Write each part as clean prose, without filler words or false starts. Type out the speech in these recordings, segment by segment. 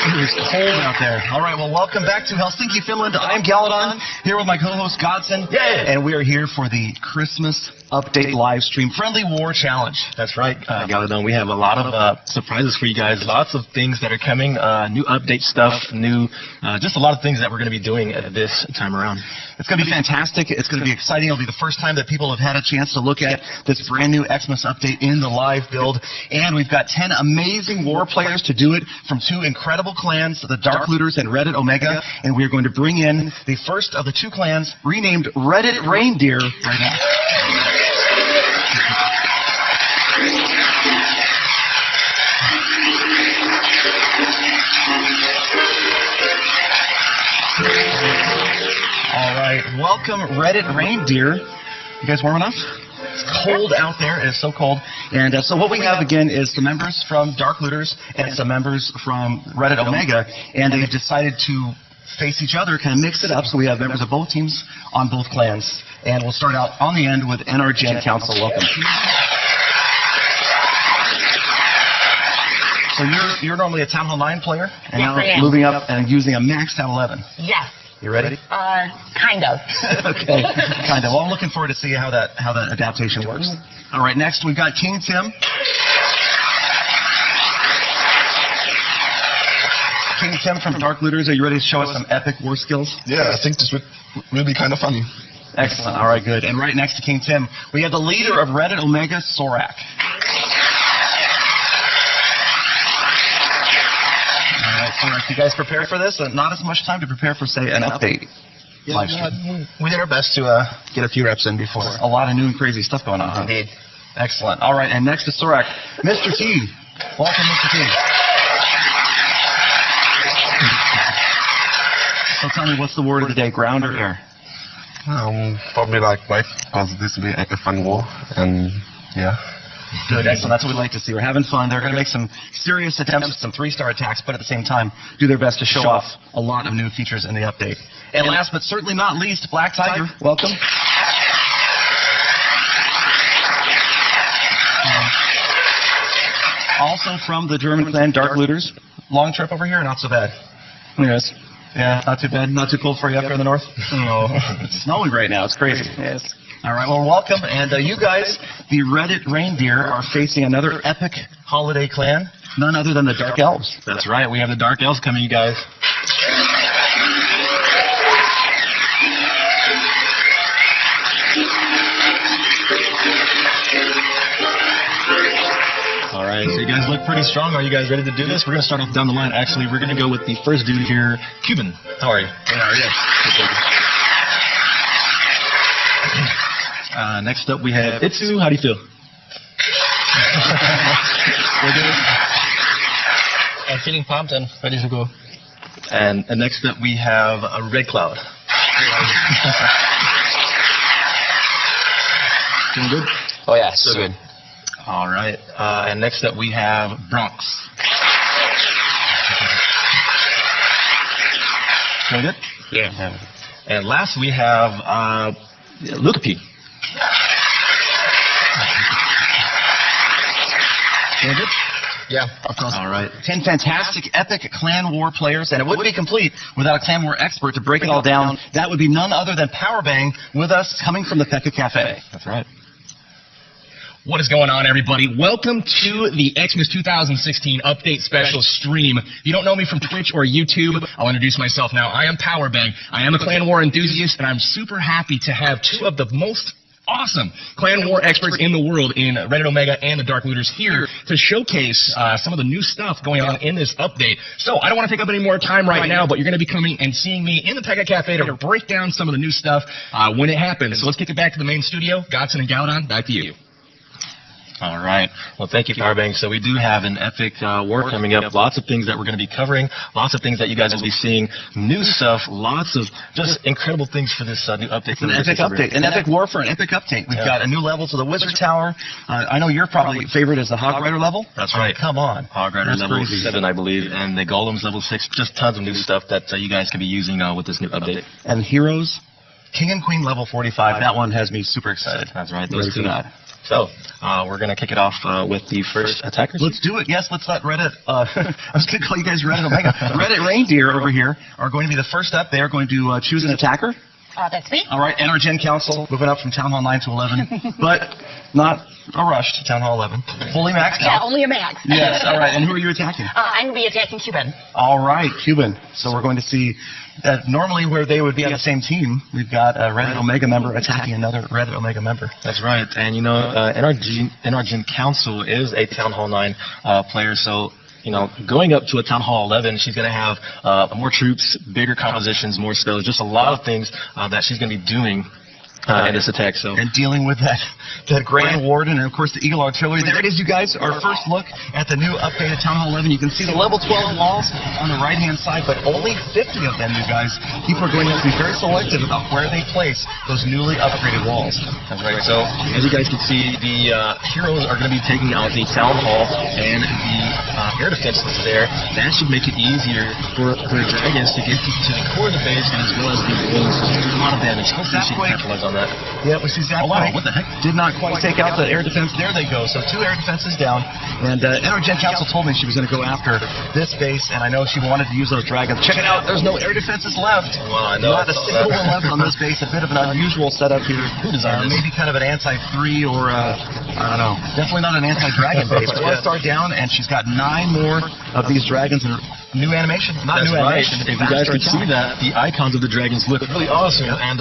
It is cold out there. All right, well, welcome back to Helsinki, Finland. I'm Galadon, here with my co-host Godson. Yay! And we are here for the Christmas Update live stream Friendly War Challenge. That's right, Galadon. We have a lot of surprises for you guys. Lots of things that are coming, new update stuff, just a lot of things that we're going to be doing at this time around. It's going to be fantastic. It's going to be exciting. It'll be the first time that people have had a chance to look at this brand new Xmas update in the live build. And we've got 10 amazing war players to do it from 2 incredible clans, the Dark Looters and Reddit Omega. And we're going to bring in the first of the 2 clans, renamed Reddit Reindeer, right now. All right, welcome Reddit Reindeer. You guys warm enough? It's cold out there. It is so cold. And so what we have again is some members from Dark Looters and some members from Reddit Omega, and they've decided to face each other, kind of mix it up, so we have members of both teams on both clans. And we'll start out on the end with NR Gen Council. Welcome. So you're normally a Town Hall 9 player, and yes, now moving up and using a maxed out 11. Yes. You ready? Kind of. Okay, kind of. Well, I'm looking forward to see how that adaptation works. All right, next we've got King Tim. King Tim from Dark Looters, are you ready to show us some epic war skills? Yeah, I think this would be kind of funny. Excellent. All right, good. And right next to King Tim, we have the leader of Reddit Omega, Sorak. All right, Sorak, you guys prepared for this? Not as much time to prepare for, say, an update. live stream. We did our best to get a few reps in before. A lot of new and crazy stuff going on. Huh? Indeed. Excellent. All right, and next is Sorak. Mr. T. Welcome, Mr. T. So tell me, what's the word of the day, ground or air? Probably like both, because this will be a fun war, and yeah. Good, excellent. That's what we like to see. We're having fun. They're going to make some serious attempts at some 3-star attacks, but at the same time, do their best to show off a lot of new features in the update. And last but certainly not least, Black Tiger. Welcome. Also from the German clan Dark Looters. Long trip over here, not so bad. Yes. Yeah, not too bad. Not too cold for you up here in the north? No. It's snowing right now. It's crazy. Yes. All right, well, welcome. And you guys, the Reddit Reindeer, are facing another epic holiday clan, none other than the Dark Elves. That's right. We have the Dark Elves coming, you guys. All right, so you guys look pretty strong. Are you guys ready to do this? We're going to start off down the line. Actually, we're going to go with the first dude here, Cuban. How are you? How are you? Next up, we have Itsu. How do you feel? We're good. I'm feeling pumped and ready to go. And next up, we have a Red Cloud. Doing good? Oh yeah, so good. All right. And next up, we have Bronx. Doing good? Yeah. And last, we have Lukapi. Doing good? Yeah, of course. All right. 10 fantastic, epic Clan War players, and it wouldn't be complete without a Clan War expert to break it all down. That would be none other than Powerbang with us, coming from the Pekka Cafe. That's right. What is going on, everybody? Welcome to the Xmas 2016 Update Special stream. If you don't know me from Twitch or YouTube, I'll introduce myself now. I am Powerbang. I am a Clan War enthusiast, and I'm super happy to have two of the most awesome Clan War experts in the world in Reddit Omega and the Dark Looters here to showcase some of the new stuff going on in this update. So I don't want to take up any more time right now, but you're going to be coming and seeing me in the Pekka Cafe to break down some of the new stuff when it happens. So let's kick it back to the main studio. Godson and Galadon, back to you. All right. Well, thank you, Powerbang. So we do have an epic war coming up. Lots of things that we're going to be covering. Lots of things that you guys will be seeing. New stuff. Lots of just incredible things for this new update. An epic update. An epic war for an epic update. We've got a new level to the Wizard Tower. I know your probably favorite is the Hog Rider level. That's right. Come on. Hog Rider That's level crazy. 7, I believe, and the Golems level 6. Just tons of new stuff that you guys can be using with this new update. And Heroes, King and Queen level 45. That one has me super excited. That's right. Ready Those for two. that. So, we're going to kick it off with the first attackers. Let's do it. Yes, let's let Reddit, I was going to call you guys Reddit Omega. Reddit Reindeer over here are going to be the first up. They are going to choose an attacker. That's me. All right, enter Gen Council, moving up from Town Hall 9 to 11, but not a rush to Town Hall 11. Fully maxed Yeah, out. only a max. Yes, all right. And who are you attacking? I'm going to be attacking Cuban. All right, Cuban. So we're going to see that normally where they would be on the same team, we've got a Reddit Omega member attacking another Reddit Omega member. That's right. And, NRG Council is a Town Hall 9 player, so, going up to a Town Hall 11, she's going to have more troops, bigger compositions, more spells, just a lot of things that she's going to be doing in this attack. So, and dealing with that Grand Warden and, of course, the Eagle Artillery. There it is, you guys. Our first look at the new updated Town Hall 11. You can see the level 12 walls on the right-hand side, but only 50 of them, you guys. People are going to have to be very selective about where they place those newly upgraded walls. That's right. So, as you guys can see, the heroes are going to be taking out the Town Hall and the air defenses there. That should make it easier for the dragons to get to the core of the base, and as well as the wings to do a lot of damage. Hopefully, she can capitalize on that. Yeah, we see Zach. Oh, wow. What the heck? Did not quite take out the air defense. There they go. So 2 air defenses down. And NRG Council told me she was going to go after this base, and I know she wanted to use those dragons. Check it out. There's no air defenses left. Well, I know. Not a single one left on this base. A bit of an unusual setup here. Who designed this? Maybe kind of an anti-3 or, I don't know. Definitely not an anti-dragon base. 1 star down, and she's got 9 more of these dragons. And new animation. Not That's new right. animation. If you guys can see that, the icons of the dragons look really awesome. And,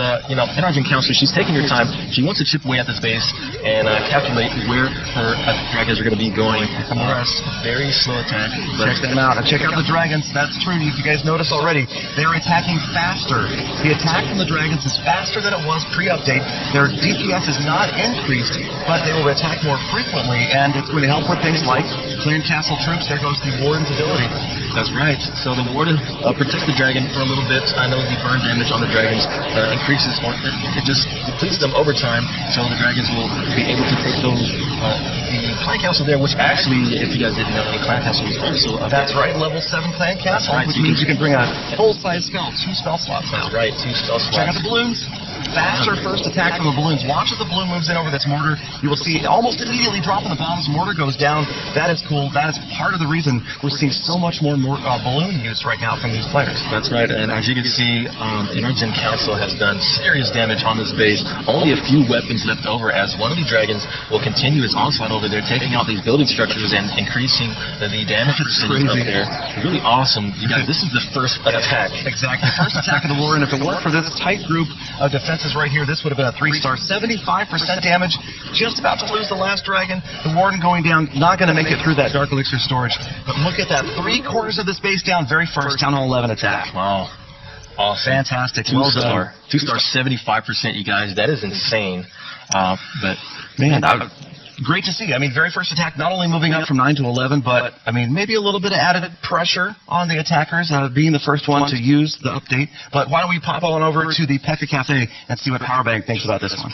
Energy Counselor, she's taking her time. She wants to chip away at this base and calculate where her dragons are going to be going. Very slow attack. Check them out. And check out the dragons. That's true. If you guys notice already, they're attacking faster. The attack from the dragons is faster than it was pre-update. Their DPS is not increased, but they will attack more frequently, and it's going to help with things like clearing castle troops. There goes the Warden's ability. That's right. So the Warden protects the dragon for a little bit. I know the burn damage on the dragons increases, or it just depletes them over time, so the dragons will be able to take those. The clan castle there, which actually, if you guys didn't know, the clan castle is also That's right, level 7 clan castle, right. which means you can bring a full-size spell, 2 spell slots now. That's right. 2 spell slots. Check out the balloons. Faster first attack from the balloons. Watch as the balloon moves in over this mortar. You will see it almost immediately dropping the bombs. Mortar goes down. That is cool. That is part of the reason we're seeing so much more balloon use right now from these players. That's right, and as you can see, Energy Council has done serious damage on this base. Only a few weapons left over, as one of the dragons will continue his onslaught over there, taking out these building structures and increasing the damage percentage up there. Really awesome. You guys, this is the first attack. Exactly. First attack of the war, and if it weren't for this tight group of defenses right here, this would have been a 3-star. 75% damage. Just about to lose the last dragon. The Warden going down, not going to make it through that Dark Elixir storage. But look at that. 3/4 of this base down. Very first Town Hall 11 attack. Wow. Awesome. Fantastic. Well done. 2-star, 75%, you guys. That is insane. But Man, great to see. I mean, very first attack, not only moving up from 9 to 11, but, I mean, maybe a little bit of added pressure on the attackers, being the first one to use the update. But why don't we pop on over to the P.E.K.K.A. Cafe and see what Powerbank thinks about this one.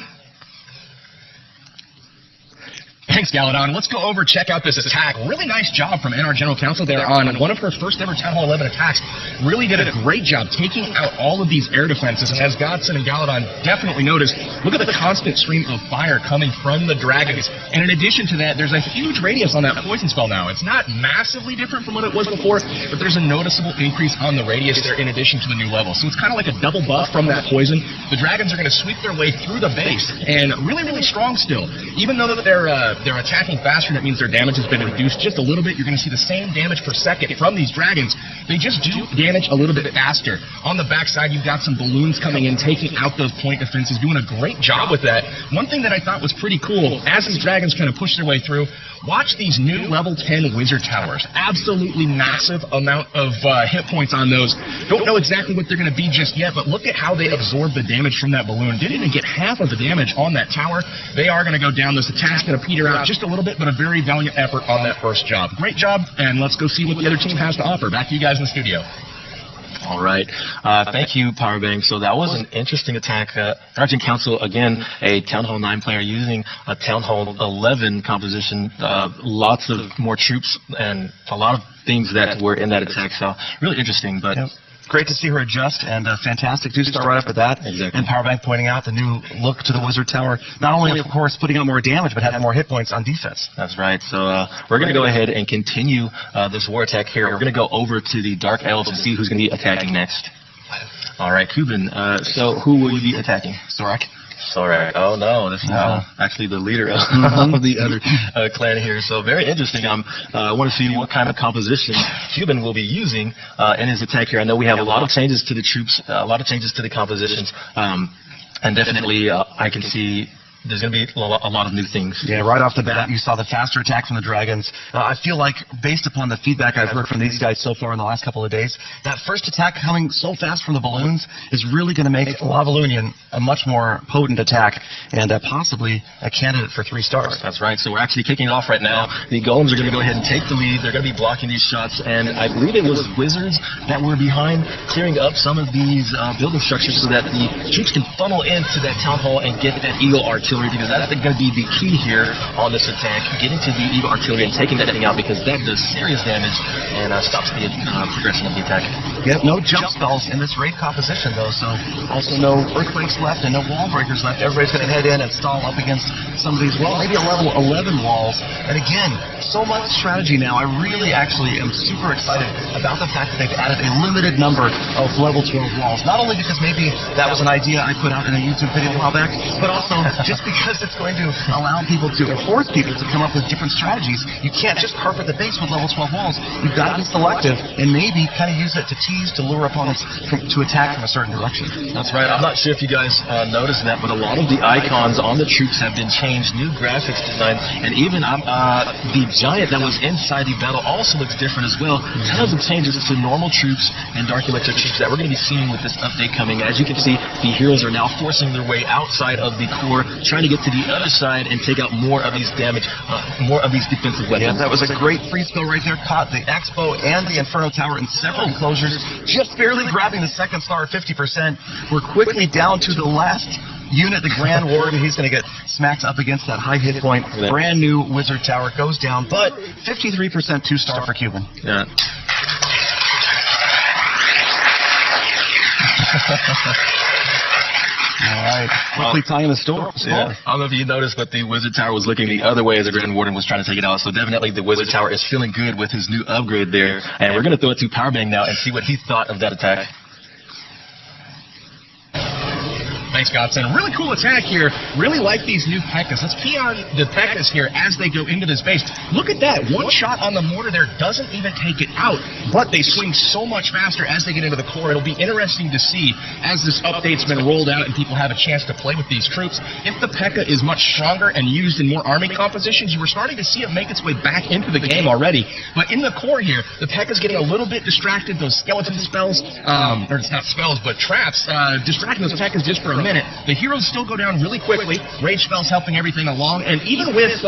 Thanks, Galadon. Let's go over, check out this attack. Really nice job from NR General Counsel there on one of her first ever Town Hall 11 attacks. Really did a great job taking out all of these air defenses. And as Godson and Galadon definitely noticed, look at the constant stream of fire coming from the dragons. And in addition to that, there's a huge radius on that poison spell now. It's not massively different from what it was before, but there's a noticeable increase on the radius there in addition to the new level. So it's kind of like a double buff from that poison. The dragons are going to sweep their way through the base, and really, really strong still. Even though they're attacking faster, that means their damage has been reduced just a little bit. You're going to see the same damage per second from these dragons. They just do damage a little bit faster. On the backside, you've got some balloons coming in, taking out those point defenses, doing a great job with that. One thing that I thought was pretty cool, as these dragons kind of push their way through, watch these new level 10 wizard towers. Absolutely massive amount of hit points on those. Don't know exactly what they're going to be just yet, but look at how they absorb the damage from that balloon. Didn't even get half of the damage on that tower. They are going to go down. Those attacks going to peter out just a little bit, but a very valiant effort on that first job. Great job, and let's go see what the other team has to offer. Back to you guys in the studio. All right. Thank you, Powerbank. So that was an interesting attack. Energy Council, again, a Town Hall 9 player using a Town Hall 11 composition. Lots of more troops and a lot of things that were in that attack. So really interesting, but... Yep. Great to see her adjust, and fantastic 2-star right up at that. Exactly. And Powerbank pointing out the new look to the Wizard Tower. Not only, of course, putting out more damage, but having more hit points on defense. That's right. So we're going to go ahead and continue this war attack here. We're going to go over to the Dark Elves to see who's going to be attacking next. All right, Kuben. So who will you be attacking? Zorak. Sorry. Oh, no. This is actually the leader of the other clan here. So very interesting. I want to see what kind of composition Cuban will be using in his attack here. I know we have a lot of changes to the troops, a lot of changes to the compositions, and definitely I can see there's going to be a lot of new things. Yeah, right off the bat, you saw the faster attack from the dragons. I feel like, based upon the feedback I've heard from these guys so far in the last couple of days, that first attack coming so fast from the balloons is really going to make Lavalunian a much more potent attack and possibly a candidate for 3 stars. That's right. So we're actually kicking it off right now. The golems are going to go ahead and take the lead. They're going to be blocking these shots, and I believe it was wizards that were behind clearing up some of these building structures so that the troops can funnel into that town hall and get that eagle artillery, because that's going to be the key here on this attack, getting to the eagle artillery and taking that thing out, because that does serious damage and stops the progression of the attack. Yep, no jump spells in this raid composition, though, so also no earthquakes left and no wall breakers left. Everybody's going to head in and stall up against some of these, well, maybe a level 11 walls. And again, so much strategy now. I really actually am super excited about the fact that they've added a limited number of level 12 walls. Not only because maybe that was an idea I put out in a YouTube video a while back, but also just because it's going to allow people to, or force people to come up with different strategies. You can't just carpet the base with level 12 walls. You've got to be selective and maybe kind of use it to tease, to lure opponents to attack from a certain direction. That's right. I'm not sure if you guys noticed that, but a lot of the icons on the troops have been changed, new graphics design, and even the giant that was inside the battle also looks different as well. Tons of changes to normal troops and Dark Electric troops that we're going to be seeing with this update coming. As you can see, the heroes are now forcing their way outside of the core, trying to get to the other side and take out more of these more of these defensive weapons. Yeah, that was a great free spell right there. Caught the Expo and the Inferno Tower in several enclosures, just barely grabbing the second star at 50%. We're quickly down to the last unit, the Grand Warden. He's going to get smacked up against that high hit point. Brand new Wizard Tower goes down, but 53% 2-star for Cuban. Yeah. All right, quickly tying the score. Yeah. I don't know if you noticed, but the Wizard Tower was looking the other way as the Grand Warden was trying to take it out. So definitely the Wizard Tower is feeling good with his new upgrade there. And we're going to throw it to Powerbang now and see what he thought of that attack. Thanks, Godson. Really cool attack here. Really like these new P.E.K.K.A.s. Let's key on the P.E.K.K.A.s here as they go into this base. Look at that. One shot on the mortar there doesn't even take it out, but they swing so much faster as they get into the core. It'll be interesting to see as this update's been rolled out and people have a chance to play with these troops. If the P.E.K.K.A. is much stronger and used in more army compositions, you were starting to see it make its way back into the game already. But in the core here, the P.E.K.K.A.'s getting a little bit distracted. Those skeleton spells, or it's not spells, but traps, distracting those P.E.K.K.A.s just for a minute. The heroes still go down really quickly. Rage spells helping everything along. And even with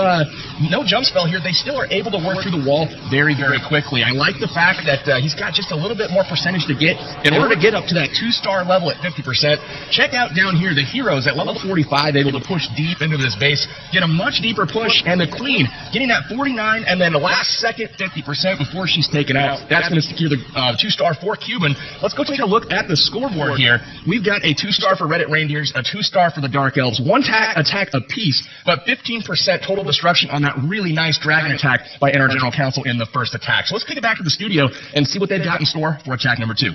no jump spell here, they still are able to work through the wall very, very quickly. I like the fact that he's got just a little bit more percentage to get in order to get up to that 2-star level at 50%. Check out down here the heroes at level 45, able to push deep into this base, get a much deeper push, and the Queen getting that 49 and then the last second 50% before she's taken out. That's going to secure the 2-star for Cuban. Let's go take a look at the scoreboard here. We've got a 2-star for Reddit Reindeers, a 2-star for the Dark Elves, one attack apiece, but 15% total destruction on that really nice dragon attack by NR General Council in the first attack. So let's kick it back to the studio and see what they've got in store for attack number 2.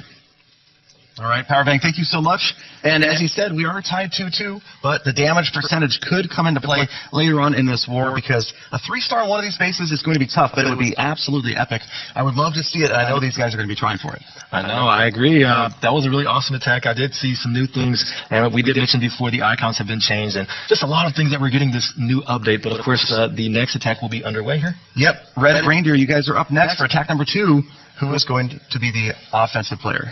All right, Powerbang, thank you so much. And as you said, we are tied 2-2, but the damage percentage could come into play later on in this war because a 3-star on one of these bases is going to be tough, but it would be absolutely epic. I would love to see it, and I know these guys are going to be trying for it. I know, I agree. That was a really awesome attack. I did see some new things, and we did mention before the icons have been changed, and just a lot of things that we're getting this new update. But of course, the next attack will be underway here. Yep, Reddit Reindeer, you guys are up next for attack number 2. Who is going to be the offensive player?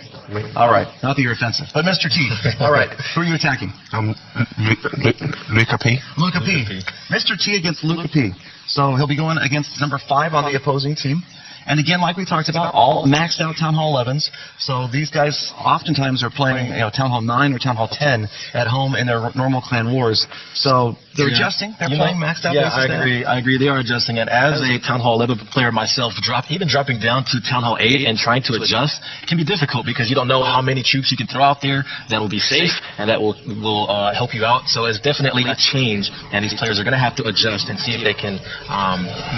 All right, not that you're offensive, but Mr. T. All right, who are you attacking? Luca P. Luca P. Mr. T against Luca P. So he'll be going against number 5 on the opposing team. And again, like we talked about, all maxed out Town Hall 11s. So these guys oftentimes are playing, Town Hall 9 or Town Hall 10 at home in their normal clan wars. So they're adjusting. They're playing maxed out. Yeah, I agree. They are adjusting. And as a Town Hall 11 player myself, even dropping down to Town Hall 8 and trying to adjust can be difficult because you don't know how many troops you can throw out there that will be safe and that will help you out. So it's definitely a change, and these players are going to have to adjust and see if they can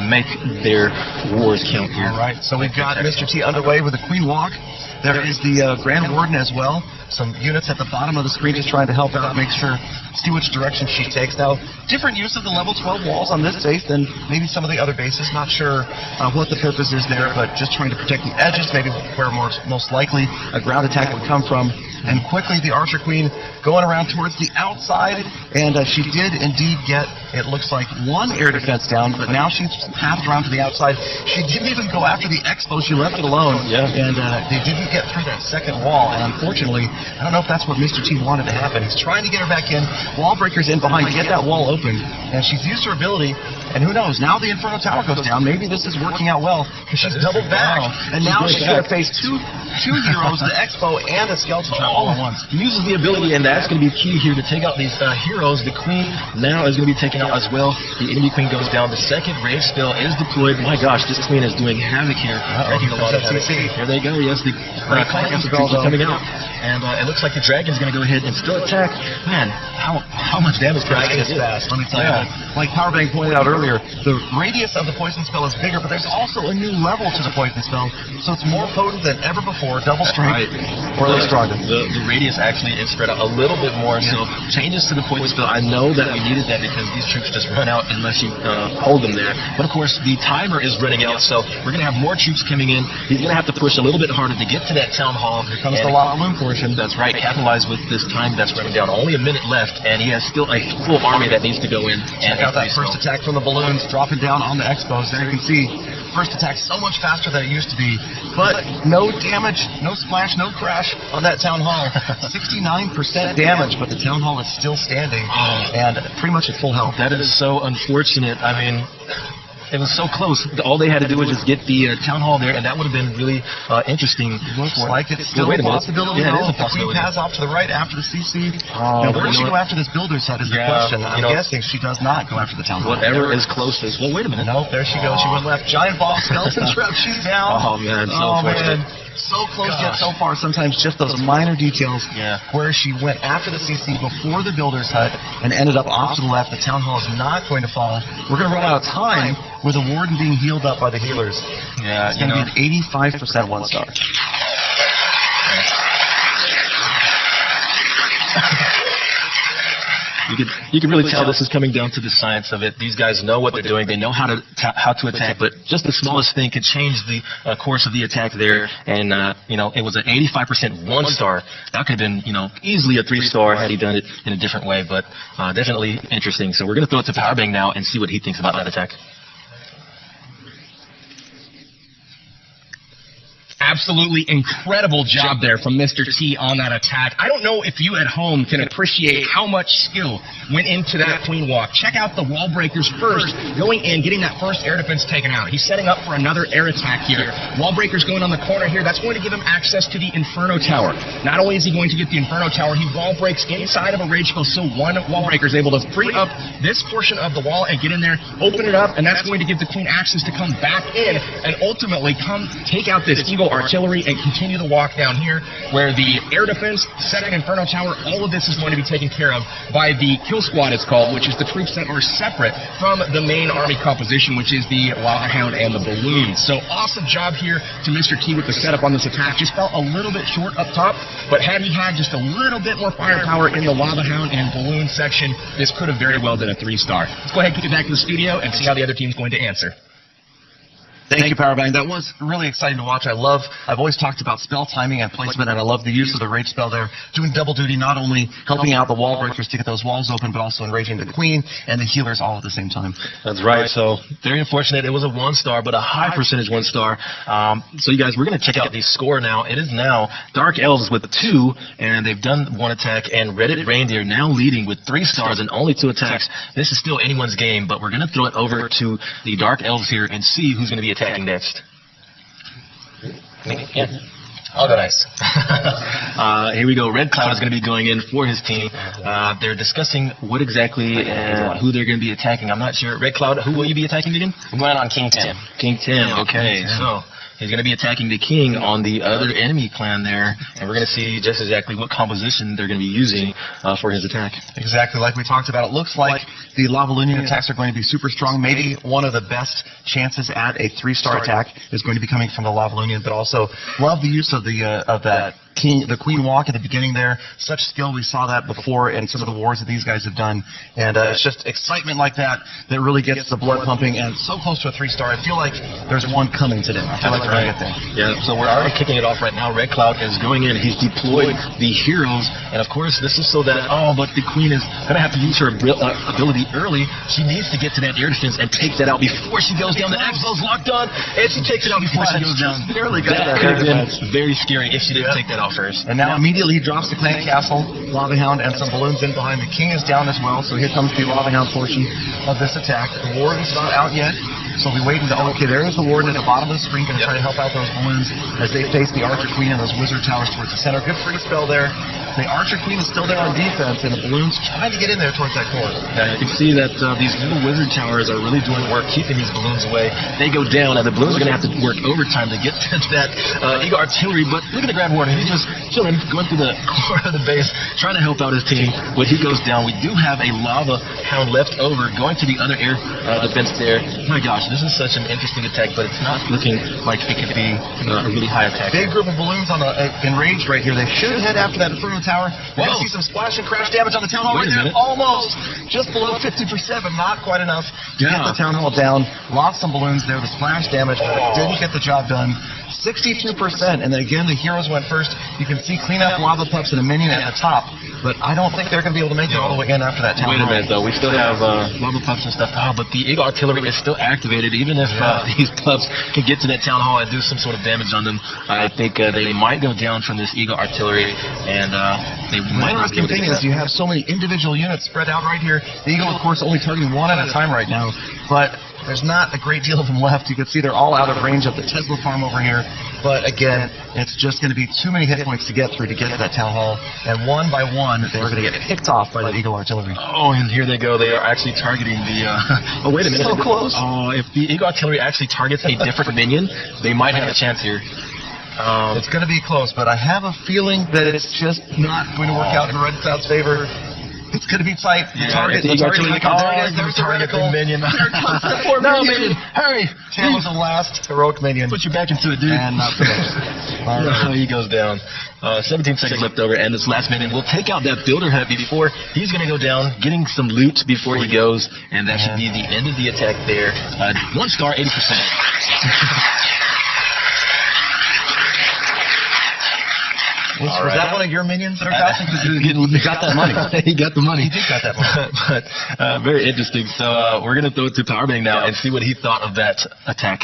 make their wars count here. All right, so we've got Mr. T underway with the Queen Walk. There is the Grand Warden as well. Some units at the bottom of the screen just trying to help out, make sure, see which direction she takes. Now, different use of the level 12 walls on this base than maybe some of the other bases. Not sure what the purpose is there, but just trying to protect the edges, maybe where most likely a ground attack would come from. And quickly, the Archer Queen going around towards the outside, and she did indeed get, it looks like, 1 air defense down, but now she's half around to the outside. She didn't even go after the Expo. She left it alone, and they didn't get through that second wall. And unfortunately, I don't know if that's what Mr. T wanted to happen. He's trying to get her back in. Wall breakers in behind to get that wall open, and she's used her ability, And who knows? Now the Inferno Tower goes down. Maybe this is working out well because she's doubled back. And now she's going to face two heroes, the Expo and a Skeleton Trap all at once. Uses the ability, and that's going to be key here to take out these heroes. The Queen now is going to be taken out as well. The enemy Queen goes down. The second rage spell is deployed. My gosh, this Queen is doing havoc here. Making a lot of havoc. Here they go. Yes, the troops are coming out. And it looks like the Dragon's going to go ahead and still attack. Man, how much damage Dragon is fast, let me tell you. Like Powerbang pointed out earlier, the radius of the poison spell is bigger, but there's also a new level to the poison spell, so it's more potent than ever before, double strength, or at least stronger. The radius actually is spread out a little bit more, so changes to the poison spell. I know that we needed that because these troops just run out unless you hold them there. But of course, the timer is running out, so we're going to have more troops coming in. He's going to have to push a little bit harder to get to that town hall. Here comes the Lava Loon portion. That's right. Capitalize with this time that's running down. Only a minute left, and he has still a full army that needs to go in. Check out that first attack from the balloons dropping down on the Expos. There you can see first attack so much faster than it used to be, but no damage, no splash, no crash on that town hall. 69% damage, but the town hall is still standing and pretty much at full health. That is so unfortunate. I mean, it was so close. All they had to do was just get the town hall there, and that would have been really interesting. Looks like it's still a possibility. Yeah, it is a The possibility. Queen pass off to the right after the CC. Now, where does she go after this builder's hut is the question. I'm guessing she does not go after the town hall. Whatever is closest. Well, wait a minute. Nope, there she goes. She went left. Giant ball, skeleton trap. She's down. Oh, man. So fortunate. So close yet so far. Sometimes just those minor details where she went after the CC before the builder's hut and ended up off to the left. The town hall is not going to fall. We're going to run out of time with the warden being healed up by the healers. Yeah, it's going to be an 85% 1-star. You can really tell this is coming down to the science of it. These guys know what they're doing. They know how to attack, but just the smallest thing could change the course of the attack there. And it was an 85% 1-star. That could have been easily a 3-star had he done it in a different way. But definitely interesting. So we're going to throw it to Powerbang now and see what he thinks about that attack. Absolutely incredible job there from Mr. T on that attack. I don't know if you at home can appreciate how much skill went into that Queen Walk. Check out the wall breakers first, going in, getting that first air defense taken out. He's setting up for another air attack here. Wall breakers going on the corner here. That's going to give him access to the Inferno Tower. Not only is he going to get the Inferno Tower, he wall breaks inside of a rage spell, so one wall breaker is able to free up this portion of the wall and get in there, open it up, and that's going to give the Queen access to come back in and ultimately come take out this Eagle Artillery and continue the walk down here where the air defense, second Inferno Tower, all of this is going to be taken care of by the Kill Squad, it's called, which is the troops that are separate from the main army composition, which is the Lava Hound and the Balloons. So awesome job here to Mr. T with the setup on this attack. Just felt a little bit short up top, but had he had just a little bit more firepower in the Lava Hound and Balloon section, this could have very well been a 3-star. Let's go ahead and kick it back to the studio and see how the other team's going to answer. Thank you, Powerbang. That was really exciting to watch. I've always talked about spell timing and placement, and I love the use of the rage spell there, doing double duty, not only helping out the wall breakers to get those walls open, but also enraging the Queen and the healers all at the same time. That's right. So very unfortunate. It was a 1-star, but a high percentage 1-star. So you guys, we're going to check out the score now. It is now Dark Elves with 2, and they've done 1 attack, and Reddit Reindeer now leading with 3 stars and only 2 attacks. This is still anyone's game, but we're going to throw it over to the Dark Elves here and see who's going to be attacking next. Yeah. I'll go next. Here we go. Red Cloud is going to be going in for his team. They're discussing what exactly who they're going to be attacking. I'm not sure. Red Cloud, who will you be attacking again? I'm going on King Tim. King Tim. Okay, so he's going to be attacking the king on the other enemy clan there, and we're going to see just exactly what composition they're going to be using for his attack. Exactly like we talked about. It looks like the Lava Lunian attacks are going to be super strong. Maybe one of the best chances at a 3-star attack is going to be coming from the Lava Lunian, but also love the use of the Queen Walk at the beginning there. Such skill. We saw that before in some of the wars that these guys have done, and it's just excitement like that that really gets the blood pumping, and so close to a 3-star. I feel like there's one coming today. I feel like we're going to get there. Yeah, so we're already kicking it off right now. Red Cloud is going in. He's deployed the heroes, and of course this is so that, but the Queen is going to have to use her ability early. She needs to get to that air defense and take that out before she goes down. The Expo's locked on, and she takes it out before she goes down. Barely got that could have been very scary if she didn't take that out. out first. And now immediately he drops the clan castle, Lava Hound, and some balloons in behind. The king is down as well, so here comes the Lava Hound portion of this attack. The warden's not out yet, so we'll be waiting to... okay, there is the warden at the bottom of the screen, going to try to help out those balloons as they face the Archer Queen and those wizard towers towards the center. Good free spell there. The Archer Queen is still there on defense, and the balloons trying to get in there towards that core. Yeah, you can see that these little wizard towers are really doing work, keeping these balloons away. They go down, and the balloons are going to have to work overtime to get to that Eagle Artillery. But look at the Grand Warden. He's just chilling, going through the core of the base, trying to help out his team. When he goes down, we do have a Lava Hound left over, going to the other air defense there. My gosh, this is such an interesting attack, but it's not looking like it could be a really high attack. Big group of balloons on enraged right here. They should head after that Inferno Tower. We're going to see some splash and crash damage on the Town Hall right there. Almost. Just below 50%, but not quite enough to get the Town Hall down. Lost some balloons there. The splash damage, but it didn't get the job done. 62%. And then again, the heroes went first. You can see clean up Lava Pups and a minion at the top. But I don't think they're going to be able to make it all the way in after that Town Hall. Wait a minute, though. We still have Lava Pups and stuff. But the Eagle Artillery is still activated. Even if these pups can get to that Town Hall and do some sort of damage on them, I think they might go down from this Eagle Artillery, and they might not be able to get you have so many individual units spread out right here. The Eagle, of course, only targeting one at a time right now, but there's not a great deal of them left. You can see they're all out of range of the Tesla farm over here. But again, it's just going to be too many hit points to get through to get to that Town Hall. And one by one, they're going to get picked off by the Eagle Artillery. Oh, and here they go. They are actually targeting the... oh, wait a minute. So close. Oh, if the Eagle Artillery actually targets a different minion, they might have a chance here. It's going to be close, but I have a feeling that it's just not going to work out in Red Cloud's favor. It's going to be tight. The target, the Artillery. There's the reticle. Minion. Here comes the poor minion. Hurry. Tam was the last heroic minion. Put you back into it, dude. And not finished. All right. He goes down. 17 seconds left over, and this last minion will take out that Builder Hut before he's going to go down, getting some loot before he goes, and that should be the end of the attack there. 1 star, 80%. Was that one of your minions that are passing? He got that money. He got the money. He did got that money. But very interesting. So we're going to throw it to Powerbang now and see what he thought of that attack.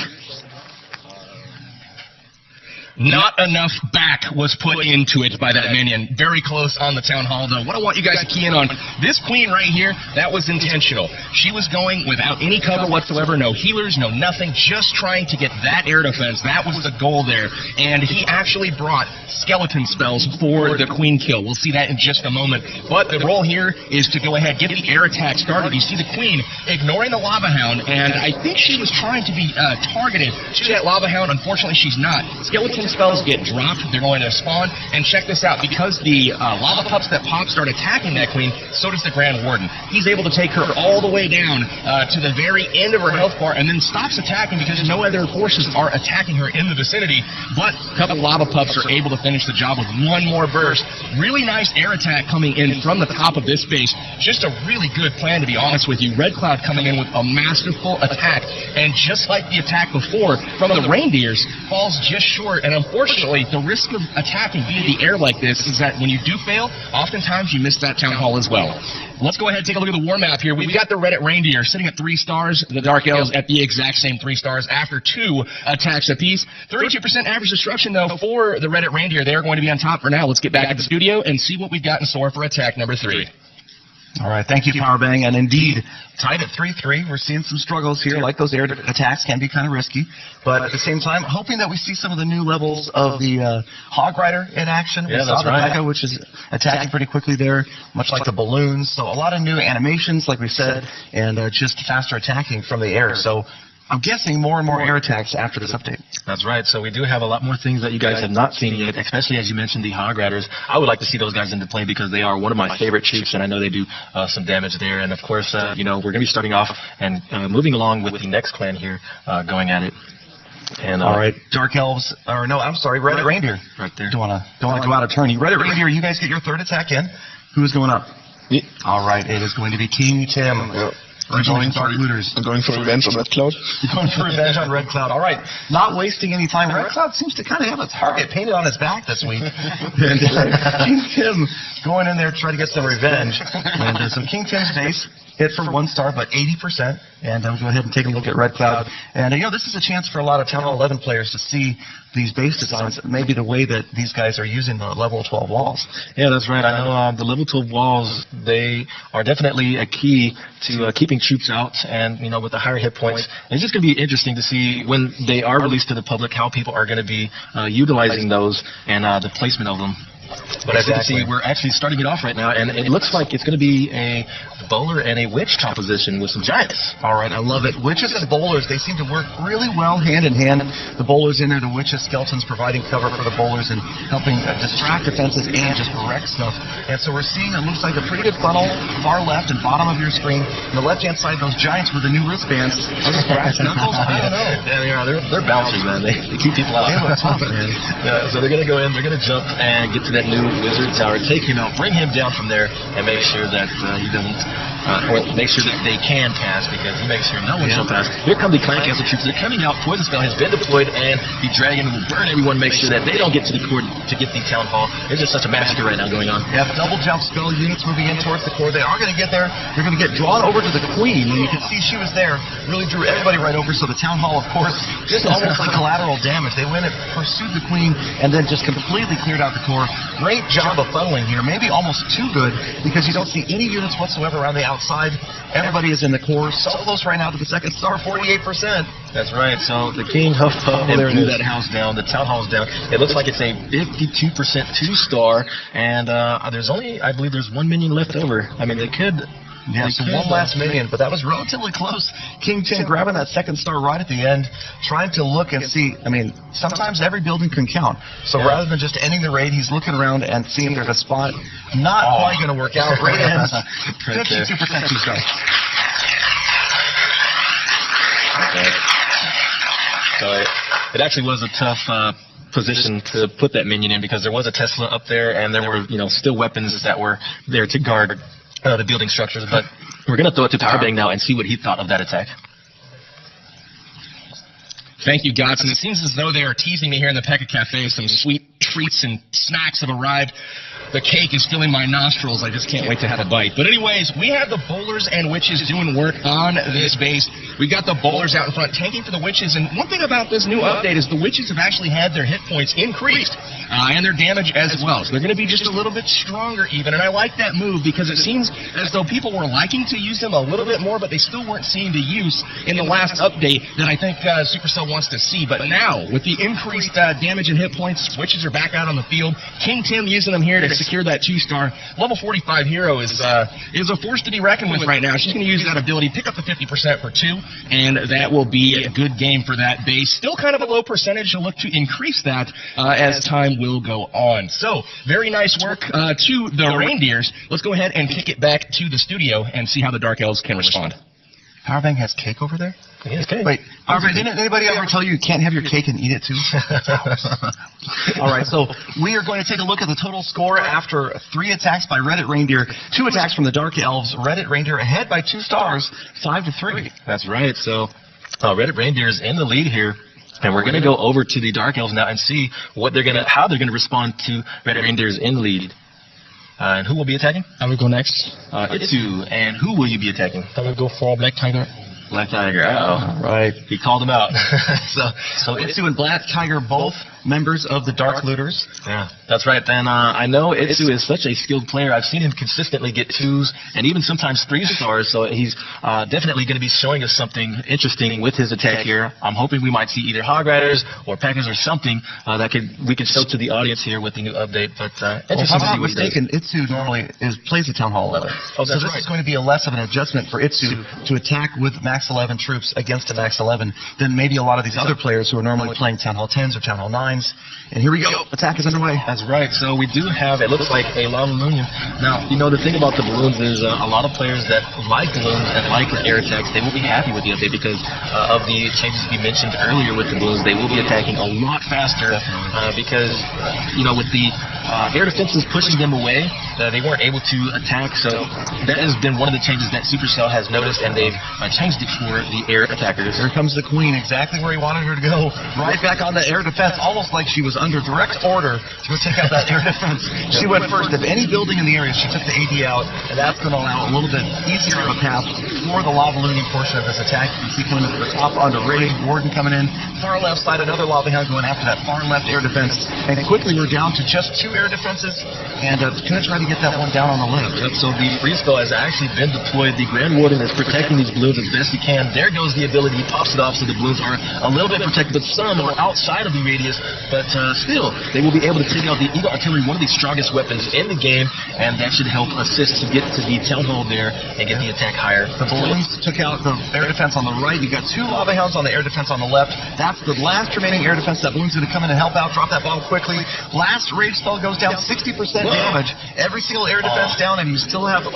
Not enough back was put into it by that minion. Very close on the Town Hall, though. What I want you guys to key in on, this queen right here, that was intentional. She was going without any cover whatsoever, no healers, no nothing, just trying to get that air defense. That was the goal there. And he actually brought skeleton spells for the queen kill. We'll see that in just a moment. But the role here is to go ahead, get the air attack started. You see the queen ignoring the Lava Hound, and I think she was trying to be targeted to that Lava Hound. Unfortunately, she's not. Skeleton spells get dropped, they're going to spawn, and check this out, because the Lava Pups that pop start attacking that queen, so does the Grand Warden. He's able to take her all the way down to the very end of her health bar, and then stops attacking because no other forces are attacking her in the vicinity, but a couple Lava Pups are able to finish the job with one more burst. Really nice air attack coming in from the top of this base. Just a really good plan, to be honest with you. Red Cloud coming in with a masterful attack, and just like the attack before from the Reindeers, falls just short, and unfortunately, the risk of attacking via the air like this is that when you do fail, oftentimes you miss that Town Hall as well. Let's go ahead and take a look at the war map here. We've got the Reddit Reindeer sitting at 3 stars, the Dark Elves at the exact same 3 stars after 2 attacks apiece. 32% average destruction, though, for the Reddit Reindeer. They're going to be on top for now. Let's get back at the studio and see what we've got in store for attack number 3. All right, thank you, Powerbang. And indeed, tied at 3-3. We're seeing some struggles here. Like those air attacks can be kind of risky. But at the same time, hoping that we see some of the new levels of the Hog Rider in action. We saw the Mecha, which is attacking pretty quickly there, much like the balloons. So a lot of new animations, like we said, and just faster attacking from the air. So I'm guessing more and more air attacks after this update. That's right. So we do have a lot more things that you guys have not seen yet, especially as you mentioned the Hog Riders. I would like to see those guys into play because they are one of my favorite troops, and I know they do some damage there. And of course, we're going to be starting off and moving along with the next clan here, going at it. And, all right, Dark Elves, or no, I'm sorry, Reddit Reindeer. Right there. Don't want to go out of turn. Reddit Reindeer, you guys get your third attack in. Who's going up? Yeah. All right, it is going to be King Tim. Yep. Rejoining Dark Looters. I'm going for revenge on Red Cloud. You're going for revenge on Red Cloud. All right. Not wasting any time. Red Cloud seems to kind of have a target painted on his back this week. And King Tim going in there to try to get some revenge. And so King Tim's base hit for 1 star, but 80%. And we'll go ahead and take a look at Red Cloud. And, this is a chance for a lot of Town Hall 11 players to see these base designs, maybe the way that these guys are using the level 12 walls. Yeah, that's right. I know the level 12 walls, they are definitely a key to keeping troops out and, with the higher hit points. And it's just going to be interesting to see when they are released to the public how people are going to be utilizing those and the placement of them. But as you can see, we're actually starting it off right now, and it looks like it's going to be a bowler and a witch composition with some giants. All right, I love it. Witches and bowlers, they seem to work really well hand in hand. The bowlers in there, the witches, skeletons providing cover for the bowlers and helping distract defenses and just wreck stuff. And so we're seeing, it looks like a pretty good funnel, far left and bottom of your screen. On the left-hand side, those giants with the new wristbands. Are those brass knuckles? I don't know. Yeah, they are. They're bouncers, man. They keep people out. They look tough, man. Yeah, so they're going to go in, they're going to jump and get to that new wizard tower, take him out, bring him down from there, and make sure that he doesn't, or make sure that they can pass, because he makes sure no one shall pass. Here come the Clan Castle troops. They're coming out. Poison Spell has been deployed, and the dragon will burn everyone, make sure that they don't get to the core to get the town hall. There's just such a massacre right now going on. Yeah, double jump spell units moving in towards the core. They are going to get there. They're going to get drawn over to the queen, and you can see she was there. Really drew everybody right over, so the town hall, of course, just almost like collateral damage. They went and pursued the queen, and then just completely cleared out the core. Great job of funneling here, maybe almost too good, because you don't see any units whatsoever around the outside. Everybody is in the core, so close right now to the second star, 48%. That's right. So the King Huff Puff blew that house down. The town hall's down. It looks like it's a 52% 2-star, and I believe there's 1 minion left over. I mean, they could. Yeah, so one last minion, but that was relatively close. King Tim grabbing that second star right at the end, trying to look and see. I mean, sometimes every building can count. So rather than just ending the raid, he's looking around and seeing there's a spot not quite going to work out. Raid ends 52% 2-star. So it actually was a tough position to put that minion in, because there was a Tesla up there, and there were still weapons that were there to guard the building structures. But we're going to throw it to Powerbang now and see what he thought of that attack. Thank you, Godson. It seems as though they are teasing me here in the Pekka Cafe. Some sweet treats and snacks have arrived. The cake is filling my nostrils. I just can't wait to have a bite. But anyways, we have the bowlers and witches doing work on this base. We've got the bowlers out in front tanking for the witches. And one thing about this new update is the witches have actually had their hit points increased. And their damage as well. So they're going to be just a little bit stronger even. And I like that move, because it seems as though people were liking to use them a little bit more, but they still weren't seeing the use in the last update that I think Supercell wants to see. But now, with the increased damage and hit points, witches are back out on the field. King Tim using them here to secure that 2-star. Level 45 hero is a force to be reckoned with right now. She's going to use that ability, pick up the 50% for 2, and that will be a good game for that base. Still kind of a low percentage. She'll look to increase that as time will go on. So, very nice work to the reindeers. Let's go ahead and kick it back to the studio and see how the Dark Elves can respond. Powerbang has cake over there? Yes, cake. Wait, Powerbang, didn't anybody ever tell you can't have your cake and eat it too? All right, so we are going to take a look at the total score after 3 attacks by Reddit Reindeer, 2 attacks from the Dark Elves. Reddit Reindeer ahead by 2 stars, 5-3. That's right. So Reddit Reindeer is in the lead here. And we're going to go over to the Dark Elves now and see how they're going to respond to Reddit Reindeer's in the lead. And who will be attacking? I will go next. Itsu. And who will you be attacking? I will go for Black Tiger. Black Tiger. Uh-oh. Right. He called him out. So Itsu and Black Tiger, both members of the Dark Looters. Yeah, that's right. And I know Itsu is such a skilled player. I've seen him consistently get 2s and even sometimes 3 stars. So he's definitely going to be showing us something interesting with his attack here. I'm hoping we might see either Hog Riders or Packers or something that we could show to the audience here with the new update. But interesting to see what he does. Itsu normally plays at Town Hall 11. Oh, so this is going to be less of an adjustment for Itsu to attack with Max 11 troops against a Max 11 than maybe a lot of these other players who are normally playing Town Hall 10s or Town Hall 9s. And here we go. Attack is underway. That's right. So we do have, it looks like a lava balloon. Now, the thing about the balloons is a lot of players that like balloons and like air attacks, they will be happy with the update because of the changes we mentioned earlier with the balloons. They will be attacking a lot faster because, with the air defenses pushing them away. They weren't able to attack, so that has been one of the changes that Supercell has noticed, and they've changed it for the air attackers. Here comes the queen, exactly where he wanted her to go. Right back on the air defense, almost like she was under direct order to go take out that air defense. She went first. If any building in the area, she took the AD out, and that's going to allow a little bit easier of a path for the lava looting portion of this attack. You see coming to the top onto Raid, Warden coming in. Far left side, another lava hound going after that far left air defense. And quickly we're down to just 2 air defenses, and going to try to get that one down on the left. Yep, so the freeze spell has actually been deployed. The Grand Warden is protecting these balloons as best he can. There goes the ability. He pops it off, so the balloons are a little bit protected, but some are outside of the radius. But still, they will be able to take out the Eagle Artillery, one of the strongest weapons in the game, and that should help assist to get to the Town Hall there and get the attack higher. The balloons took out the air defense on the right. You've got 2 lava hounds on the air defense on the left. That's the last remaining air defense. That balloon's going to come in and help out. Drop that bomb quickly. Last rage spell goes down 60% damage. Every single air defense down, and you still have,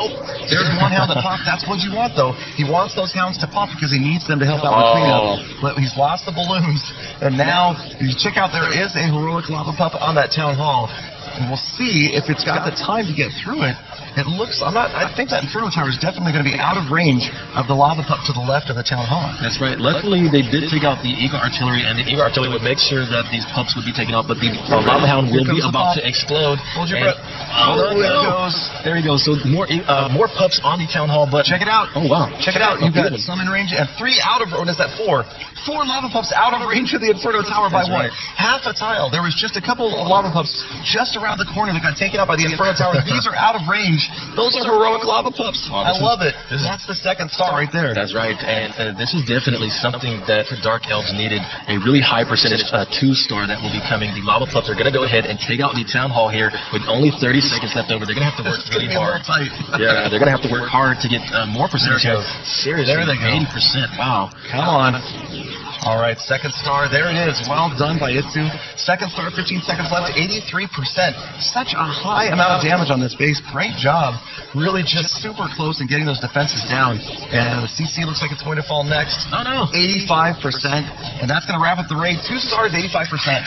there's one hound at top. That's what you want, though. He wants those hounds to pop because he needs them to help out with cleanup. But he's lost the balloons, and now, you check out, there is a heroic lava pup on that Town Hall. And we'll see if it's got the time to get through it. It looks, I think that Inferno Tower is definitely going to be out of range of the lava pup to the left of the Town Hall. That's right. Luckily, they did take out the Eagle Artillery, and the Eagle Artillery would make sure that these pups would be taken out, but the lava hound will be about to explode. Hold your breath. There it goes. There he goes. So more pups on the Town Hall, but check it out. Oh, wow. Check it out. You've got some in range and 3 out of, or is that 4? 4 lava pups out of range of the Inferno Tower by what? Half a tile. There was just a couple of lava pups just around the corner that got taken out by the Inferno Tower. These are out of range. Those are heroic lava pups. I love it. That's the second star right there. That's right. And this is definitely something that the Dark Elves needed. A really high percentage 2-star that will be coming. The lava pups are going to go ahead and take out the Town Hall here with only 30 seconds left over. They're going to have to work really hard. Yeah, they're going to have to work hard to get more percentage. Seriously, there they go. 80%. Wow. Come on. All right, second star, there it is. Well done by Itsu. Second star, 15 seconds left, 83%. Such a high amount of damage on this base. Great job. Really just super close in getting those defenses down. And the CC looks like it's going to fall next. Oh, no. 85%. And that's going to wrap up the raid. 2 stars, 85%.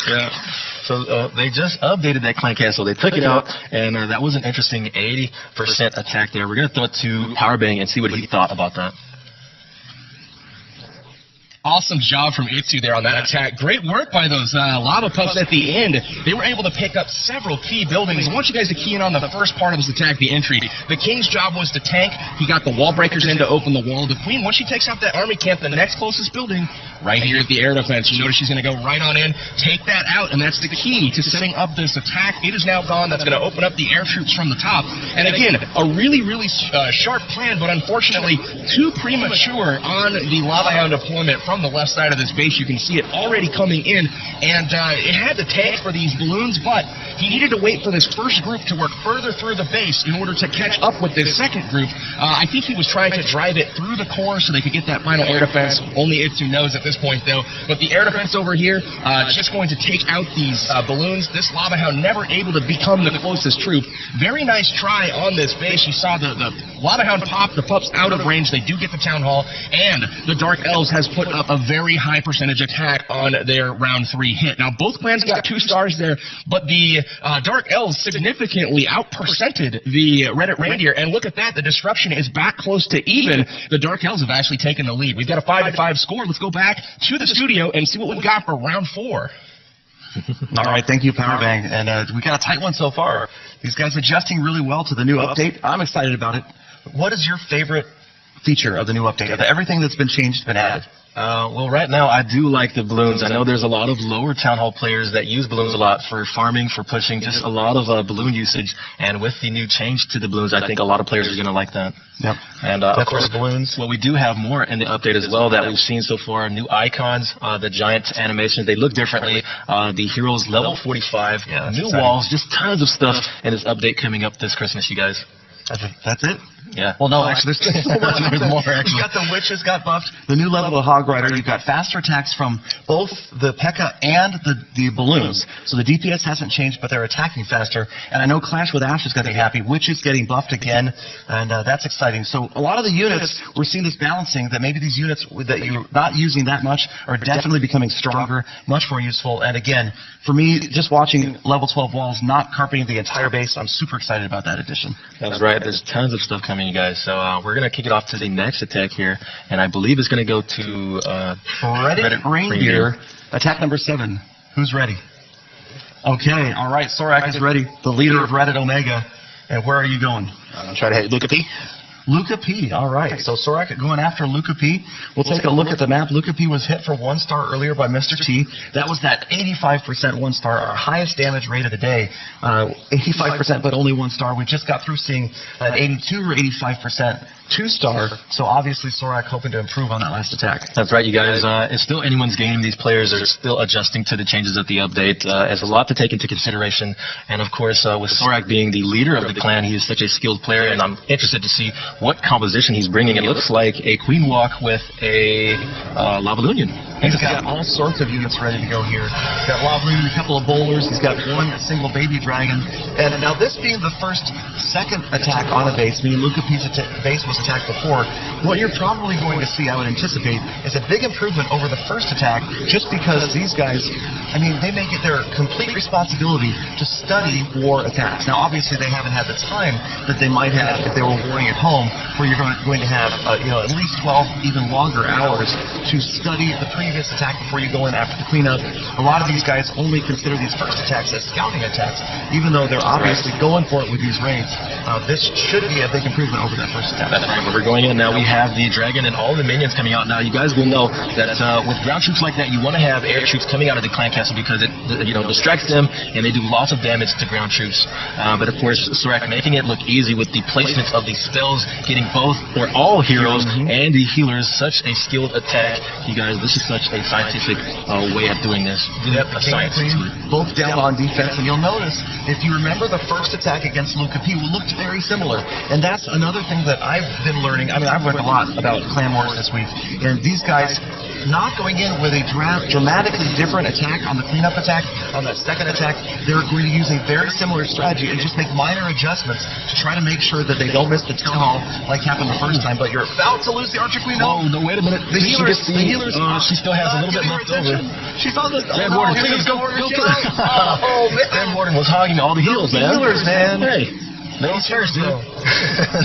Yeah. So they just updated that clan castle. They took it out, and that was an interesting 80% attack there. We're going to throw it to Powerbang and see what he thought about that. Awesome job from Itsu there on that attack. Great work by those lava pups at the end. They were able to pick up several key buildings. I want you guys to key in on the first part of his attack, the entry. The King's job was to tank. He got the wall breakers in to open the wall. The Queen, once she takes out that army camp, the next closest building, right here at the air defense. You notice she's going to go right on in, take that out, and that's the key to setting up this attack. It is now gone. That's going to open up the air troops from the top. And again, a really, really sharp plan, but unfortunately too premature on the Lava Hound deployment from the left side of this base. You can see it already coming in, and it had the tank for these balloons, but he needed to wait for this first group to work further through the base in order to catch up with this second group. I think he was trying to drive it through the core so they could get that final air defense. Only Itsu knows at this point, though. But the air defense over here, just going to take out these balloons. This Lava Hound never able to become the closest troop. Very nice try on this base. You saw the Lava Hound pop, the pups out of range. They do get the Town Hall, and the Dark Elves has put up a very high percentage attack on their round 3 hit. Now, both clans got 2 stars there, but the Dark Elves significantly out-percented the Reddit Reindeer, and look at that. The disruption is back close to even. The Dark Elves have actually taken the lead. We've got a 5-5 score. Let's go back to the studio and see what we've got for round 4. All right, thank you, Powerbang. And we got a tight one so far. These guys adjusting really well to the new update. I'm excited about it. What is your favorite feature of the new update? Of everything that's been changed, been added? Well, right now, I do like the balloons. I know there's a lot of lower Town Hall players that use balloons a lot for farming, for pushing, just a lot of balloon usage. And with the new change to the balloons, I think a lot of players are going to like that. Yep. And of course, balloons. Well, we do have more in the update as well that we've seen so far. New icons, the giant animations, they look differently. The heroes level 45, new walls, just tons of stuff in this update coming up this Christmas, you guys. That's it? Yeah. Well, no, actually, there's so much. There's more, actually. You've got the witches got buffed, the new level of Hog Rider. You've got faster attacks from both the P.E.K.K.A. and the balloons. So the DPS hasn't changed, but they're attacking faster. And I know Clash with Ash is going to be happy. Witches getting buffed again, and that's exciting. So a lot of the units, we're seeing this balancing that maybe these units that you're not using that much are definitely becoming stronger, much more useful. And again, for me, just watching level 12 walls, not carpeting the entire base, I'm super excited about that addition. That's right. There's tons of stuff coming, you guys. So we're going to kick it off to the next attack here, and I believe it's going to go to Reddit Reindeer, attack number 7. Who's ready? Okay, all right, Sorak is ready, the leader of Reddit Omega. And where are you going? I'm trying to hit Luca P. Luca P. All right. So Sorak going after Luca P. We'll take a look at the map. Luca P was hit for 1 star earlier by Mr. T. That was that 85% 1 star, our highest damage rate of the day. 85%, but only 1 star. We just got through seeing an 82 or 85% 2 star. So obviously Sorak hoping to improve on that last attack. That's right, you guys. It's still anyone's game. These players are still adjusting to the changes of the update. It's a lot to take into consideration. And of course, with Sorak being the leader of the clan, he is such a skilled player, and I'm interested to see what composition he's bringing. It looks like a Queen Walk with a Lavalionian. He's got all sorts of units ready to go here. He's got Lavalionian, a couple of bowlers. He's got 1 single baby dragon. And now this being the second attack on a base, meaning Luca P's base was attacked before, what you're probably going to see, I would anticipate, is a big improvement over the first attack, just because these guys, I mean, they make it their complete responsibility to study war attacks. Now, obviously, they haven't had the time that they might have if they were warring at home, where you're going to have, at least 12, even longer hours to study the previous attack before you go in after the cleanup. A lot of these guys only consider these first attacks as scouting attacks, even though they're obviously going for it with these raids. This should be a big improvement over that first attack. That's right. We're going in now. We have the dragon and all the minions coming out. Now, you guys will know that with ground troops like that, you want to have air troops coming out of the clan castle because it distracts them and they do lots of damage to ground troops. But of course, Sorak making it look easy with the placements of these spells, getting both or all heroes and the healers. Such a skilled attack, you guys. This is such a scientific way of doing this. Yep, the King and Queen both down on defense, and you'll notice if you remember the first attack against Luca P, looked very similar, and that's another thing that I've been learning. I mean, I've learned a lot about Clan Wars this week, and these guys not going in with a dramatically different attack on the cleanup attack, on that second attack. They're going to use a very similar strategy and just make minor adjustments to try to make sure that they don't miss the town hall like happened the first time. But you're about to lose the Archer Queen. Oh, no, wait a minute. The healers. She still has a little bit left over. She's on the Grand Warden, please go. Oh, man. Grand Warden was hogging all the heals, man. Healers, man. Hey. Ladies first, dude.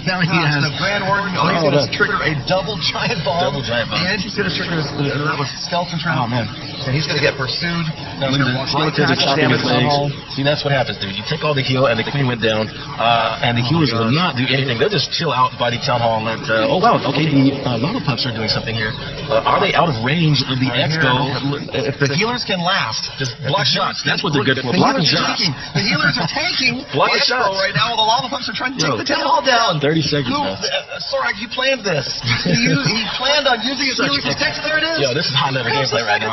Now he has the Grand Warden. Oh, he's going to trigger a double giant bomb. And he's going to trigger that was skeleton trap. Oh, man. And he's going to get pursued. Now, Skeletons are chopping his legs. See, that's what happens, dude. You take all the heal, and the Queen went down, and the healers will not do anything. They'll just chill out by the town hall and let. Oh wow, okay, the lava pups are doing something here. Are they out of range of the expo? If the healers can last, just block shots. That's what they're good for. The Blocking healers shots. The healers are tanking. Blocking the expo shots right now. While the lava pups are trying to take the town hall down. 30 seconds. Sorak, you planned this. He planned on using his healers as text. There it is. Yo, this is high level gameplay right now.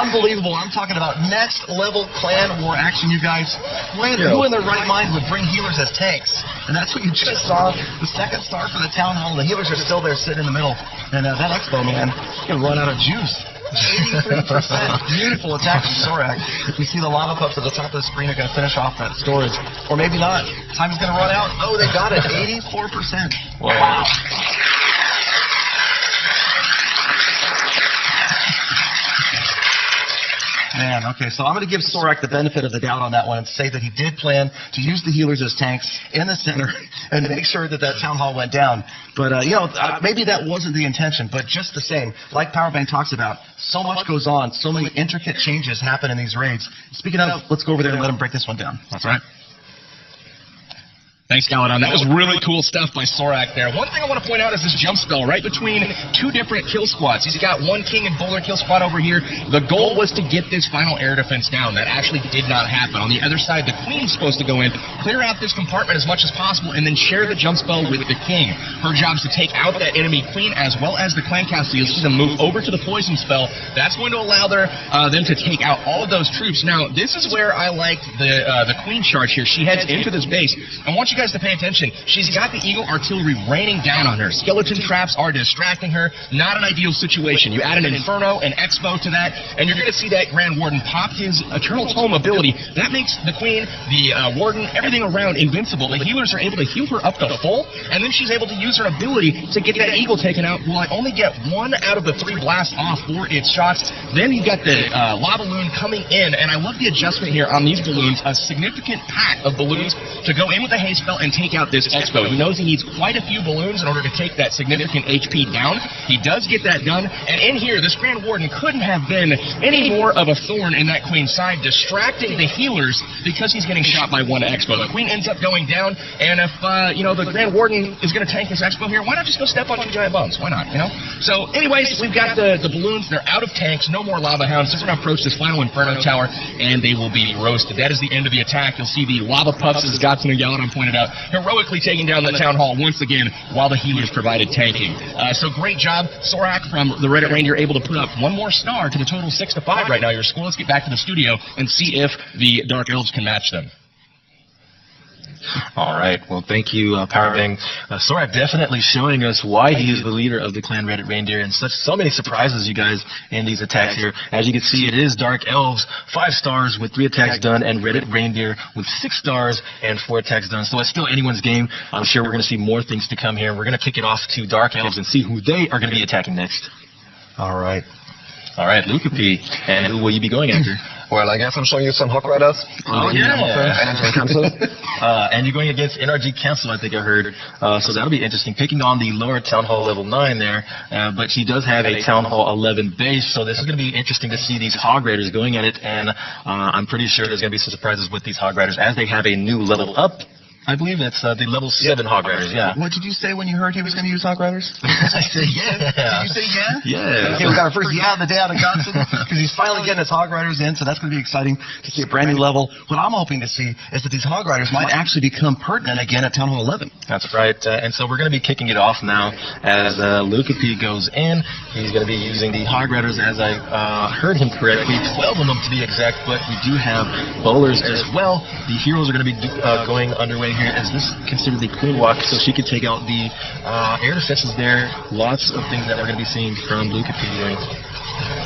Unbelievable. I'm talking about next level clan war action, you guys. Who in their right mind would bring healers as tanks? And that's what you just saw. The second star for the town hall. The healers are still there sitting in the middle. And that expo, man, it's going to run out of juice. 83%. Beautiful attack from Sorak. You see the lava pups at the top of the screen are going to finish off that storage. Or maybe not. Time is going to run out. Oh, they got it. 84%. Wow. Man, okay, so I'm going to give Sorak the benefit of the doubt on that one and say that he did plan to use the healers as tanks in the center and make sure that town hall went down. But, maybe that wasn't the intention, but just the same, like Powerbank talks about, so much goes on, so many intricate changes happen in these raids. Speaking of, let's go over there and let him break this one down. That's right. Thanks, Galadon. That was really cool stuff by Sorak there. One thing I want to point out is this jump spell right between 2 different kill squads. He's got 1 king and bowler kill squad over here. The goal was to get this final air defense down. That actually did not happen. On the other side, the queen's supposed to go in, clear out this compartment as much as possible, and then share the jump spell with the king. Her job is to take out that enemy queen as well as the clan castle. You'll see them move over to the poison spell. That's going to allow them to take out all of those troops. Now, this is where I like the queen charge here. She heads into this base. I want you you guys to pay attention. She's got the Eagle Artillery raining down on her. Skeleton traps are distracting her. Not an ideal situation. You add an Inferno, an Expo to that, and you're going to see that Grand Warden pop his Eternal Tome ability. That makes the Queen, the Warden, everything around invincible. The healers are able to heal her up to full, and then she's able to use her ability to get that Eagle taken out. Will I only get 1 out of the 3 blasts off for its shots? Then you got the lava balloon coming in, and I love the adjustment here on these balloons. A significant pack of balloons to go in with the haste spell and take out this Expo. He knows he needs quite a few balloons in order to take that significant HP down. He does get that done, and in here, this Grand Warden couldn't have been any more of a thorn in that Queen's side, distracting the healers because he's getting shot by 1 Expo. The Queen ends up going down, and if, the Grand Warden is going to tank this Expo here, why not just go step on 2 giant bombs? Why not, So, anyways, we've got the balloons. They're out of tanks. No more lava hounds. So we're going to approach this final Inferno Tower, and they will be roasted. That is the end of the attack. You'll see the lava puffs, as Gotson and Galadon pointed out, heroically taking down the Town Hall once again while the healers provided tanking. So great job. Sorak from the Reddit Reindeer able to put up 1 more star to the total 6-5 right now. Your score. Let's get back to the studio and see if the Dark Elves can match them. All right. Well, thank you, Powerbang. Sorak definitely showing us why he is the leader of the Clan Reddit Reindeer, and so many surprises, you guys, in these attacks here. As you can see, it is Dark Elves, 5 stars with 3 attacks done, and Reddit Reindeer with 6 stars and 4 attacks done. So it's still anyone's game. I'm sure we're going to see more things to come here. We're going to kick it off to Dark Elves and see who they are going to be attacking next. All right. All right, Luca P. And who will you be going after? Well, I guess I'm showing you some Hawk Riders. Oh, yeah. And And you're going against NRG Council, I think I heard. So that'll be interesting. Picking on the lower Town Hall level 9 there. But she does have a Town Hall 11 base. So this is going to be interesting to see these Hog Riders going at it. And I'm pretty sure there's going to be some surprises with these Hog Riders as they have a new level up. I believe that's the level 7 Hog Riders, yeah. What did you say when you heard he was going to use Hog Riders? I said, yeah. Did you say yeah? Yeah. Okay, we got our first yeah of the day out of Gotson because he's finally getting his Hog Riders in, so that's going to be exciting to see a brand new level. What I'm hoping to see is that these Hog Riders might actually become pertinent again at Town Hall 11. That's right. And so we're going to be kicking it off now as Luca P goes in. He's going to be using the Hog Riders, as I heard him correctly, 12 of them to be exact, but we do have bowlers as well. The heroes are going to be going underway here. Is this considered the Queen Walk, so she could take out the air defenses there. Lots of things that we're going to be seeing from Luca P doing.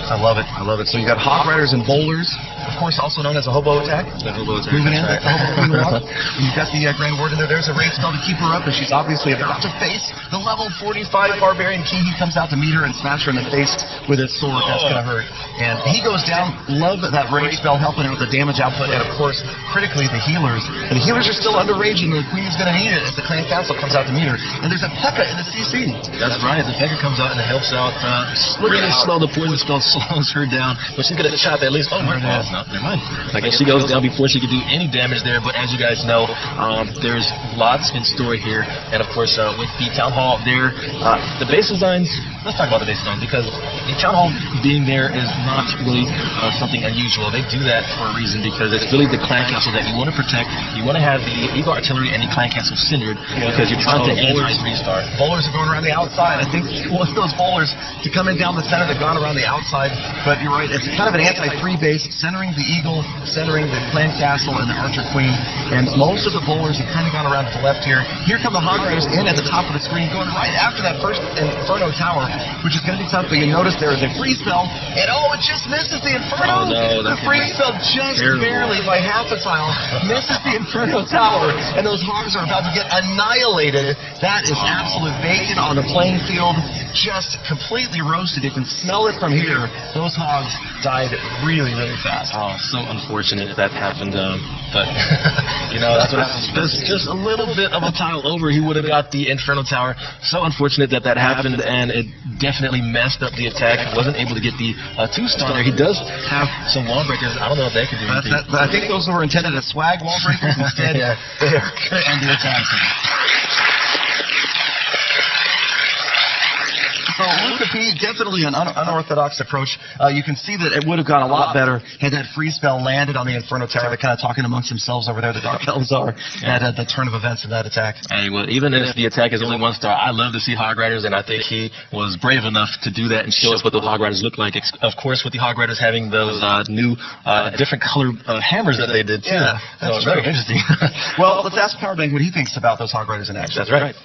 I love it. I love it. So you got Hog Riders and bowlers, of course, also known as a hobo attack. The hobo attack. Moving in, right. the hobo Queen Walk. You've got the Grand Warden there. There's a raid spell to keep her up, and she's obviously about to face the level 45 Barbarian King. He comes out to meet her and smash her in the face with his sword. That's going to hurt. And he goes down. Love that rage spell helping her with the damage output, and of course, critically, the healers. And the healers are still under raging. The Queen is going to need it as the Clan Council comes out to meet her. And there's a P.E.K.K.A. in the CC. That's right. The P.E.K.K.A. comes out and helps out. Really slow. The poison spell slows her down, but she's going to chop at least. Oh, no, never mind. I guess she goes down before she can do any damage there. But as you guys know, there's lots in store here. And of course, with the Town Hall there, the base designs. Let's talk about the base design because the Town Hall being there is not really something unusual. They do that for a reason because it's really the Clan Castle that you want to protect. You want to have the Eagle Artillery and the Clan Castle centered because you're trying to anti-3-star. Bowlers are going around the outside. I think he wants those bowlers to come in down the center. They've gone around the outside. But you're right. It's kind of an anti-3 base, centering the Eagle, centering the Clan Castle and the Archer Queen. And most of the bowlers have kind of gone around to the left here. Here come the Hog Riders in at the top of the screen, going right after that first Inferno Tower, which is going to be tough. But you notice there is a freeze spell, and it just misses the Inferno. Oh, no, the freeze spell just barely by half a tile misses the Inferno Tower, and those Hogs are about to get annihilated. That is absolute bacon on the playing field, just completely roasted. You can smell it from here. Those Hogs died really, really fast. Oh, so unfortunate that happened. But, that's what happens. Just a little bit of a tile over, he would have got the Inferno Tower. So unfortunate that happened, and it definitely messed up the attack. He wasn't able to get the 2-star there. He does have some wall breakers. I don't know if they could do anything. I think those were intended as swag wall breakers. Instead, they are going to end the attack. So Luca P, definitely an unorthodox approach. You can see that it would have gone a lot better had that free spell landed on the Inferno Tower. They're kind of talking amongst themselves over there, the Dark Elves are, at the turn of events in that attack. Hey, well, even if the attack is only 1 star, I love to see Hog Riders, and I think he was brave enough to do that and show us what the Hog Riders look like. Of course, with the Hog Riders having those new, different color hammers that they did, too. Yeah, so that's very true. interesting. Well, let's ask Powerbank what he thinks about those Hog Riders in action. That's right.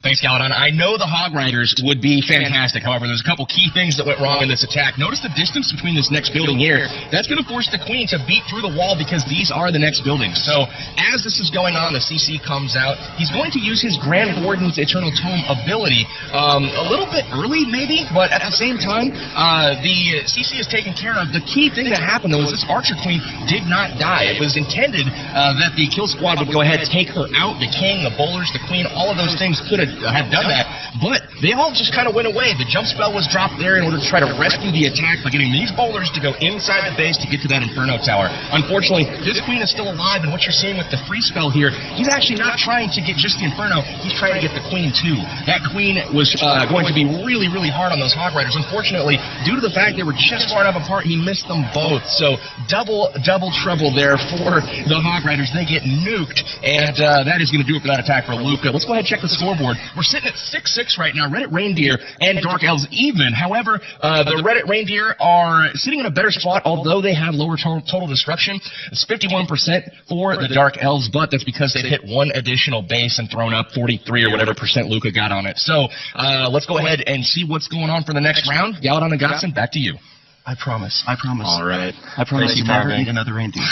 Thanks, Galadon. I know the Hog Riders would be fantastic. However, there's a couple key things that went wrong in this attack. Notice the distance between this next building here. That's going to force the Queen to beat through the wall because these are the next buildings. So as this is going on, the CC comes out. He's going to use his Grand Warden's Eternal Tome ability a little bit early, maybe, but at the same time, the CC is taken care of. The key thing that happened, though, is this Archer Queen did not die. It was intended that the kill squad would go ahead and take her out. The King, the Bowlers, the Queen, all of those things could have done that, but they all just kind of went away. The jump spell was dropped there in order to try to rescue the attack by getting these Bowlers to go inside the base to get to that Inferno Tower. Unfortunately, this Queen is still alive, and what you're seeing with the free spell here, he's actually not trying to get just the Inferno, he's trying to get the Queen too. That Queen was going to be really, really hard on those Hog Riders. Unfortunately, due to the fact they were just far enough apart, he missed them both. So double trouble there for the Hog Riders. They get nuked, and that is going to do it for that attack for Luca. Let's go ahead and check the scoreboard. We're sitting at 6-6 right now. Reddit Reindeer and Dark Elves even. However, the Reddit Reindeer are sitting in a better spot, although they have lower total destruction. It's 51% for the Dark Elves, but that's because they've hit one additional base and thrown up 43 or whatever percent Luca got on it. So let's go ahead and see what's going on for the next round. Galadon and Godson, back to you. I promise. All right. I promise Thank you, you never Powerbank. need another reindeer.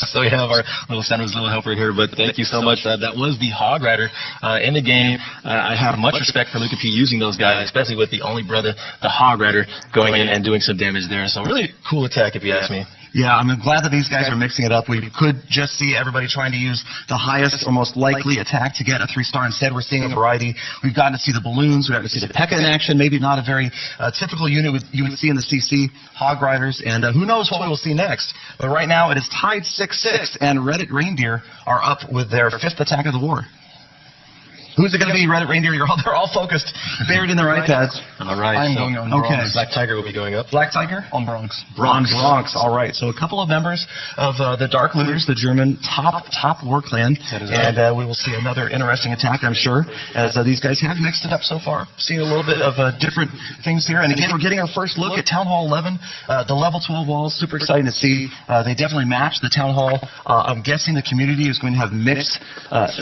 So we have our little Santa's little helper here, but thank you so much. That was the Hog Rider in the game. I have much respect for Luca P using those guys, especially with the only brother, the Hog Rider, going in and doing some damage there. So really cool attack, if you ask me. Yeah, I'm glad that these guys are mixing it up. We could just see everybody trying to use the highest or most likely attack to get a 3-star. Instead, we're seeing a variety. We've gotten to see the balloons. We've gotten to see the P.E.K.K.A. in action. Maybe not a very typical unit you would see in the CC. Hog Riders, and who knows what we will see next. But right now, it is tied 6-6, and Reddit Reindeer are up with their 5th attack of the war. Who's it going to be, Reddit Reindeer? They're all focused, buried in their iPads. All right. I'm so going on Bronx. Black Tiger will be going up. Black Tiger? On Bronx. Bronx. All right. So a couple of members of the Dark Looters, the German top war clan, and we will see another interesting attack, I'm sure, as these guys have mixed it up so far. Seeing a little bit of different things here. And again, we're getting our first look at Town Hall 11, the level 12 walls. Super exciting to see. They definitely match the Town Hall. I'm guessing the community is going to have mixed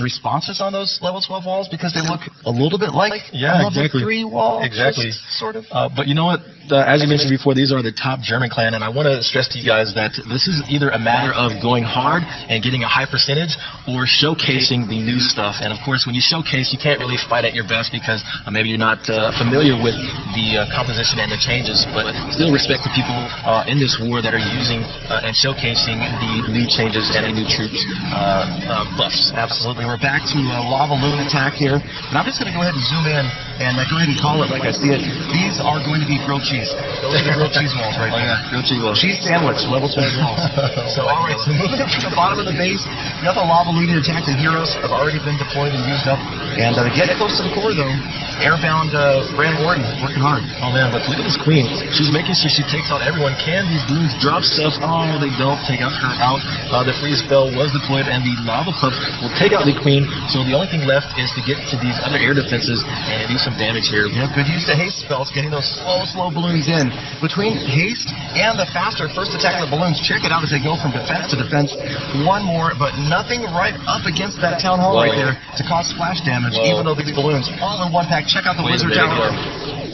responses on those level 12 walls because they look a little bit like Yeah, level exactly. 3 walls. Exactly. Sort of. But you know what? As you mentioned before, these are the top German clan, and I want to stress to you guys that this is either a matter of going hard and getting a high percentage or showcasing the new stuff. And of course, when you showcase, you can't really fight at your best because maybe you're not familiar with the composition and the changes, but still respect the people in this war that are using and showcasing the new changes and the new troops buffs. Absolutely. We're back to Lava Loon attack here. And I'm just going to go ahead and zoom in and go ahead and call it like I see it. These are going to be grilled cheese. Those are the grilled cheese walls right there. Grilled cheese walls. Cheese sandwich, level 12 walls. So, all right, so moving up to the bottom of the base, we got the Lava Loon attack. The heroes have already been deployed and used up. And to get close to the core, though, airbound Grand Warden working hard. Oh man, but look at this Queen. She's making sure she takes out everyone. Can these balloons drop stuff? Oh, they don't take out her out. The freeze spell was deployed, and the lava puff will take out the Queen. So the only thing left is to get to these other air defenses and do some damage here. Yeah, good use of haste spells, getting those slow balloons in. Between haste and the faster first attack of the balloons, check it out as they go from defense to defense. One more, but nothing right up against that town hall right there to cause splash damage, even though these balloons all in one pack. Check out the Wizard Tower.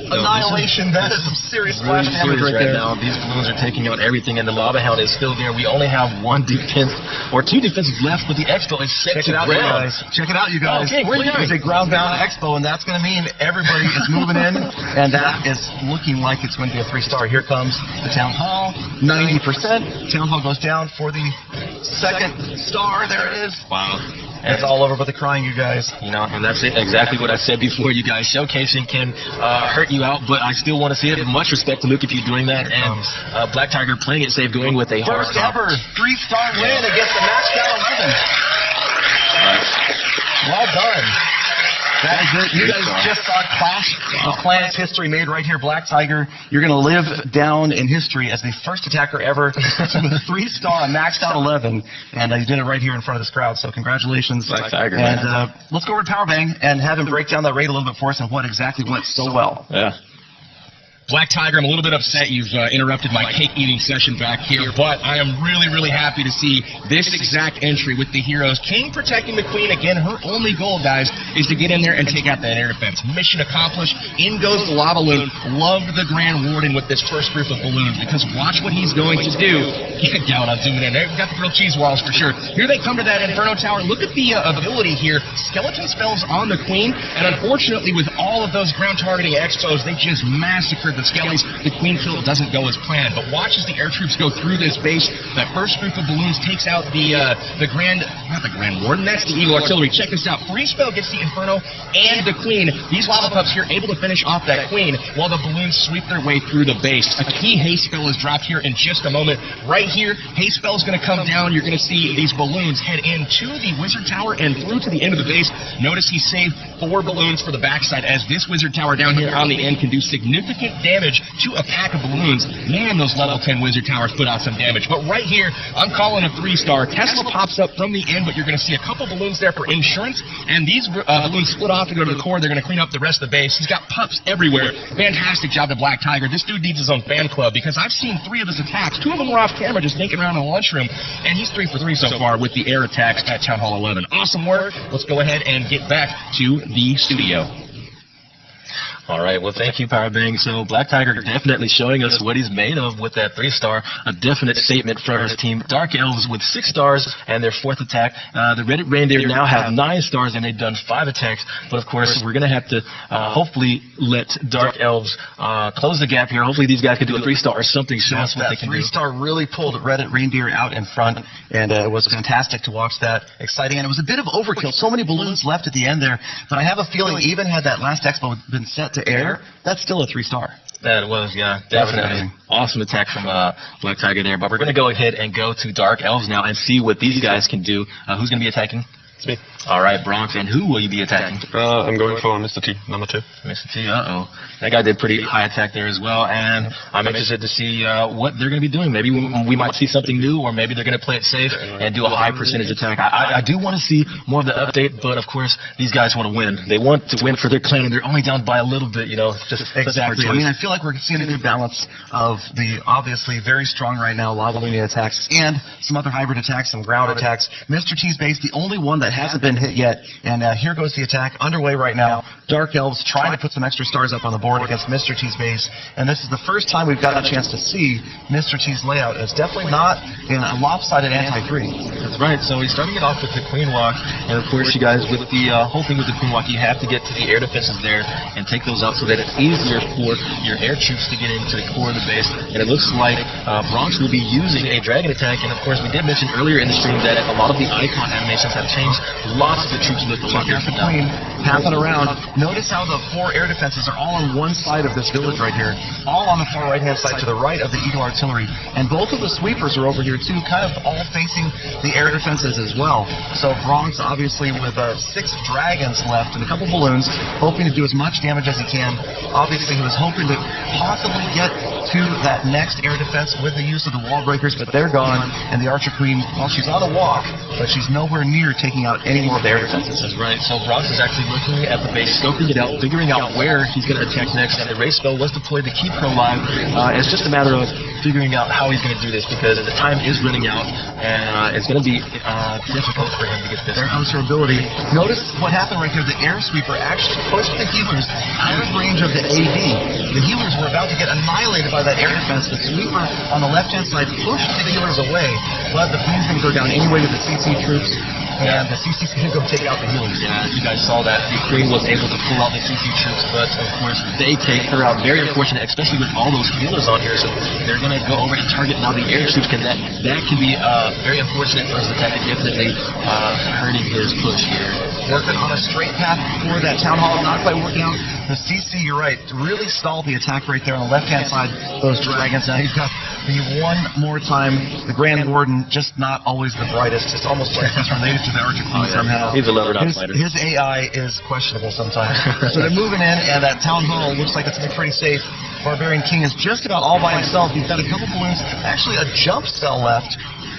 Annihilation, that is some serious splash damage right there. Now, these balloons are taking out everything, and the Lava Hound is still there. We only have one defense, or two defenses left, but the Expo is set to ground. Check it out, you guys. Okay, where are you going? It's a ground-bound Expo, and that's going to mean everybody is moving in, and that is looking like it's going to be a 3-star. Here comes the Town Hall, 90%. Town Hall goes down for the 2nd star. There it is. Wow. And it's all over but the crying, you guys. You know, and that's it. Exactly what I said before, you guys. Showcasing can hurt you out, but I still want to see it. Much respect to Luke if you're doing that. And Black Tiger playing it safe, going with a hard First ever 3-star win against the Match Down 11. Well done. That is it. You guys just saw Clash of Clans history made right here. Black Tiger, you're going to live down in history as the first attacker ever to a 3-star maxed out 11. And you did it right here in front of this crowd. So congratulations. Black Tiger, And man. let's go over to Power Bang and have him break down that raid a little bit for us and what exactly went so well. Yeah. Black Tiger, I'm a little bit upset you've interrupted my cake-eating session back here, but I am really, really happy to see this exact entry with the heroes. King protecting the queen. Again, her only goal, guys, is to get in there and take out that air defense. Mission accomplished. In goes the Lava Loon. Loved the Grand Warden with this first group of balloons, because watch what he's going to do. Get down, I'm zooming in. We've got the grilled cheese walls for sure. Here they come to that Inferno Tower. Look at the ability here. Skeleton spells on the queen, and unfortunately, with all of those ground targeting expos, they just massacred the skellies. The queen kill doesn't go as planned, but watch as the air troops go through this base. That first group of balloons takes out not the Grand Warden, that's the Eagle Artillery. Check this out. Freeze spell gets the Inferno and the queen. These lava pups here able to finish off that queen while the balloons sweep their way through the base. A key haste spell is dropped here in just a moment. Right here, haste spell is going to come down. You're going to see these balloons head into the wizard tower and through to the end of the base. Notice he saved 4 balloons for the backside, as this wizard tower down here on the end can do significant damage to a pack of balloons. Man, those level 10 wizard towers put out some damage. But right here, I'm calling a 3-star. Tesla pops up from the end, but you're going to see a couple balloons there for insurance, and these balloons split off to go to the core. They're going to clean up the rest of the base. He's got pups everywhere. Fantastic job to Black Tiger. This dude needs his own fan club, because I've seen 3 of his attacks. 2 of them were off camera just naked around in the lunchroom, and he's 3 for 3 so far with the air attacks at Town Hall 11. Awesome work. Let's go ahead and get back to the studio. All right, well, thank you, Power Bang. So Black Tiger definitely showing us what he's made of with that 3-star, a definite statement from his team. Dark Elves with 6 stars and their 4th attack. The Reddit Reindeer now have 9 stars and they've done 5 attacks. But of course, we're going to have to hopefully let Dark Elves close the gap here. Hopefully these guys can do a 3-star or something. Show us what they can do. 3-star really pulled Reddit Reindeer out in front, and it was fantastic to watch that. Exciting, and it was a bit of overkill. So many balloons left at the end there, but I have a feeling even had that last expo been set to air, that's still a 3-star. That was, yeah, definitely. Awesome attack from Black Tiger there. But we're going to go ahead and go to Dark Elves now and see what these guys can do. Who's going to be attacking? It's me. All right, Bronx. And who will you be attacking? I'm going for Mr. T, number 2. Mr. T, uh-oh. That guy did pretty high attack there as well, and I'm interested to see what they're going to be doing. Maybe we might see something new, or maybe they're going to play it safe and do a high percentage attack. I do want to see more of the update, but of course, these guys want to win. They want to win for their clan, and they're only down by a little bit, you know. Just exactly. I mean, I feel like we're seeing a good balance of the obviously very strong right now Lava Looney attacks and some other hybrid attacks, some ground attacks. Mr. T's base, the only one that hasn't been hit yet, and here goes the attack underway right now. Dark Elves trying to put some extra stars up on the board against Mr. T's base, and this is the first time we've gotten a chance to see Mr. T's layout. It's definitely not in a lopsided anti-3. That's right. So he's starting it off with the Queen Walk, and of course, you guys, with the whole thing with the Queen Walk, you have to get to the air defenses there and take those out so that it's easier for your air troops to get into the core of the base. And it looks like Bronx will be using a dragon attack, and of course, we did mention earlier in the stream that a lot of the icon animations have changed. Lots of the troops look a lot Check out the Queen passing around. Notice how the 4 air defenses are all on one side of this village right here, all on the far right-hand side to the right of the Eagle Artillery. And both of the sweepers are over here, too, kind of all facing the air defenses as well. So Bronx, obviously, with 6 dragons left and a couple balloons, hoping to do as much damage as he can. Obviously, he was hoping to possibly get to that next air defense with the use of the wall breakers, but they're gone. And the Archer Queen, well, she's on a walk, but she's nowhere near taking out any more of the air defenses. That's right. So Bronx is actually looking at the base, scoping it out, figuring out where he's going to attack next. And the race spell was deployed to keep her alive. It's just a matter of figuring out how he's going to do this, because the time is running out, and it's going to be difficult for him to get this. There comes her ability. Notice what happened right there. The air sweeper actually pushed the healers out of range of the AD. The healers were about to get annihilated by that air defense. The sweeper on the left-hand side pushed the healers away, but the Queen's going to go down anyway to the CC troops. And the CC's going to go take out the healers. Yeah, you guys saw that. The Queen was able to pull out the CC troops, but of course they take her out. Very unfortunate, especially with all those healers on here. So they're going to go over and target now the air troops. That can be very unfortunate for his attack, definitely hurting his push here. Working on a straight path for that Town Hall, not quite working out. The CC, you're right, really stalled the attack right there on the left-hand side. Those dragons. Now you've got the one more time, the Grand Warden, just not always the brightest. It's almost like he's related to the Archer Queen somehow. He's a lover, not a fighter. His AI is questionable sometimes. So they're moving in, and that town hall looks like it's going to be pretty safe. Barbarian King is just about all by himself. He's got a couple balloons, actually a jump spell left.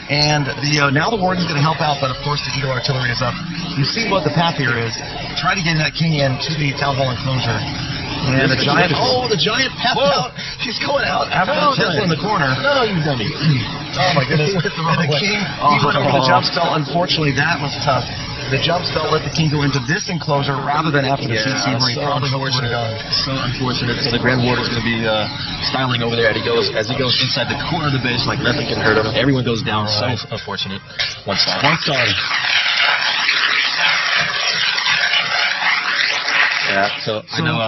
And now the Warden's going to help out, but of course the Eagle Artillery is up. You see what the path here is. Try to get that king in to the town hall enclosure. And the giant passed out. He's going out after the Tesla in the corner. No, you dummy. Oh my goodness. And the king, he went over the jump spell. Unfortunately, that was tough. The jump spell let the king go into this enclosure rather than after the CC where he probably would have gone. So unfortunate. So the Grand Warden is going to be styling over there as he goes inside the corner of the base like nothing can hurt him. Everyone goes down. So unfortunate. One star. Yeah. So I know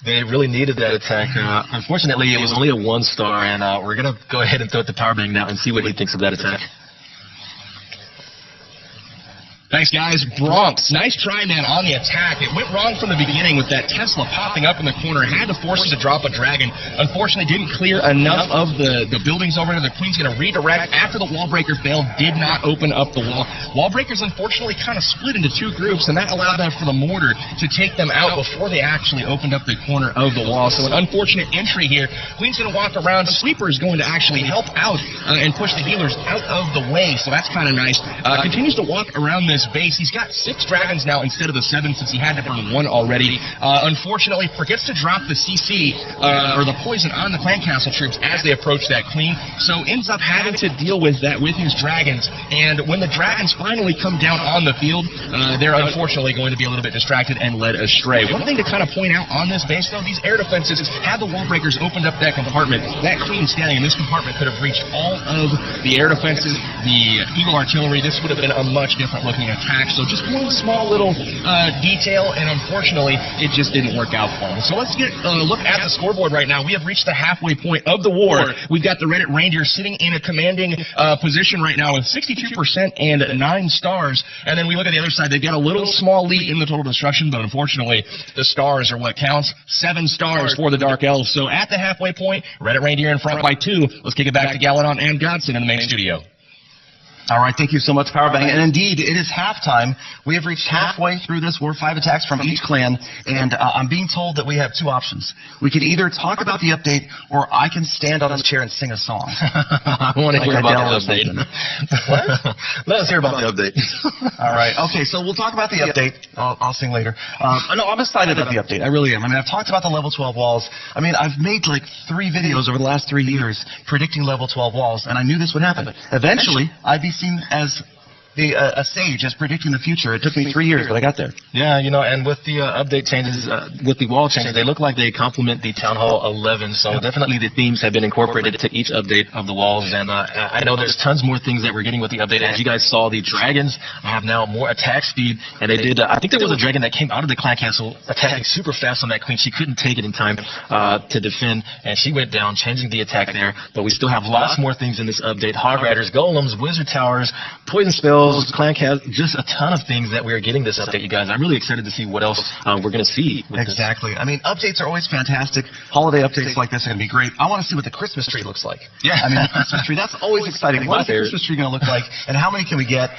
they really needed that attack. Unfortunately, it was only a 1-star, and we're going to go ahead and throw it to Powerbang now and see what he thinks of that attack. Thanks, guys. Bronx, nice try, man, on the attack. It went wrong from the beginning with that Tesla popping up in the corner. Had to force it to drop a dragon. Unfortunately, didn't clear enough of the buildings over there. The Queen's going to redirect after the wall breaker failed. Did not open up the wall. Wall breakers, unfortunately, kind of split into 2 groups, and that allowed them for the mortar to take them out before they actually opened up the corner of the wall. So an unfortunate entry here. Queen's going to walk around. Sweeper is going to actually help out and push the healers out of the way, so that's kind of nice. Continues to walk around this base. He's got 6 dragons now instead of the 7 since he had to burn 1 already. Unfortunately, forgets to drop the CC or the poison on the clan castle troops as they approach that queen. So ends up having to deal with that with his dragons. And when the dragons finally come down on the field, they're unfortunately going to be a little bit distracted and led astray. One thing to kind of point out on this base, though, these air defenses, had the wall breakers opened up that compartment, that queen standing in this compartment could have reached all of the air defenses, the Eagle Artillery. This would have been a much different looking attack. So just one small little detail, and unfortunately, it just didn't work out for him. So let's get a look at the scoreboard right now. We have reached the halfway point of the war. We've got the Reddit Reindeer sitting in a commanding position right now with 62% and 9 stars. And then we look at the other side. They've got a little small lead in the total destruction, but unfortunately, the stars are what counts. 7 stars for the Dark Elves. So at the halfway point, Reddit Reindeer in front by 2. Let's kick it back to Galadon and Godson in the main studio. All right, thank you so much, Powerbang. And indeed, it is halftime. We have reached halfway through this. We're 5 attacks from each clan, and I'm being told that we have 2 options. We can either talk about the update, or I can stand on this chair and sing a song. I want to hear about the update. What? Let us hear about the update. All right, okay, so we'll talk about the update. I'll sing later. No, I'm excited about the update. I really am. I mean, I've talked about the level 12 walls. I mean, I've made like 3 videos over the last 3 years predicting level 12 walls, and I knew this would happen. Eventually, I'd be seen as a sage, as predicting the future. It took me 3 years, but I got there. Yeah, you know, and with the update changes, with the wall changes, they look like they complement the Town Hall 11, so definitely the themes have been incorporated to each update of the walls, and I know there's tons more things that we're getting with the update. As you guys saw, the dragons have now more attack speed, and they did, I think there was a dragon that came out of the clan castle attacking super fast on that queen. She couldn't take it in time to defend, and she went down, changing the attack there, but we still have lots more things in this update. Hog Riders, Golems, Wizard Towers, Poison Spells, Clan Cast, just a ton of things that we're getting this update, you guys. I'm really excited to see what else we're going to see. Exactly. I mean, updates are always fantastic. Holiday updates like this are going to be great. I want to see what the Christmas tree looks like. Yeah. I mean, the Christmas tree, that's always exciting. What is the Christmas tree going to look like, and how many can we get?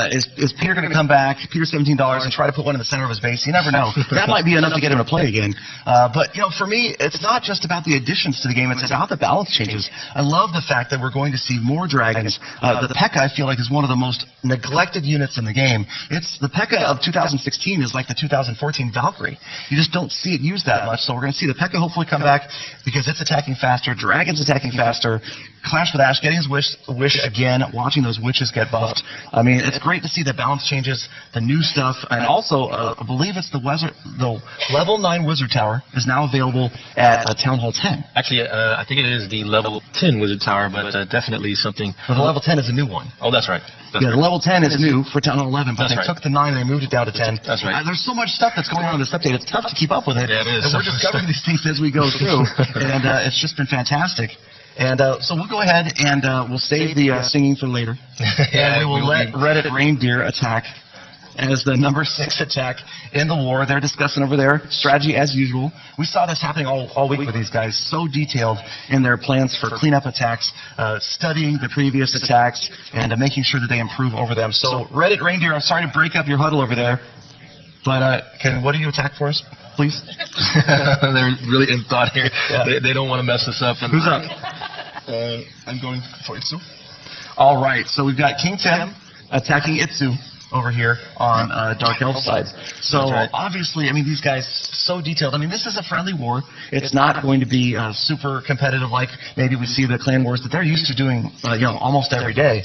Is Peter going to come back, Peter $17, and try to put one in the center of his base? You never know. That might be enough to get him to play again. But, you know, for me, it's not just about the additions to the game. It's about the balance changes. I love the fact that we're going to see more dragons. The P.E.K.K.A, I feel like, is one of the most neglected units in the game. It's the P.E.K.K.A of 2016 is like the 2014 Valkyrie. You just don't see it used that much. So we're going to see the P.E.K.K.A hopefully come back because it's attacking faster. Dragons attacking faster. Clash with Ash getting his wish again. Watching those witches get buffed. I mean, it's great to see the balance changes, the new stuff, and also I believe it's the level 9 Wizard Tower is now available at Town Hall 10. Actually, I think it is the level 10 Wizard Tower, but definitely something. But the level 10 is a new one. Oh, that's right. The level 10 is new for Town Hall 11, but they took the 9 and they moved it down to 10. That's right. There's so much stuff that's going on in this update. It's tough to keep up with it. Yeah, it is. And we're discovering these things as we go through, and it's just been fantastic. And so we'll go ahead and we'll save the singing for later. And we will let Reddit Reindeer attack as the number 6 attack in the war. They're discussing over there strategy as usual. We saw this happening all week with these guys, so detailed in their plans for cleanup attacks, studying the previous attacks, and making sure that they improve over them. So, Reddit Reindeer, I'm sorry to break up your huddle over there, but what do you attack for us, please? They're really in thought here. Yeah. They don't want to mess this up. Who's up? I'm going for Itsu. All right, so we've got King Tim attacking Itsu over here on Dark Elf side. So That's right. obviously, I mean, these guys so detailed. I mean, this is a friendly war. It's not going to be super competitive like maybe we see the clan wars that they're used to doing, almost every day.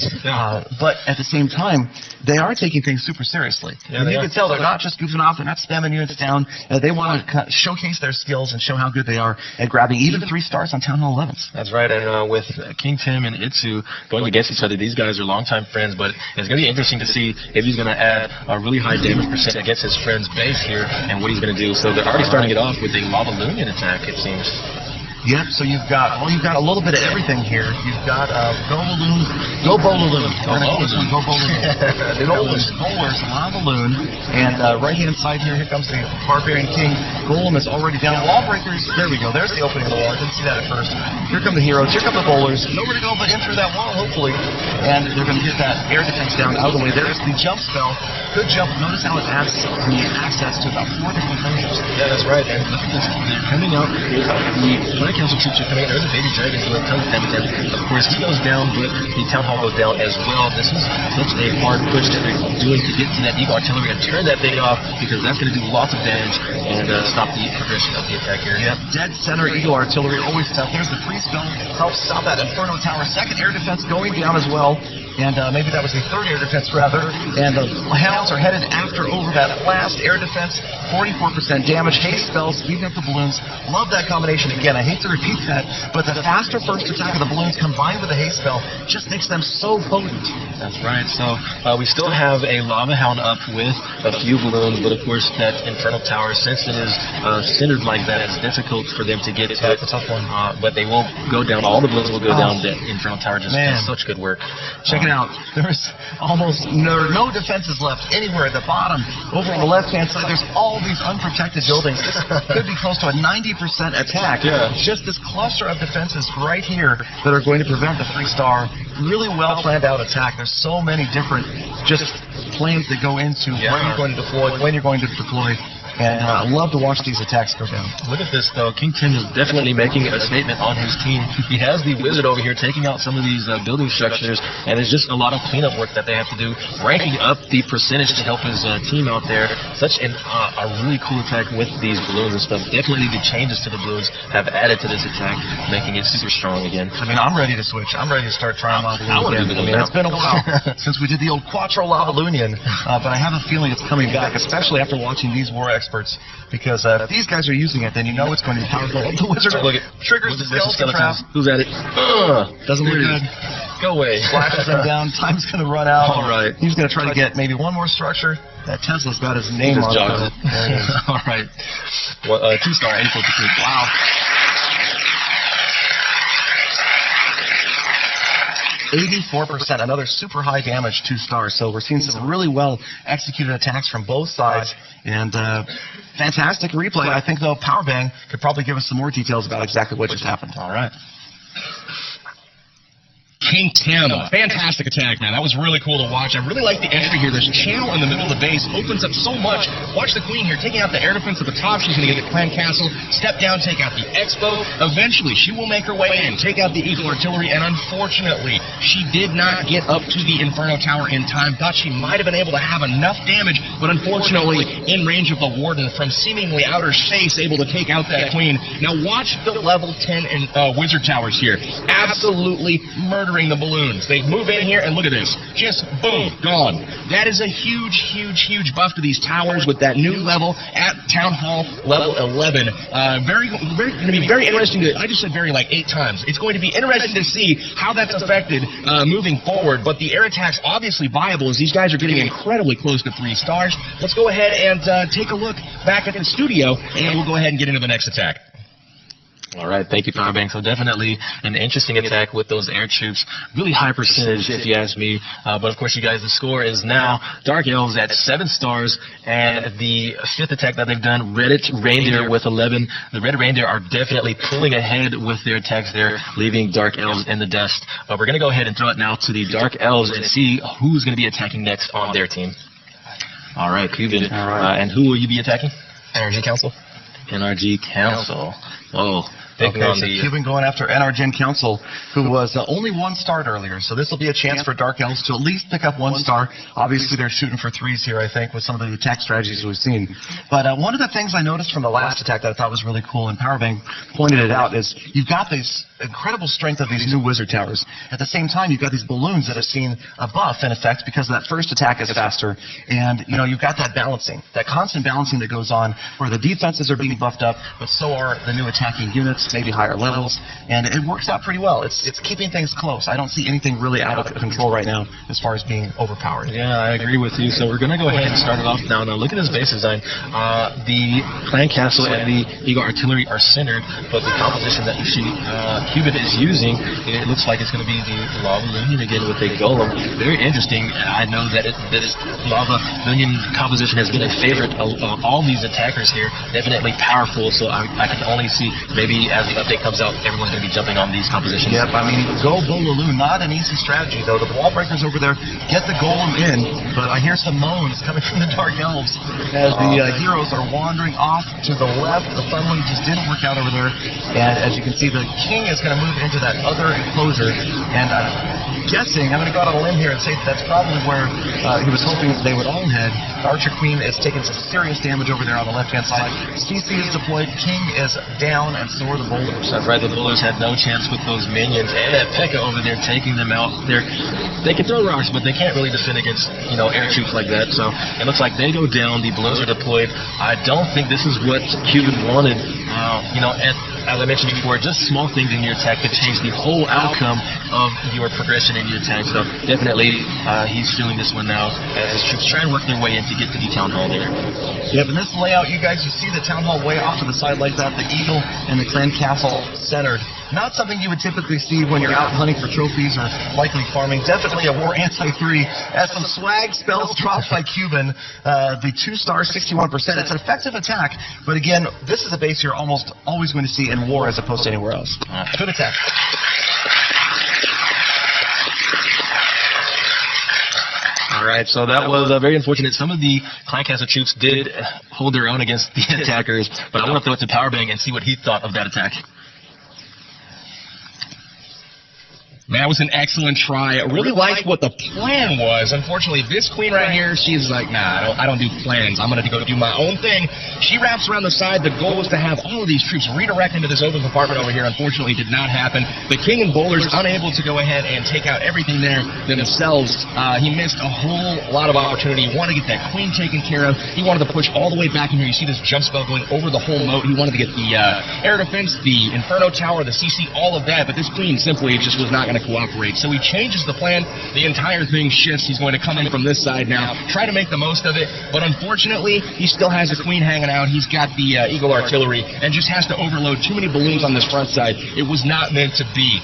But at the same time, they are taking things super seriously. Yeah, And they you are. can tell they're not just goofing off. They're not spamming units down. They want to showcase their skills and show how good they are at grabbing even 3 stars on Town Hall 11s. That's right, and with King Tim and Itsu going against each other, these guys are longtime friends, but it's going to be interesting to see if he's going to add a really high damage percent against his friend's base here and what he's going to do. So they're already starting it off with a Lava Loonian attack, it seems. Yep, so you've got a little bit of everything here. You've got Go Balloon, Go Bolaloon. We're going to call this one Go Bolaloon. Golers, Lavaloon, and right-hand side here comes the Barbarian King. Golem is already down. Wallbreakers, there we go. There's the opening of the wall. I didn't see that at first. Here come the heroes. Here come the bowlers. Nowhere to go but in through that wall, hopefully. And they're going to get that air defense down out of the way. There's the jump spell. Good jump. Notice how it adds the access to about 4 different measures. Yeah, that's right, and look at this. They're coming out with the Black Council troops are coming out. There's a baby dragon doing tons of damage, and of course he goes down, but the Town Hall goes down as well. This is such a hard push that they're doing to get to that Eagle Artillery and turn that thing off, because that's going to do lots of damage and stop the progression of the attack here. Yep, dead center Eagle Artillery, always tough. There's the free spell, helps stop that Inferno Tower. Second air defense going down as well. And maybe that was the third air defense, rather. And the Hounds are headed after over that last air defense. 44% damage. Haste spells, speeding up the balloons. Love that combination. Again, I hate to repeat that, but the faster first attack of the balloons combined with the haste spell just makes them so potent. That's right. So we still have a Lava Hound up with a few balloons, but of course that Infernal Tower, since it is centered like that, it's difficult for them to get to it. That's a tough one. But they will go down. All the balloons will go down. The Infernal Tower just does such good work. Check it out. There's almost no defenses left anywhere at the bottom. Over on the left-hand side, there's all these unprotected buildings. This could be close to a 90% attack. Yeah. Just this cluster of defenses right here that are going to prevent the 3-star. Really well planned out attack. There's so many different just plans that go into where you're going to deploy, when you're going to deploy. And I love to watch these attacks go down. Look at this, though. King Tim is definitely making a statement on his team. He has the Wizard over here taking out some of these building structures, and it's just a lot of cleanup work that they have to do, ranking up the percentage to help his team out there. Such a really cool attack with these balloons and stuff. Definitely the changes to the balloons have added to this attack, making it super strong again. I mean, I'm ready to switch. I'm ready to start trying Lava I wanna do Loonian. the balloon It's been a while since we did the old Quattro Lava Loonian, but I have a feeling it's coming back, especially after watching these war experts, because if these guys are using it, then you know it's going to be powerful. The Wizard Look at triggers the skeleton trap. Who's at it? Doesn't look good. Go away. Flashes him down. Time's going to run out. All right. He's going to try to get maybe one more structure. That Tesla's got his name on it. There it is. All right. Well, 2-star, 84%. Wow. 84%, another super high damage 2-star. So we're seeing some really well executed attacks from both sides, and fantastic replay. I think though Powerbang could probably give us some more details about exactly what just happened. All right. King Tim, fantastic attack, man. That was really cool to watch. I really like the entry here. This channel in the middle of the base opens up so much. Watch the queen here taking out the air defense at the top. She's going to get the clan castle, step down, take out the expo. Eventually, she will make her way in, take out the Eagle Artillery, and unfortunately, she did not get up to the Inferno Tower in time. Thought she might have been able to have enough damage, but unfortunately, in range of the Warden from seemingly outer space, able to take out that queen. Now watch the level 10 and Wizard Towers here. Absolutely murdering the balloons. They move in here, and look at this. Just boom, gone. That is a huge, huge, huge buff to these towers with that new level at Town Hall level 11. Going to be very interesting to, I just said very like 8 times. It's going to be interesting to see how that's affected moving forward, but the air attack's obviously viable as these guys are getting incredibly close to 3 stars. Let's go ahead and take a look back at the studio, and we'll go ahead and get into the next attack. All right, thank you, Powerbank. So definitely an interesting attack with those air troops. Really high percentage, if you ask me. But of course, you guys, the score is now Dark Elves at 7 stars, and the 5th attack that they've done, Reddit Reindeer with 11. The Red Reindeer are definitely pulling ahead with their attacks there, leaving Dark Elves in the dust. But we're going to go ahead and throw it now to the Dark Elves and see who's going to be attacking next on their team. All right, Cuban. All right. And who will you be attacking? Energy Council. NRG Council. Oh, picking on so the... Cuban going after NRGen Council, who was only 1 starred earlier. So this will be a chance for Dark Elves to at least pick up 1 star. Obviously, they're shooting for 3s here, I think, with some of the attack strategies we've seen. But one of the things I noticed from the last attack that I thought was really cool, and Powerbank pointed it out, is you've got this incredible strength of these new wizard towers. At the same time, you've got these balloons that have seen a buff in effect because that first attack is faster, and you've got that balancing, that constant balancing that goes on where the defenses are being buffed up, but so are the new attacking units, maybe higher levels, and it works out pretty well. It's keeping things close. I don't see anything really out of control right now as far as being overpowered. Yeah, I agree with you. So we're going to go ahead and start it off now. Now look at this base design. The Clan Castle and the Eagle Artillery are centered, but the composition that you see Cuban is using, it looks like it's going to be the Lava Minion again with a Golem. Very interesting. I know that this Lava Minion composition has been a favorite of all these attackers here. Definitely powerful, so I can only see maybe as the update comes out, everyone's going to be jumping on these compositions. Yep, I mean, go Bolulu, not an easy strategy, though. The wall breakers over there get the Golem in, but I hear some moans coming from the Dark Elves as the heroes are wandering off to the left. The funneling just didn't work out over there, and as you can see, the King is going to move into that other enclosure, and I'm guessing, I'm going to go out on a limb here and say that's probably where he was hoping they would all head. The Archer Queen is taking some serious damage over there on the left-hand side. CC is deployed, King is down, and so are the Boulders. That's right, the Boulders had no chance with those minions, and that P.E.K.K.A. over there taking them out. They can throw rocks, but they can't really defend against, air troops like that, so it looks like they go down, the Balloons are deployed. I don't think this is what Cuban wanted, as I mentioned before, just small things in your attack could change the whole outcome of your progression in your attack. So definitely, he's feeling this one now as his troops try and work their way in to get to the town hall there. Yep, in this layout, you guys, you see the town hall way off to the side like that. The Eagle and the Clan Castle centered. Not something you would typically see when you're out hunting for trophies or likely farming. Definitely a War Anti-3. As some swag spells dropped by Cuban, the 2-star, 61%. It's an effective attack, but again, this is a base you're almost always going to see in War as opposed to anywhere else. Good attack. All right, so that was very unfortunate. Some of the Clan Castle troops did hold their own against the attackers, but I want to throw it to Powerbank and see what he thought of that attack. Man, that was an excellent try. I really liked what the plan was. Unfortunately, this queen right here, she's like, nah, I don't do plans. I'm going to go do my own thing. She wraps around the side. The goal was to have all of these troops redirect into this open compartment over here. Unfortunately, it did not happen. The King and Boulders unable to go ahead and take out everything there themselves. He missed a whole lot of opportunity. He wanted to get that queen taken care of. He wanted to push all the way back in here. You see this jump spell going over the whole moat. He wanted to get the air defense, the Inferno Tower, the CC, all of that. But this queen simply just was not going to cooperate. So he changes the plan. The entire thing shifts. He's going to come in from this side now, try to make the most of it. But unfortunately, he still has a queen hanging out. He's got the Eagle Artillery and just has to overload too many balloons on this front side. It was not meant to be.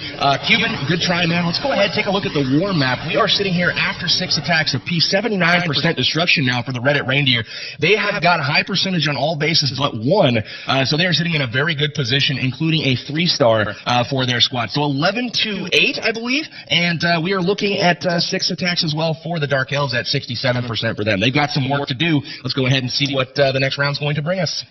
Cuban, good try, man. Let's go ahead and take a look at the war map. We are sitting here after 6 attacks of peace, 79% destruction now for the Reddit Reindeer. They have got high percentage on all bases but 1. So they are sitting in a very good position, including a 3-star for their squad. So 11-8, I believe. And we are looking at 6 attacks as well for the Dark Elves at 67% for them. They've got some work to do. Let's go ahead and see what the next round's going to bring us.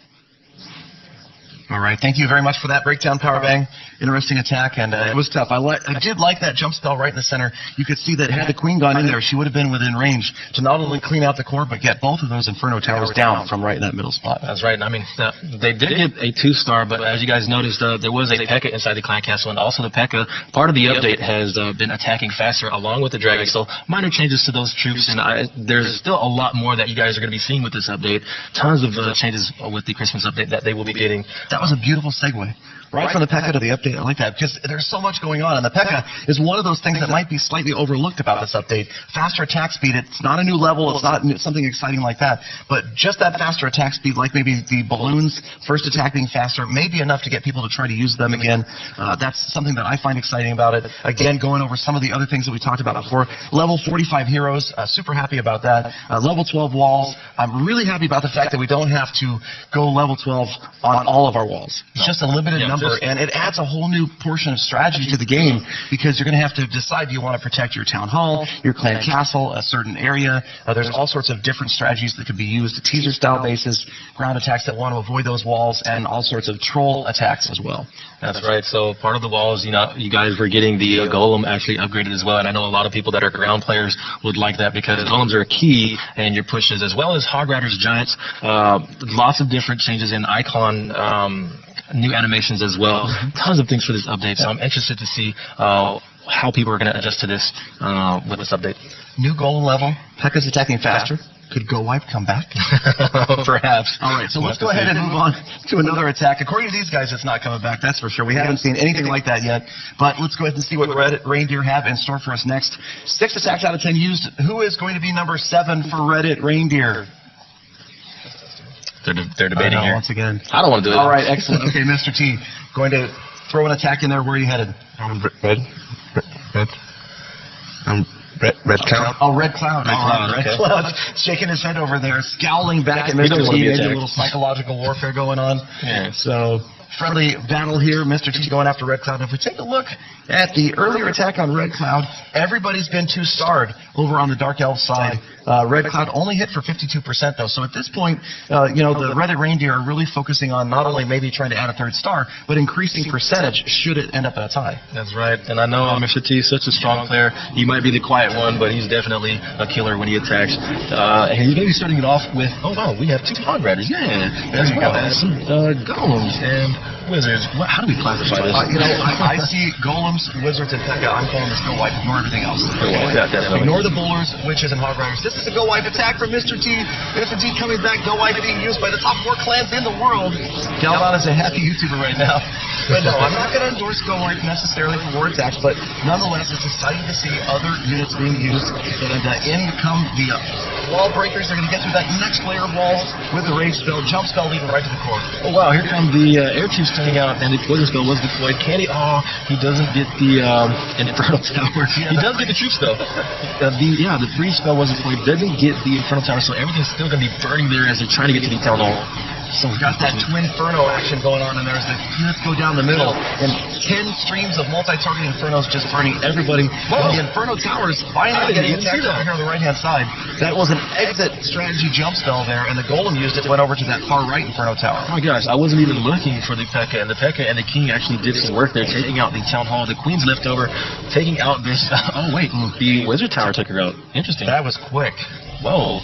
All right, thank you very much for that breakdown, Powerbank. Interesting attack, and it was tough. I did like that jump spell right in the center. You could see that had the queen gone in there, she would have been within range to not only clean out the core, but get both of those Inferno Towers down from right in that middle spot. That's right. I mean, they did get a 2-star, but as you guys noticed, there was a P.E.K.K.A. inside the Clan Castle, and also the P.E.K.K.A. part of the update has been attacking faster along with the Dragon. So minor changes to those troops, and there's still a lot more that you guys are going to be seeing with this update. Tons of changes with the Christmas update that they will be getting. That was a beautiful segue. Right from the P.E.K.K.A. to the update. I like that because there's so much going on. And the P.E.K.K.A. is one of those things that might be slightly overlooked about this update. Faster attack speed. It's not a new level. It's not something exciting like that. But just that faster attack speed, like maybe the balloons, first attack being faster, may be enough to get people to try to use them again. That's something that I find exciting about it. Again, going over some of the other things that we talked about before. Level 45 heroes. Super happy about that. Level 12 walls. I'm really happy about the fact that we don't have to go level 12 on all of our walls. It's just a limited number, and it adds a whole new portion of strategy to the game because you're going to have to decide, do you want to protect your town hall, your clan castle, a certain area. There's all sorts of different strategies that could be used, teaser-style bases, ground attacks that want to avoid those walls, and all sorts of troll attacks as well. That's right. So part of the walls, you know, you guys were getting the golem actually upgraded as well, and I know a lot of people that are ground players would like that because golems are a key in your pushes, as well as hog riders, giants. Lots of different changes in icon. New animations as well. Tons of things for this update. So I'm interested to see how people are going to adjust to this with this update. New golem level. P.E.K.K.A.'s attacking faster. Could Go Wipe come back? Perhaps. All right, so let's go ahead and move on to another attack. According to these guys, it's not coming back, that's for sure. We haven't seen anything like that yet. But let's go ahead and see what Reddit Reindeer have in store for us next. 6 attacks out of 10 used. Who is going to be number 7 for Reddit Reindeer? They're debating here. Once again. I don't want to do it. All right, excellent. Okay, Mr. T, going to throw an attack in there. Where are you headed? Red. Red Cloud. Oh, Red Cloud. Okay. Red Cloud. Shaking his head over there, scowling back at He Mr. doesn't want to T. be Maybe a attacked. little psychological warfare going on. Yeah. So, friendly battle here. Mr. T going after Red Cloud. If we take a look at the earlier attack on Red Cloud, everybody's been 2-starred over on the Dark Elf side. Red Cloud only hit for 52% though. So at this point, you know, the Reddit Reindeer are really focusing on not only maybe trying to add a 3rd star, but increasing percentage should it end up at a tie. That's right. And I know Mr. T is such a strong player. He might be the quiet one, but he's definitely a killer when he attacks. And he's going to be starting it off with, oh wow, we have 2 hog riders. Yeah. As well as some golems and wizards. How do we classify this? You know, I see golems, wizards, and P.E.K.K.A. I'm calling this Go Wipe. Ignore everything else. Yeah, definitely. Ignore the bowlers, witches, and hog riders. This is a Go Wipe attack from Mr. T. Mr. T coming back. Go Wipe being used by the top 4 clans in the world. Galvan is a happy YouTuber right now. But no, I'm not going to endorse Go Wipe necessarily for war attacks, but nonetheless, it's exciting to see other units being used. And in come the wall breakers. They're going to get through that next layer of walls with the rage spell, jump spell leading right to the core. Oh wow, here come the air troops turning out, and the poison spell was deployed. Candy, he doesn't get the Infernal Tower. He does get the troops though. The freeze spell was deployed, doesn't get the Infernal Tower, so everything's still going to be burning there as they're trying to get to the town hall. So we got that Twin Inferno action going on, and there's the units go down the middle, and 10 streams of multi-targeting Infernos just burning everybody. Well, the Inferno Tower is finally getting attacked over here on the right-hand side. That was an exit strategy jump spell there, and the Golem used it, went over to that far right Inferno Tower. Oh my gosh, I wasn't even looking for the P.E.K.K.A. and the P.E.K.K.A. and the King actually did some work there, taking out the Town Hall. The Queen's left over, taking out this. Oh wait, the Wizard Tower took her out. Interesting. That was quick. Whoa.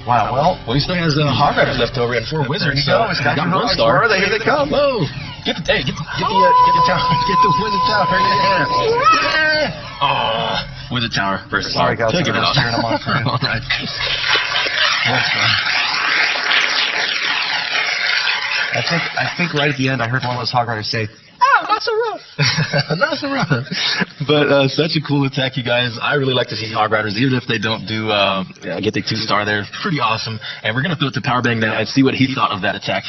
Wow. Well, He still has Hog Riders left over and 4 Wizards. There you go. It's got got your 1 Hogs. star. Where are they? Here they come. Whoa. Get the tower. Get the Wizard Tower. Yeah. Wizard Tower versus Sorry, guys. Took it out. Cheering them on for you. All right. I think right at the end I heard one of those Hog Riders say, Not so rough. But such a cool attack, you guys. I really like to see Hog Riders, even if they don't do get the 2-star there. Pretty awesome. And we're going to throw it to Powerbang now and see what he thought of that attack.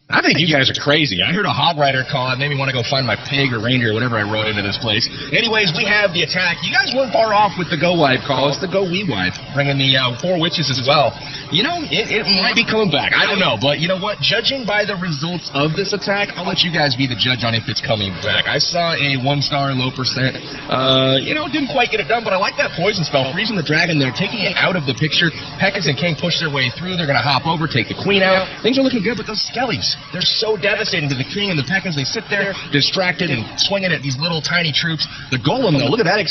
I think you guys are crazy. I heard a Hog Rider call. It made me want to go find my pig or reindeer or whatever I rode into this place. Anyways, we have the attack. You guys weren't far off with the Go Wipe call. It's the Go We Wipe. Bringing the 4 witches as well. You know, it might be coming back. I don't know. But you know what? Judging by the results of this attack, I'll let you guys be the judge on if it's coming back. I saw a 1-star, low percent. Didn't quite get it done, but I like that poison spell. Freezing the dragon there, taking it out of the picture. P.E.K.K.A. and King push their way through. They're going to hop over, take the queen out. Things are looking good, but those skellies, they're so devastating to the king and the P.E.K.K.A.s. They sit there distracted and swinging at these little tiny troops. The golem, though, look at that,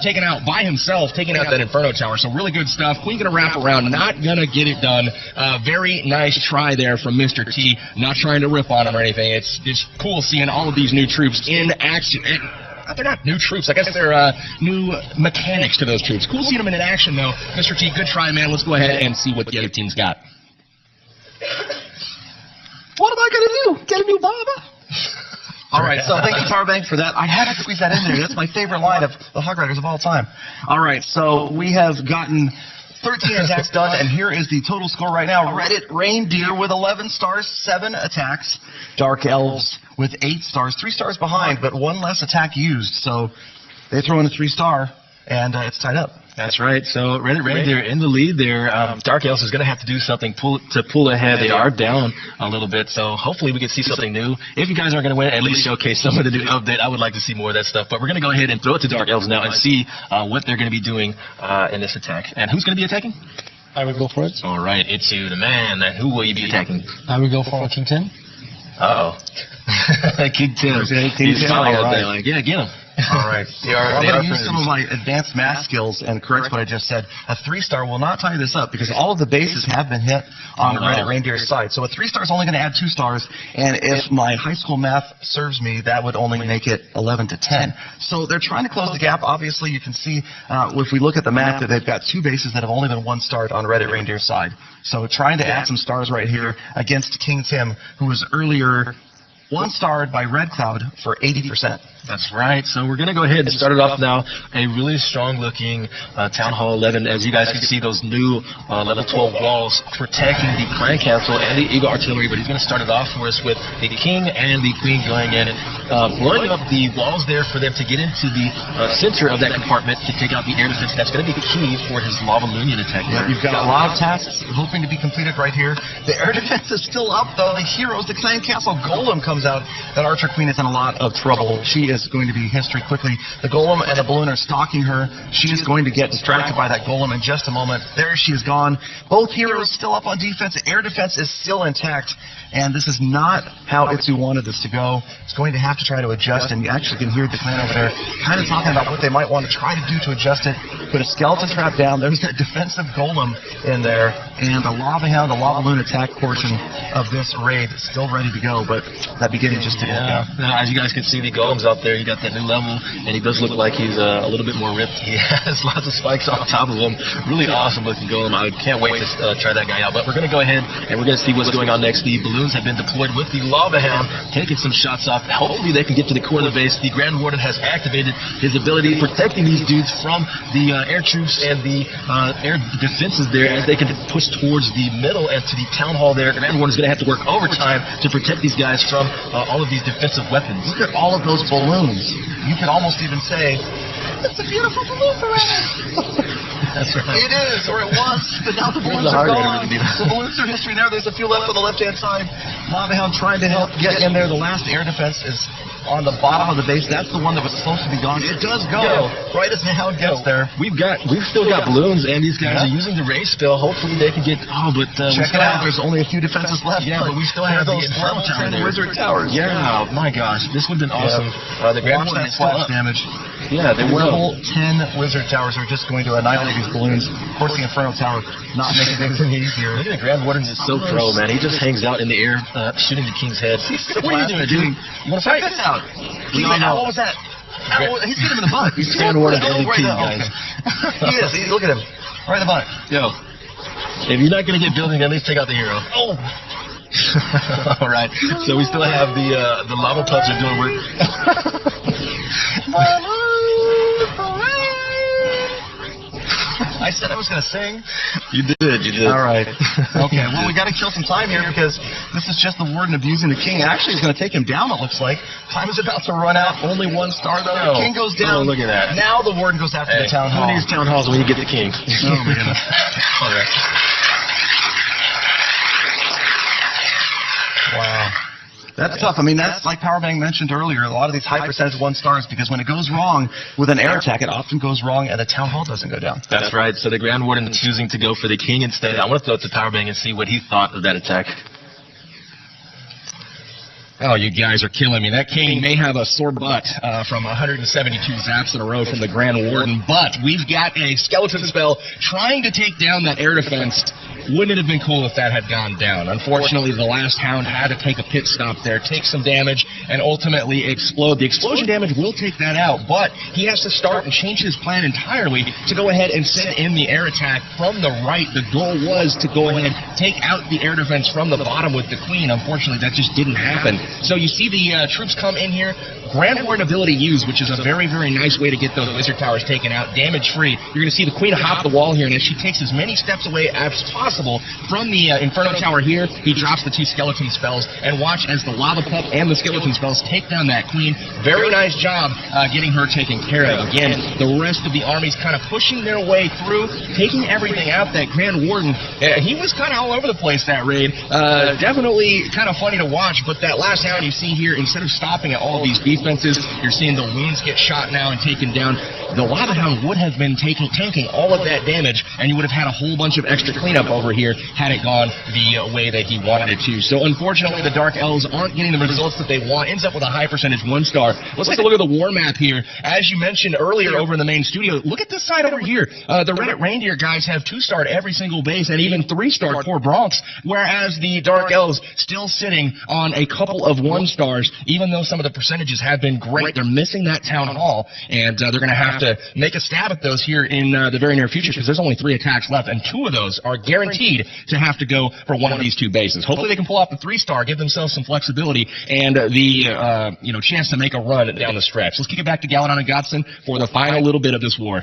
taken out by himself, taking out that Inferno Tower. So really good stuff. Queen going to wrap around, not going to get it done. Very nice try there from Mr. T. Not trying to rip on him or anything. It's cool seeing all of these new troops in action. They're not new troops. I guess they're new mechanics to those troops. Cool seeing them in action, though. Mr. T, good try, man. Let's go ahead and see what the other team's got. what am I going to Get a new Baba. All right, so thank you, Powerbank, for that. I had to squeeze that in there. That's my favorite line of the Hog Riders of all time. All right, so we have gotten 13 attacks done, and here is the total score right now. Reddit Reindeer with 11 stars, 7 attacks. Dark Elves with 8 stars, 3 stars behind, but 1 less attack used. So they throw in a 3-star, and it's tied up. That's right. So Reddit Reindeer in the lead there. Dark Elves is going to have to do something to pull ahead. They are down a little bit, so hopefully we can see something new. If you guys aren't going to win, at least showcase some of the new update. I would like to see more of that stuff. But we're going to go ahead and throw it to Dark Elves now and see what they're going to be doing in this attack. And who's going to be attacking? I will go for it. All right, it's you, the man. And who will you be attacking? I will go for King Tim. Uh-oh. King Tim. He's smiling out there like, yeah, get him. All right. I'm going to use some of my advanced math skills and correct what I just said. A 3-star will not tie this up because all of the bases have been hit on the Reddit Reindeer's side. So a 3-star is only going to add 2 stars, and if my high school math serves me, that would only make it 11 to 10. So they're trying to close the gap. Obviously, you can see if we look at the map that they've got 2 bases that have only been 1 starred on Reddit Reindeer's side. So trying to add some stars right here against King Tim, who was earlier 1-starred by Red Cloud for 80%. That's right. So we're going to go ahead and start it off now. A really strong-looking Town Hall 11. As you guys can see, those new level 12 walls protecting the Clan Council and the Eagle Artillery. But he's going to start it off for us with the King and the Queen going in, blowing up the walls there for them to get into the center of that compartment to take out the air defense. That's going to be the key for his Lava Loonian attack. Yeah, you've got a lot of tasks hoping to be completed right here. The air defense is still up, though. The heroes, the Clan Castle Golem comes out. That Archer Queen is in a lot of trouble. She is going to be history quickly. The Golem and the Balloon are stalking her. She is going to get distracted by that Golem in just a moment. There she is gone. Both heroes still up on defense. Air defense is still intact. And this is not how Itsu wanted this to go. It's going to have to try to adjust, and you actually can hear the clan over there kind of talking about what they might want to try to do to adjust it. Put a skeleton trap down. There's that defensive golem in there, and the Lava Hound, the Lava Loon attack portion of this raid is still ready to go, but that beginning just didn't work out. Now, as you guys can see, the golem's out there. He got that new level, and he does look like he's a little bit more ripped. He has lots of spikes on top of him. Really awesome looking golem. I can't wait to try that guy out. But we're going to go ahead and we're going to see what's going on next. The balloons have been deployed with the Lava Hound, taking some shots off. Hopefully they can get to the core of the base. The Grand Warden has activated his ability, protecting these dudes from the air troops and the air defenses there as they can push towards the middle and to the town hall there. The Grand Warden is going to have to work overtime to protect these guys from all of these defensive weapons. Look at all of those balloons. You could almost even say, it's a beautiful balloon forever. That's right. It is, or it was, but now the balloons are gone. The balloons are history now. There's a few left on the left-hand side. Lava Hound trying to help get in there. The last air defense is on the bottom of the base. That's the one that was supposed to be gone. It does go right as the Hound gets there. We've still got balloons, and these guys are using the race spell. Hopefully they can get. Check it out. There's only a few defenses left. Yeah, but we still have the Inferno Tower there. Wizard Towers. Yeah, my gosh, this would have been awesome. The Grand Warden is still up. Damage. Yeah, they were level 10 Wizard Towers are just going to annihilate these balloons. Of course, the Inferno Tower not making things any easier. Look at the Grand Warden is so pro, man. He just hangs out in the air, shooting the King's head. What are you doing, dude? You want to fight? Check this out. What was that? He's hit him in the butt. He's Grand Warden MVP, guys. He is. Look at him. Right in the butt. Yo, if you're not going to get building, at least take out the hero. Oh. All right. So we still have the lava pups are doing work. I said I was going to sing. You did. All right. Okay, well, we got to kill some time here because this is just the Warden abusing the King. Actually, it's going to take him down, it looks like. Time is about to run out. Only 1 star, though. The King goes down. Oh, look at that. Now the Warden goes after the Town Hall. Who needs Town Halls when you get the King? Oh, my goodness. All right. Wow. That's tough. I mean, that's like Powerbank mentioned earlier. A lot of these high percentage 1 stars because when it goes wrong with an air attack, it often goes wrong and the Town Hall doesn't go down. That's right. So the Grand Warden is choosing to go for the King instead. I want to throw it to Powerbank and see what he thought of that attack. Oh, you guys are killing me. That King may have a sore butt from 172 zaps in a row from the Grand Warden, but we've got a skeleton spell trying to take down that air defense Wouldn't it have been cool if that had gone down? Unfortunately, the last hound had to take a pit stop there, take some damage, and ultimately explode. The explosion damage will take that out, but he has to start and change his plan entirely to go ahead and send in the air attack from the right. The goal was to go ahead and take out the air defense from the bottom with the queen. Unfortunately, that just didn't happen. So you see the troops come in here. Grand Warden ability used, which is a very, very nice way to get those wizard towers taken out damage-free. You're going to see the queen hop the wall here, and as she takes as many steps away as possible from the Inferno Tower here, he drops the 2 skeleton spells, and watch as the Lava Pup and the skeleton spells take down that queen. Very nice job getting her taken care of. Again, the rest of the army's kind of pushing their way through, taking everything out. That Grand Warden, he was kind of all over the place that raid. Definitely kind of funny to watch, but that last hound you see here, instead of stopping at all these defenses, you're seeing the wounds get shot now and taken down. The Lava Hound would have been tanking all of that damage, and you would have had a whole bunch of extra cleanup over here had it gone the way that he wanted it to. So unfortunately, the Dark Elves aren't getting the results that they want. Ends up with a high percentage 1-star. Let's take a look at the war map here. As you mentioned earlier over in the main studio, look at this side over here. The Reddit Reindeer guys have 2-starred every single base and even 3-starred 4 Bronx, whereas the Dark Elves still sitting on a couple of 1-stars, even though some of the percentages have been great. They're missing that Town Hall, and they're going to have to make a stab at those here in the very near future, because there's only 3 attacks left, and 2 of those are guaranteed to have to go for one of these 2 bases. Hopefully they can pull off the 3-star, give themselves some flexibility, and the chance to make a run down the stretch. Let's kick it back to Galadon and Godson for the final little bit of this war.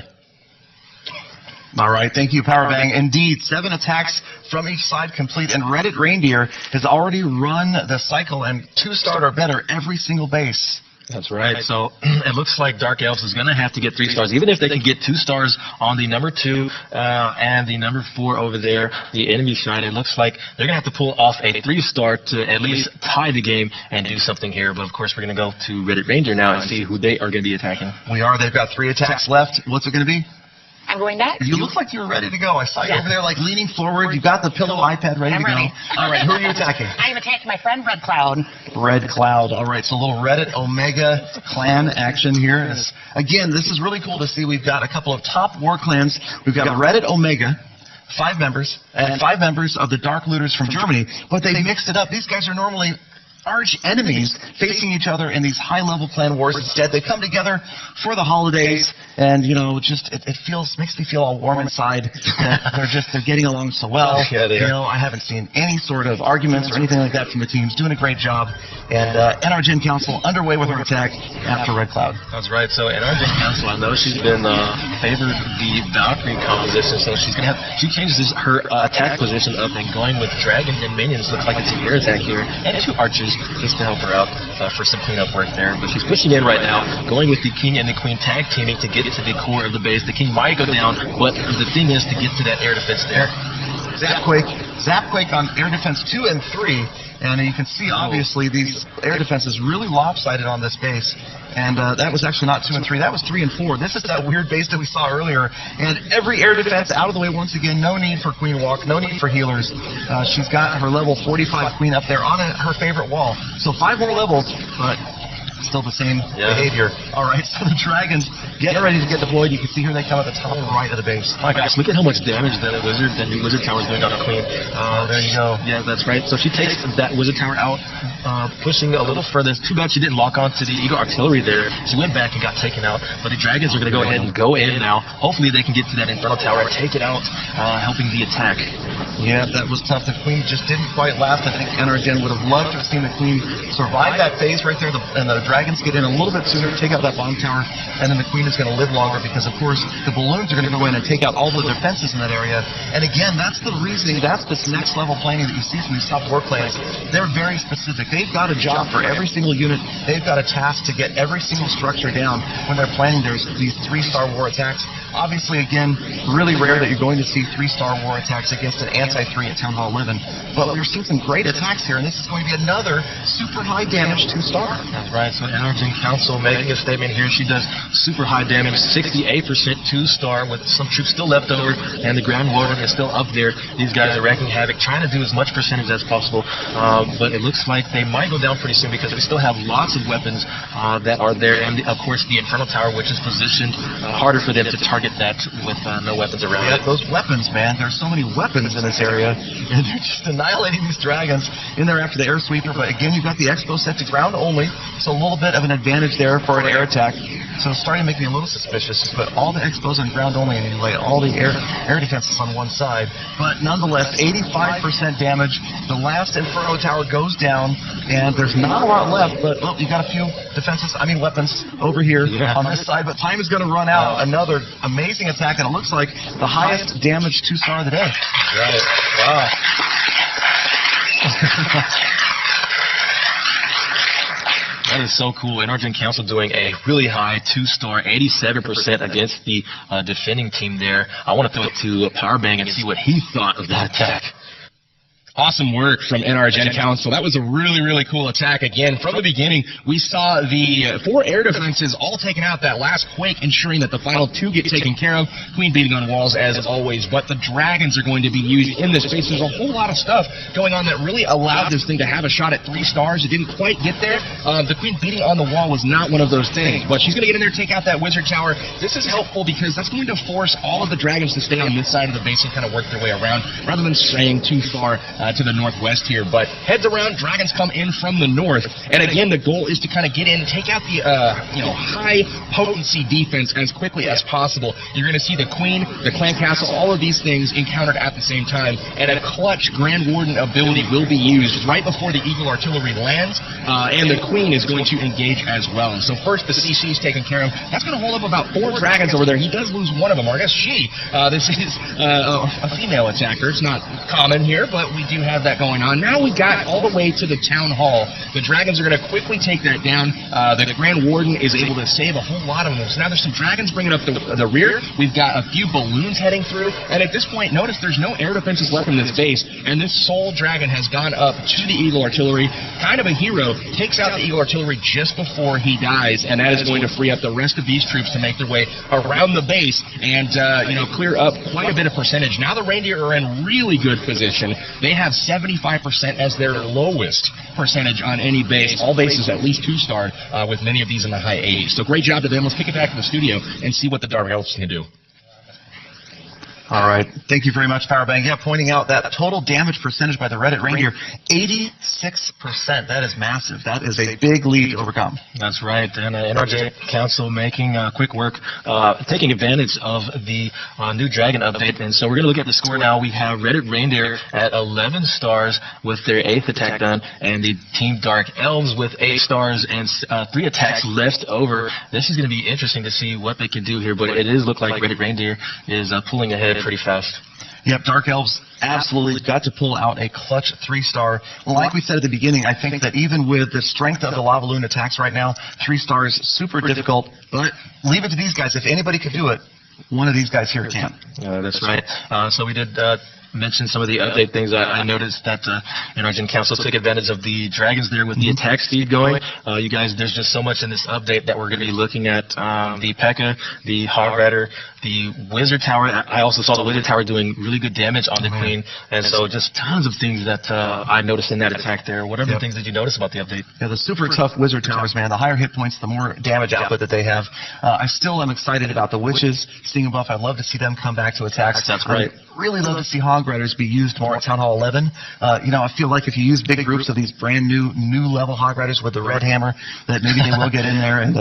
All right, thank you, Powerbang. Indeed, 7 attacks from each side complete, and Reddit Reindeer has already run the cycle and 2-starred or better every single base. That's right. So it looks like Dark Elves is going to have to get 3 stars, even if they can get 2 stars on the number 2 and the number 4 over there, the enemy side. It looks like they're going to have to pull off a 3-star to at least tie the game and do something here. But of course, we're going to go to Reddit Reindeer now and see who they are going to be attacking. We are. They've got 3 attacks left. What's it going to be? I'm going next. You look like you were ready to go. I saw you over there, like, leaning forward. You've got the pillow iPad ready to go. Ready. All right, who are you attacking? I am attacking my friend Red Cloud. Red Cloud. All right, so a little Reddit Omega clan action here. Again, this is really cool to see. We've got a couple of top war clans. We've got Reddit Omega, 5 members, and 5 members of the Dark Looters from Germany, but they mixed it up. These guys are normally arch enemies facing each other in these high-level clan wars. Instead, they come together for the holidays, and, you know, just it makes me feel all warm inside that they're getting along so well. Yeah, they are. You know, I haven't seen any sort of arguments or anything like that from the teams. Doing a great job. And NRGen Council underway with her attack after Red Cloud. That's right. So in our Council, I know she's been favored the Valkyrie composition, so she changes her attack position up and going with dragons and minions. Looks like it's an air attack here, and 2 archers just to help her out for some cleanup work there. But she's pushing in right now, going with the king and the queen tag teaming to get to the core of the base. The king might go down, but the thing is to get to that air defense there. Zapquake on air defense 2 and 3. And you can see, obviously, these air defenses really lopsided on this base. And that was actually not 2 and 3. That was 3 and 4. This is that weird base that we saw earlier. And every air defense out of the way once again. No need for Queen Walk. No need for healers. She's got her level 45 Queen up there on her favorite wall. So 5 more levels, but still the same behavior. All right, so the dragons get ready to get deployed. You can see here they come at the top right of the base. My gosh, look at how much damage that wizard tower is doing on a queen. There you go. Yeah, that's right. So she takes that wizard tower out, pushing a little further. It's too bad she didn't lock on to the Eagle Artillery there. She went back and got taken out, but the dragons are going to go ahead and go in now. Hopefully they can get to that Inferno Tower and take it out, helping the attack. Yeah, that was tough. The queen just didn't quite last. I think NRGen would have loved to have seen the queen survive that phase right there, and the dragons get in a little bit sooner, take out that bottom tower, and then the queen is going to live longer because, of course, the balloons are going to go in and take out all the defenses in that area. And again, that's the reasoning, that's this next level planning that you see from these top war clans. They're very specific. They've got a job for every single unit. They've got a task to get every single structure down when they're planning these 3-star war attacks. Obviously, again, really rare that you're going to see 3-star war attacks against an anti-3 at Town Hall 11. But we're seeing some great attacks here, and this is going to be another super high damage 2-star. That's right. So NRGen Council making a statement here. She does super high damage, 68% 2-star with some troops still left over, and the Grand Warden is still up there. These guys are wreaking havoc, trying to do as much percentage as possible. But it looks like they might go down pretty soon because we still have lots of weapons that are there, and of course the Inferno Tower, which is positioned harder for them to target target that with no weapons around Yeah, it. those weapons, man. There's so many weapons in this area, and they're just annihilating these dragons in there after the air sweeper. But again, you've got the Expo set to ground only, so a little bit of an advantage there for an air attack. So it's starting to make me a little suspicious. Just put all the Expos on ground only, and you lay all the air defenses on one side. But nonetheless, 85% damage. The last Inferno Tower goes down, and there's not a lot left. But you got a few weapons over here on this side. But time is going to run out. Another amazing attack, and it looks like the highest damage 2-star of the day. Right. Wow. That is so cool. NRGen Council doing a really high 2-star, 87% against the defending team there. I want to throw it to Powerbang and see what he thought of that attack. Awesome work from NRGen Council. That was a really, really cool attack. Again, from the beginning, we saw the 4 air defenses all taken out. That last quake ensuring that the final 2 get taken care of. Queen beating on walls as always, but the dragons are going to be used in this space. There's a whole lot of stuff going on that really allowed this thing to have a shot at 3 stars. It didn't quite get there. The Queen beating on the wall was not one of those things, but she's going to get in there, take out that wizard tower. This is helpful because that's going to force all of the dragons to stay on this side of the base and kind of work their way around rather than straying too far to the northwest here. But heads around, dragons come in from the north, and again the goal is to kind of get in, take out the high potency defense as quickly as possible. You're going to see the Queen, the Clan Castle, all of these things encountered at the same time, and a clutch Grand Warden ability will be used right before the Eagle Artillery lands, and the Queen is going to engage as well. So first the CC is taken care of. That's going to hold up about 4 dragons over there. He does lose one of them, or I guess she. This is a female attacker. It's not common here, but we do have that going on. Now we got all the way to the town hall. The dragons are going to quickly take that down. The Grand Warden is able to save a whole lot of them. So now there's some dragons bringing up the rear. We've got a few balloons heading through, and at this point, notice there's no air defenses left in this base, and this Soul Dragon has gone up to the Eagle Artillery. Kind of a hero, takes out the Eagle Artillery just before he dies, and that is going to free up the rest of these troops to make their way around the base and clear up quite a bit of percentage. Now the Reindeer are in really good position. They have 75% as their lowest percentage on any base. All bases at least 2-star, with many of these in the high 80s. So great job to them. Let's kick it back to the studio and see what the Dark Elves can do. All right. Thank you very much, Powerbang. Yeah, pointing out that total damage percentage by the Reddit Reindeer, 86%. That is massive. That is a big lead to overcome. That's right. And NRGen Council making quick work, taking advantage of the new Dragon update. And so we're going to look at the score now. We have Reddit Reindeer at 11 stars with their 8th attack done, and the Team Dark Elves with 8 stars and 3 attacks left over. This is going to be interesting to see what they can do here, but it does look like Reddit Reindeer is pulling ahead pretty fast. Yep, Dark Elves absolutely got to pull out a clutch 3-star. Like we said at the beginning, I think that even with the strength of the Lava Loon attacks right now, 3 stars, super difficult, but leave it to these guys. If anybody could do it, one of these guys here can. That's right. So we did mention some of the update things. I noticed that NRGen Council took advantage of the dragons there with the attack speed going. You guys, there's just so much in this update that we're going to be looking at. The P.E.K.K.A., the Hog Rider, the Wizard Tower. I also saw the Wizard Tower doing really good damage on the Queen, and so just tons of things that I noticed in that attack there. What other things did you notice about the update? Yeah, the super tough Wizard Towers, man. The higher hit points, the more damage output that they have. I still am excited about the Witches seeing a buff. I'd love to see them come back to attacks. That's right. I'd really love to see Hog Riders be used more at Town Hall 11. I feel like if you use big groups of these brand new level Hog Riders with the Red Hammer, that maybe they will get in there and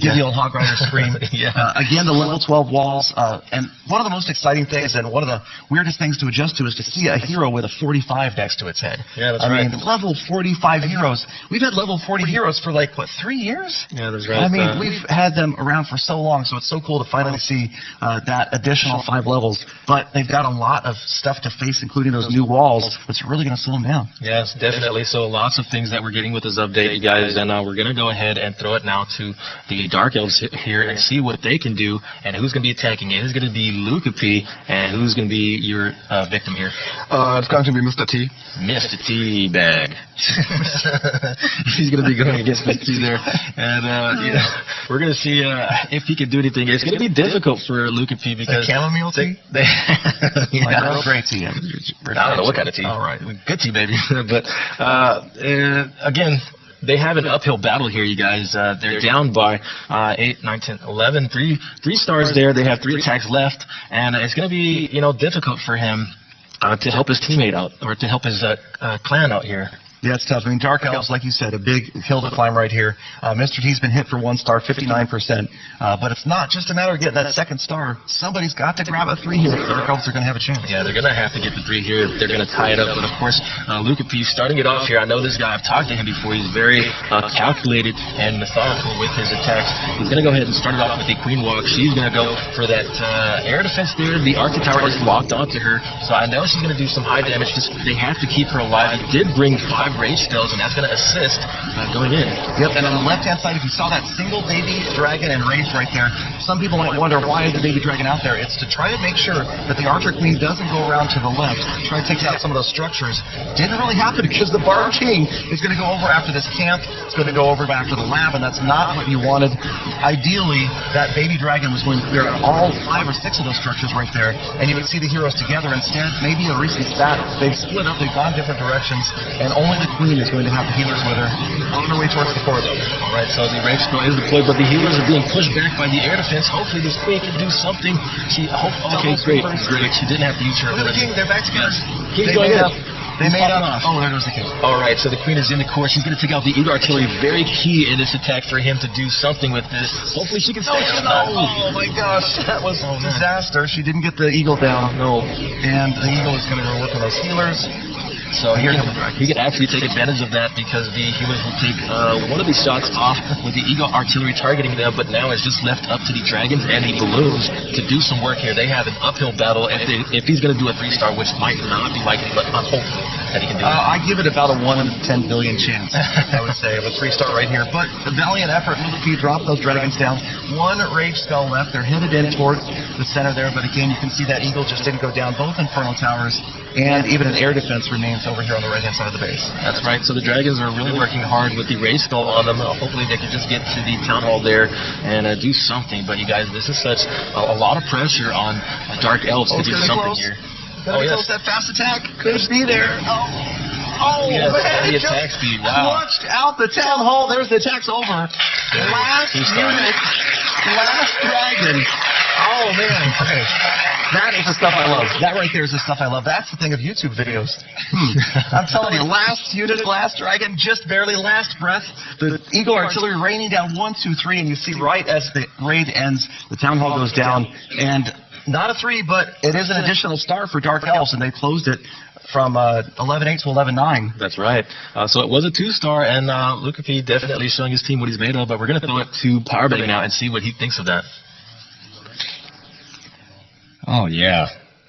give the old Hog Rider scream. Again, the level 12 walls. And one of the most exciting things and one of the weirdest things to adjust to is to see a hero with a 45 next to its head. Yeah, that's right. I mean, level 45 heroes. We've had level 40 heroes for 3 years? Yeah, that's right. I mean, we've had them around for so long, so it's so cool to finally see that additional 5 levels. But they've got a lot of stuff to face, including those new walls, that's really going to slow them down. Yes, definitely. So lots of things that we're getting with this update, you guys, and we're going to go ahead and throw it now to the Dark Elves here and see what they can do and who's going to be attacking it. Who's going to be Luca P and who's going to be your victim here? It's going to be Mr. T. Mr. T Bag. He's going to be going against Mr. T there, and we're going to see if he can do anything. It's going to be difficult for Luca P because chamomile tea. Great tea. I don't know what kind of tea. All right, good tea, baby. But again, They have an uphill battle here, you guys. They're down by 8, 9, 10, 11. Three stars there. They have 3 attacks left, and it's going to be, difficult for him to help his teammate out, or to help his clan out here. Yeah, it's tough. I mean, Dark Elves, like you said, a big hill to climb right here. Mr. T's been hit for 1 star, 59%. But it's not just a matter of getting that 2nd star. Somebody's got to grab a 3 here. Dark Elves are going to have a chance. Yeah, they're going to have to get the 3 here. They're going to tie it up. But, of course, Luca P starting it off here. I know this guy. I've talked to him before. He's very calculated and methodical with his attacks. He's going to go ahead and start it off with a Queen Walk. She's going to go for that air defense there. The Arctic Tower is locked onto her. So I know she's going to do some high damage. Just they have to keep her alive. He did bring 5 rage spells, and that's going to assist going in. Yep, and on the left-hand side, if you saw that single baby dragon and rage right there, some people might wonder, why is the baby dragon out there? It's to try to make sure that the Archer Queen doesn't go around to the left, try to take out some of those structures. Didn't really happen because the Bard King is going to go over after this camp, it's going to go over after the lab, and that's not what you wanted. Ideally, that baby dragon was going to clear out all 5 or 6 of those structures right there, and you would see the heroes together. Instead, maybe a recent stat, they've split up, they've gone different directions, and only the Queen is going to have the healers with her on her way towards the fort. All right, so the rage spell is deployed, but the healers are being pushed back by the air defense. Hopefully this Queen can do something. Okay, great. She didn't have to use her. Look at the King, they're back together. King's going up. They made up. Oh, there goes the King. All right, so the Queen is in the course. She's going to take out the Eagle Artillery. Very key in this attack for him to do something with this. Hopefully she can stay. Oh my gosh, that was a disaster. She didn't get the Eagle down. No. And the Eagle is going to go work on those healers. So here he can actually take advantage of that because the healers will take one of these shots off with the Eagle Artillery targeting them, but now it's just left up to the Dragons and the Balloons to do some work here. They have an uphill battle if he's going to do a 3-star, which might not be likely, but I'm hopeful that he can do it. I give it about a 1 in 10 billion chance, I would say, of a 3-star right here. But a valiant effort. Luca P dropped those Dragons down. 1 rage spell left. They're headed in towards the center there, but again, you can see that Eagle just didn't go down. Both Inferno Towers and even an air defense remains over here on the right-hand side of the base. That's right. So the Dragons are really working hard with the rage spell on them. Hopefully they can just get to the town hall there and do something. But you guys, this is such a lot of pressure on Dark Elves to do something here. Close that fast attack. Could be there. Oh, yes, man. the attack speed. Wow. Clutched out the town hall. There's the attack's over. Last unit. Last dragon. Oh, man. Okay. That is the stuff I love. That right there is the stuff I love. That's the thing of YouTube videos. I'm telling you, last unit, last dragon, just barely last breath. The Eagle Artillery raining down 1, 2, 3, and you see right as the raid ends, the town hall goes down. And not a 3, but it is an additional star for Dark Elves, and they closed it from 11-8 to 11-9. That's right. So it was a 2-star, and Luca P definitely showing his team what he's made of, but we're going to throw it to Powerbang now and see what he thinks of that. Oh, yeah.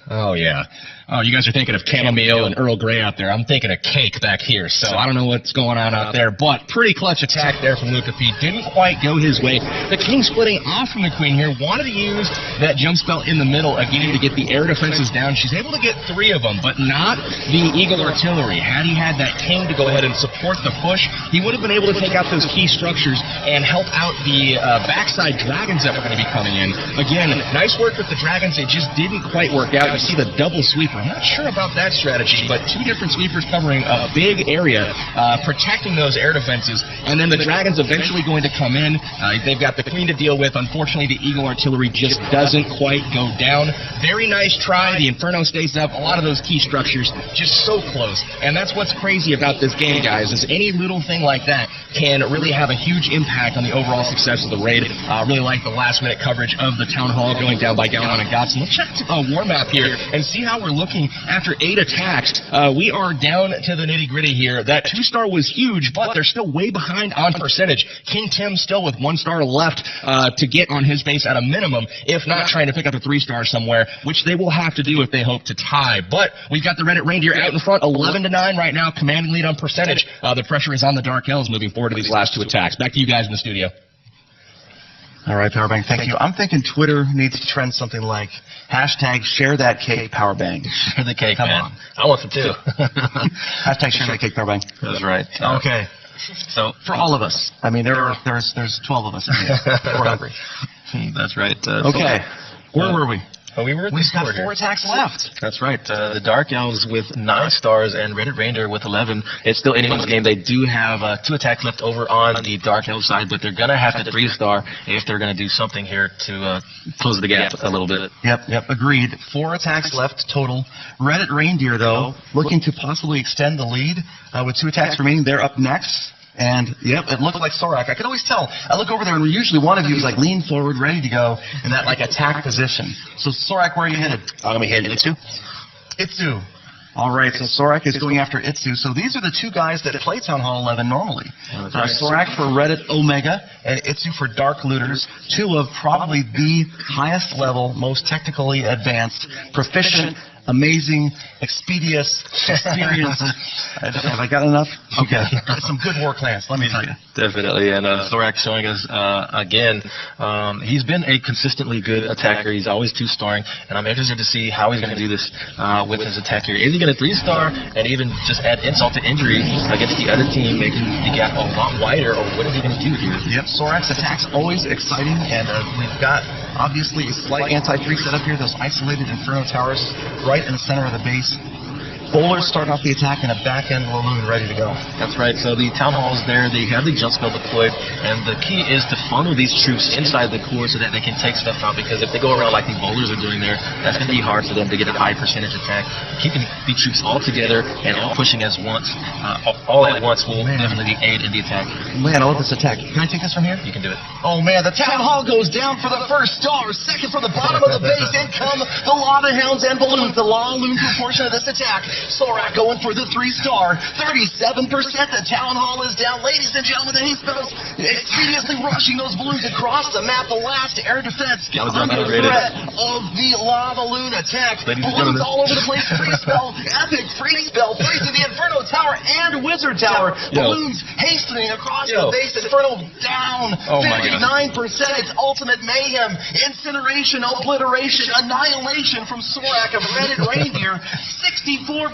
Oh, yeah. Oh, you guys are thinking of chamomile and Earl Grey out there. I'm thinking of cake back here, so I don't know what's going on out there, but pretty clutch attack there from Luca P. Didn't quite go his way. The King splitting off from the Queen here, wanted to use that jump spell in the middle again to get the air defenses down. She's able to get 3 of them, but not the Eagle Artillery. Had he had that King to go ahead and support the push, he would have been able to take out those key structures and help out the backside Dragons that were going to be coming in. Again, nice work with the Dragons. It just didn't quite work out. You see the double sweeper. I'm not sure about that strategy, but 2 different sweepers covering a big area, protecting those air defenses, and then the Dragons eventually going to come in. They've got the Queen to deal with. Unfortunately, the Eagle Artillery just doesn't quite go down. Very nice try. The Inferno stays up. A lot of those key structures just so close, and that's what's crazy about this game, guys, is any little thing like that can really have a huge impact on the overall success of the raid. Really like the last-minute coverage of the Town Hall going down by Gallon and Godson. Let's check a war map here and see how we're looking after 8 attacks. We are down to the nitty-gritty here. That 2-star was huge, but they're still way behind on percentage. King Tim still with 1 star left to get on his base at a minimum, if not trying to pick up a 3-star somewhere, which they will have to do if they hope to tie. But we've got the Reddit Reindeer out in front, 11-9 right now, commanding lead on percentage. The pressure is on the Dark Elves moving forward to these last 2 attacks. Back to you guys in the studio. All right, Powerbang, thank you. I'm thinking Twitter needs to trend something like #ShareThatCake Powerbang. Share the cake, Come man. on. I want some too. #ShareThatCake Powerbang. That's right. Okay. So for all of us, I mean, there's 12 of us in here. We're hungry. That's right. Okay. Where were we? But we were at the We've got score 4 here. attacks left. That's right. The Dark Elves with 9 stars and Reddit Reindeer with 11. It's still anyone's game. They do have 2 attacks left over on the Dark Elf side, but they're going to have to 3-star if they're going to do something here to close the gap a little bit. Yep, agreed. 4 attacks left total. Reddit Reindeer, though, looking to possibly extend the lead with 2 attacks remaining. They're up next. And, yep, it looked like Sorak. I could always tell. I look over there, and usually one of you is, like, lean forward, ready to go in that, like, attack position. So, Sorak, where are you headed? I'm going to be hitting Itsu. Itsu. All right, so Sorak is going after Itsu. So these are the 2 guys that play Town Hall 11 normally. Sorak for Reddit Omega and Itsu for Dark Looters, 2 of probably the highest level, most technically advanced, proficient, amazing, expeditious, experienced. Have I got enough? Okay. Some good war clans, let me tell you. Definitely, and Sorak showing us again. He's been a consistently good attacker. He's always 2-starring, and I'm interested to see how he's going to do this with his attack here. Is he going to 3-star and even just add insult to injury against the other team, making the gap a lot wider, or what is he going to do here? Yep, Sorak's attack's always exciting, and we've got obviously a slight anti-3 setup here. Those isolated Inferno Towers right in the center of the base. Bowlers start off the attack in a back-end Laloon ready to go. That's right. So the Town Hall is there. They have the jump spell deployed, and the key is to funnel these troops inside the core so that they can take stuff out, because if they go around like the bowlers are doing there, that's going to be hard for them to get a high percentage attack. Keeping the troops all together and all pushing all at once will definitely aid in the attack. Man, I love this attack. Can I take this from here? You can do it. Oh, man, the Town Hall goes down for the first star. Second from the bottom of the base. In come the Lava Hounds and Balloons. The Laloon proportion of this attack. Sorak going for the 3-star. 37%. The Town Hall is down. Ladies and gentlemen, the haste spells expeditiously rushing those balloons across the map. The last air defense under the threat of the Lava Loon attack. Balloons all over the place. Free spell. Epic free spell. Freezing the Inferno Tower and Wizard Tower. Balloons hastening across the base. Inferno down. 59%. It's ultimate mayhem. Incineration, obliteration, annihilation from Sorak of Reddit Reindeer. 64%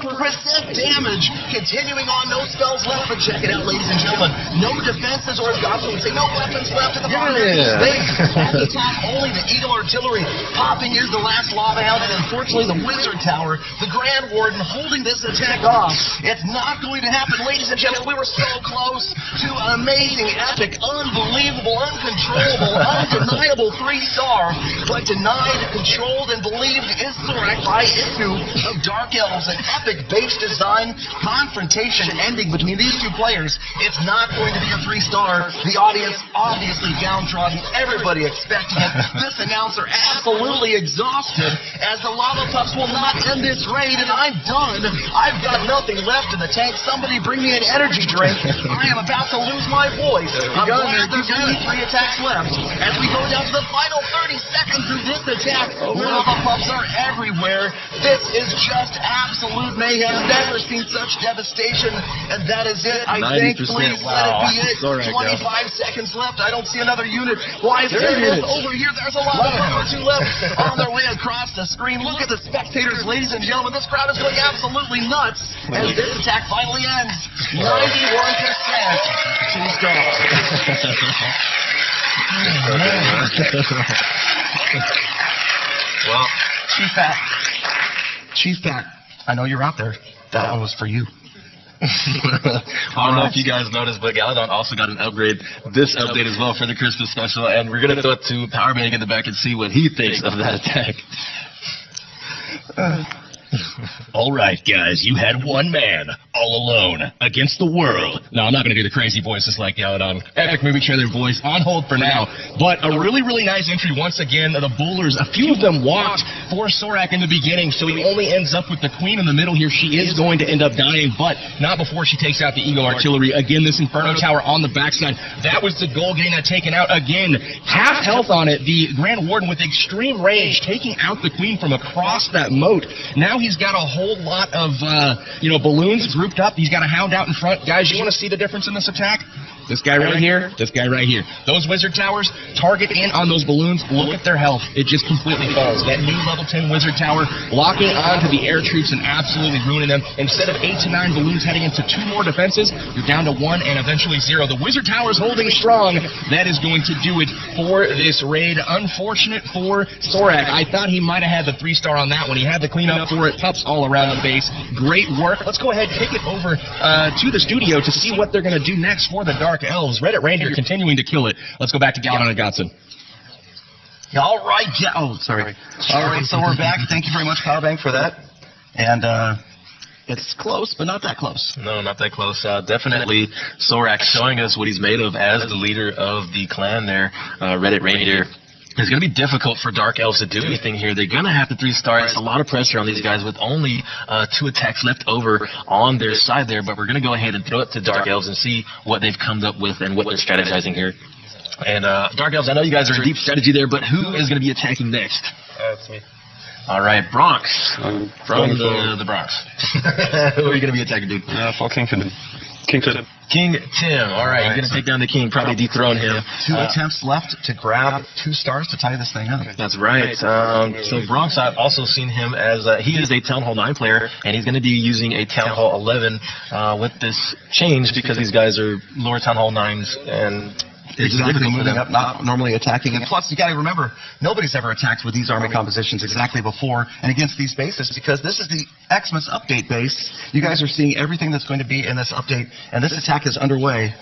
damage. Continuing on, no spells left, but check it out, ladies and gentlemen. No defenses, or as Godson would say, no weapons left at the bottom of the base. At the top, only the Eagle Artillery. Popping is the last Lava Hound, and unfortunately the Wizard Tower, the Grand Warden, holding this attack off. It's not going to happen, ladies and gentlemen. We were so close to an amazing, epic, unbelievable, uncontrollable, undeniable 3-star, but denied, controlled, and believed is Sorak by Itsu of Dark Elves. An epic base design confrontation ending between these 2 players. It's not going to be a 3-star. The audience obviously downtrodden, everybody expecting it. This announcer absolutely exhausted, as the Lava Pups will not end this raid, and I'm done. I've got nothing left in the tank. Somebody bring me an energy drink. I am about to lose my voice. I'm glad there's only 3 attacks left. As we go down to the final 30 seconds of this attack, Lava Pups are everywhere. This is just absolute mayhem. Never seen such devastation, and that is it. I think, please let it be it. 25 seconds left. I don't see another unit. Why is there over here? There's a lot of 2 left on their way across the screen. Look at the spectators, ladies and gentlemen. This crowd is going absolutely nuts as this attack finally ends. 91% 2-star. Well, Chief Pat, I know you're out there. That one was for you. I don't know if you guys noticed, but Galadon also got an upgrade this update as well for the Christmas special, and we're going to throw it to Powerbang in the back and see what he thinks of that attack. All right, guys, you had one man, all alone, against the world. No, I'm not going to do the crazy voices like Galadon. Epic movie trailer voice, on hold for now. But a really, really nice entry once again. The bowlers, a few of them walked for Sorak in the beginning, so he only ends up with the queen in the middle here. She is going to end up dying, but not before she takes out the Eagle Artillery. Again, this Inferno Tower on the backside. That was the goal, getting that taken out again. Half health on it. The Grand Warden with extreme range, taking out the queen from across that moat. Now he's got a whole lot of, balloons grouped up. He's got a hound out in front. Guys, you want to see the difference in this attack? This guy right here, this guy right here. Those wizard towers, target in on those balloons, look at their health. It just completely falls. That new level 10 wizard tower locking onto the air troops and absolutely ruining them. Instead of 8 to 9 balloons heading into 2 more defenses, you're down to 1 and eventually 0. The wizard tower's holding strong. That is going to do it for this raid. Unfortunate for Sorak. I thought he might have had the 3-star on that one. He had the cleanup for it. Pups all around the base. Great work. Let's go ahead and kick it over to the studio to see what they're going to do next for the Dark Elves. Reddit Reindeer continuing to kill it. Let's go back to Galvin and Godson. All right, oh, sorry. All right, so we're back. Thank you very much, Powerbank, for that. And it's close, but not that close. No, not that close. Definitely Sorak showing us what he's made of as the leader of the clan there, Reddit Reindeer. It's going to be difficult for Dark Elves to do anything here. They're going to have to 3-star. It's a lot of pressure on these guys with only 2 attacks left over on their side there. But we're going to go ahead and throw it to Dark Elves and see what they've come up with and what they're strategizing here. And Dark Elves, I know you guys are in deep strategy there, but who is going to be attacking next? It's me. All right, Bronx. From the Bronx. Who are you going to be attacking, dude? For King Tim. King Tim. King Tim. All right, you're going to take down the king, probably dethrone him. 2 attempts left to grab 2 stars to tie this thing up. That's right. So Bronx, I've also seen him as he is a Town Hall 9 player, and he's going to be using a Town Hall 11 with this change because these guys are lower Town Hall 9s, and it's Exactly, difficult for moving them. up, not normally attacking. And plus, you got to remember, nobody's ever attacked with these army compositions exactly before and against these bases because this is the Xmas update base. You guys are seeing everything that's going to be in this update, and this attack is underway.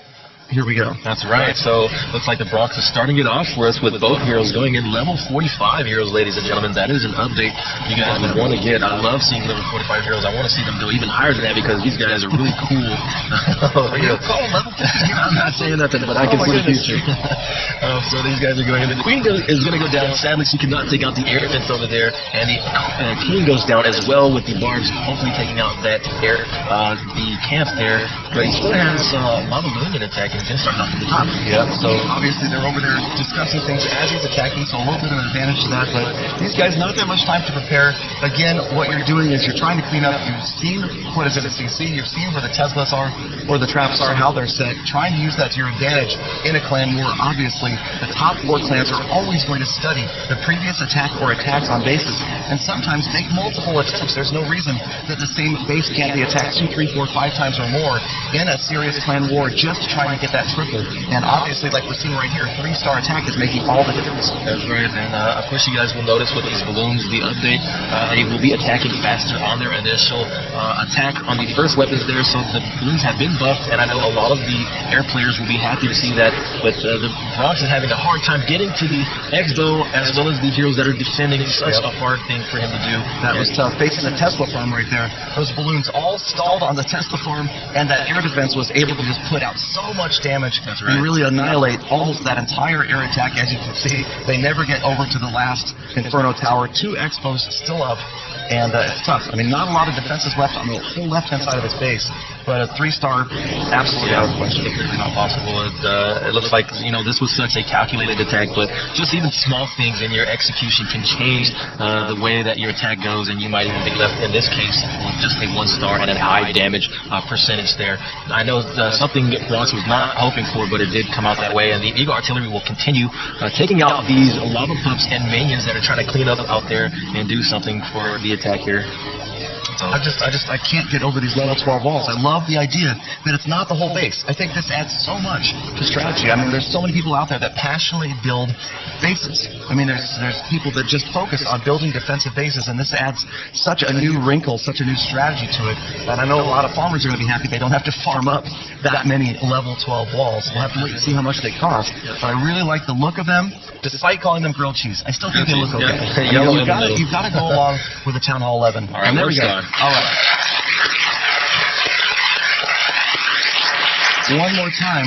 Here we go. That's right. So looks like the Bronx is starting it off for us with both heroes going in level 45 heroes, ladies and gentlemen. That is an update you guys would want to get. I love seeing level 45 heroes. I want to see them go even higher than that because these guys are really cool. I'm not saying nothing, but I can see the future. So these guys are going in. The Queen is going to go down. Sadly, she cannot take out the air defense over there, and the King goes down as well with the barbs, hopefully taking out that air, the camp there. But he still has Mama Moon attacking. Just starting off at the top. Yeah, so obviously they're over there discussing things as he's attacking, so a little bit of an advantage to that, but these guys, not that much time to prepare. Again, what you're doing is you're trying to clean up. You've seen what is it at CC, you've seen where the Teslas are, or the traps are, how they're set, trying to use that to your advantage in a clan war. Obviously, the top 4 clans are always going to study the previous attack or attacks on bases, and sometimes make multiple attempts. There's no reason that the same base can't be attacked 2, 3, 4, 5 times or more in a serious clan war just trying to get that triple. And obviously, like we're seeing right here, 3-star attack is making all the difference. That's right. And of course, you guys will notice with these balloons, the update, they will be attacking faster on their initial attack on the first weapons there. So the balloons have been buffed, and I know a lot of the air players will be happy to see that. But the Bronx is having a hard time getting to the X-Bow as well as the heroes that are defending. Such a hard thing for him to do. That was tough. Facing the Tesla farm right there. Those balloons all stalled on the Tesla farm, and that air defense was able to just put out so much damage. That's right. And really annihilate almost that entire air attack. As you can see, they never get over to the last Inferno Tower. 2 Expos still up, and it's tough. I mean, not a lot of defenses left on the whole left-hand side of this base, but a 3-star, absolutely out of question. It's really not possible. It looks like, this was such a calculated attack, but just even small things in your execution can change the way that your attack goes, and you might even be left, in this case, with just a 1-star and a high damage percentage there. I know something Bronx was not hoping for, but it did come out that way, and the Eagle Artillery will continue taking out these lava pups and minions that are trying to clean up out there and do something for the attack here. I can't get over these level 12 walls. I love the idea that it's not the whole base. I think this adds so much to strategy. I mean, there's so many people out there that passionately build bases. I mean, there's people that just focus on building defensive bases, and this adds such a new wrinkle, such a new strategy to it. And I know a lot of farmers are going to be happy they don't have to farm up that many level 12 walls. We'll have to wait and see how much they cost. But I really like the look of them, despite calling them grilled cheese. I still think they look okay. Yeah. You've got to go along with the Town Hall 11. All right, and there we go. All right. One more time,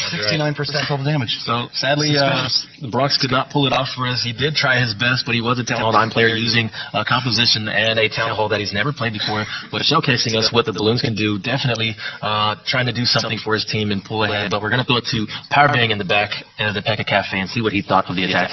69% total damage. So, sadly, the Bronx could not pull it off for us. He did try his best, but he was a Town Hall 9 player using a composition and a Town Hall that he's never played before, but showcasing us what the balloons can do. Definitely trying to do something for his team and pull ahead. But we're going to throw it to Powerbang in the back of the Pekka Cafe and see what he thought of the attack.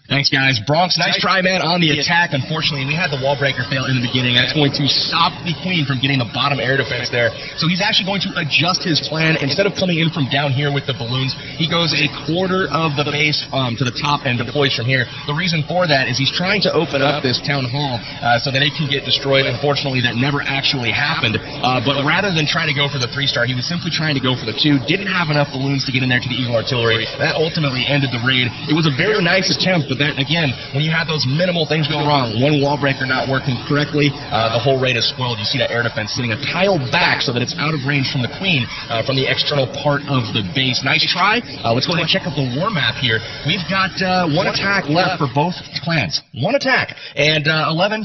Thanks Thanks, guys. Bronx, nice try, man, on the attack. Unfortunately, we had the wall breaker fail in the beginning. That's going to stop the Queen from getting the bottom air defense there. So he's actually going to adjust his plan. Instead of coming in from down here with the balloons, he goes a quarter of the base to the top and deploys from here. The reason for that is he's trying to open up this town hall so that it can get destroyed. Unfortunately, that never actually happened. But rather than try to go for the 3-star, he was simply trying to go for the 2. Didn't have enough balloons to get in there to the Eagle Artillery. That ultimately ended the raid. It was a very nice attempt, but that, again, when you have those minimal things go wrong, one wall breaker not working correctly, the whole raid is spoiled. You see that air defense sitting a tile back so that it's out of range from the Queen, from the external part of the base. Nice try. Let's go ahead and check out the war map here. We've got one attack left for both clans. One attack. And 11-9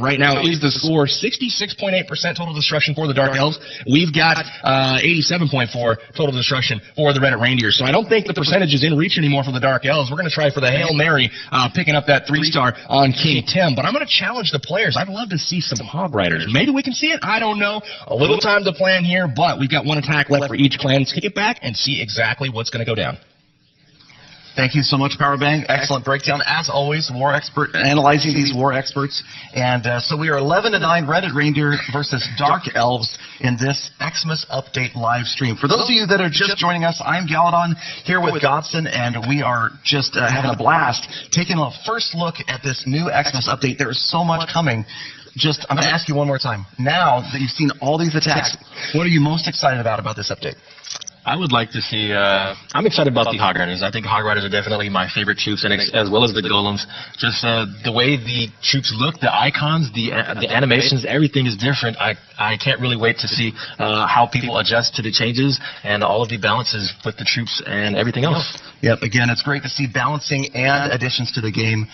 right now is the score. 66.8% total destruction for the Dark Elves. We've got 87.4 total destruction for the Reddit Reindeer. So I don't think the percentage is in reach anymore for the Dark Elves. We're going to try for the Hail Mary, picking up that 3-star on King Tim. But I'm going to challenge the players. I'd love to see some Hog Riders. Maybe we can see it. I don't know. A little time to plan here, but we've got one attack left for each clan. Let's kick it back and see exactly what's going to go down. Thank you so much, Powerbang. Excellent breakdown. As always, war expert, analyzing these war experts. And so we are 11-9 Reddit Reindeer versus Dark Elves in this Xmas Update live stream. For those of you that are just joining us, I'm Galadon here with Godson, and we are just having a blast taking a first look at this new Xmas Update. There is so much coming. I'm going to ask you one more time. Now that you've seen all these attacks, what are you most excited about this update? I would like to see. I'm excited about the Hog Riders. I think Hog Riders are definitely my favorite troops, and as well as the Golems. Just the way the troops look, the icons, the animations, everything is different. I can't really wait to see how people adjust to the changes and all of the balances with the troops and everything else. Yep. Again, it's great to see balancing and additions to the game.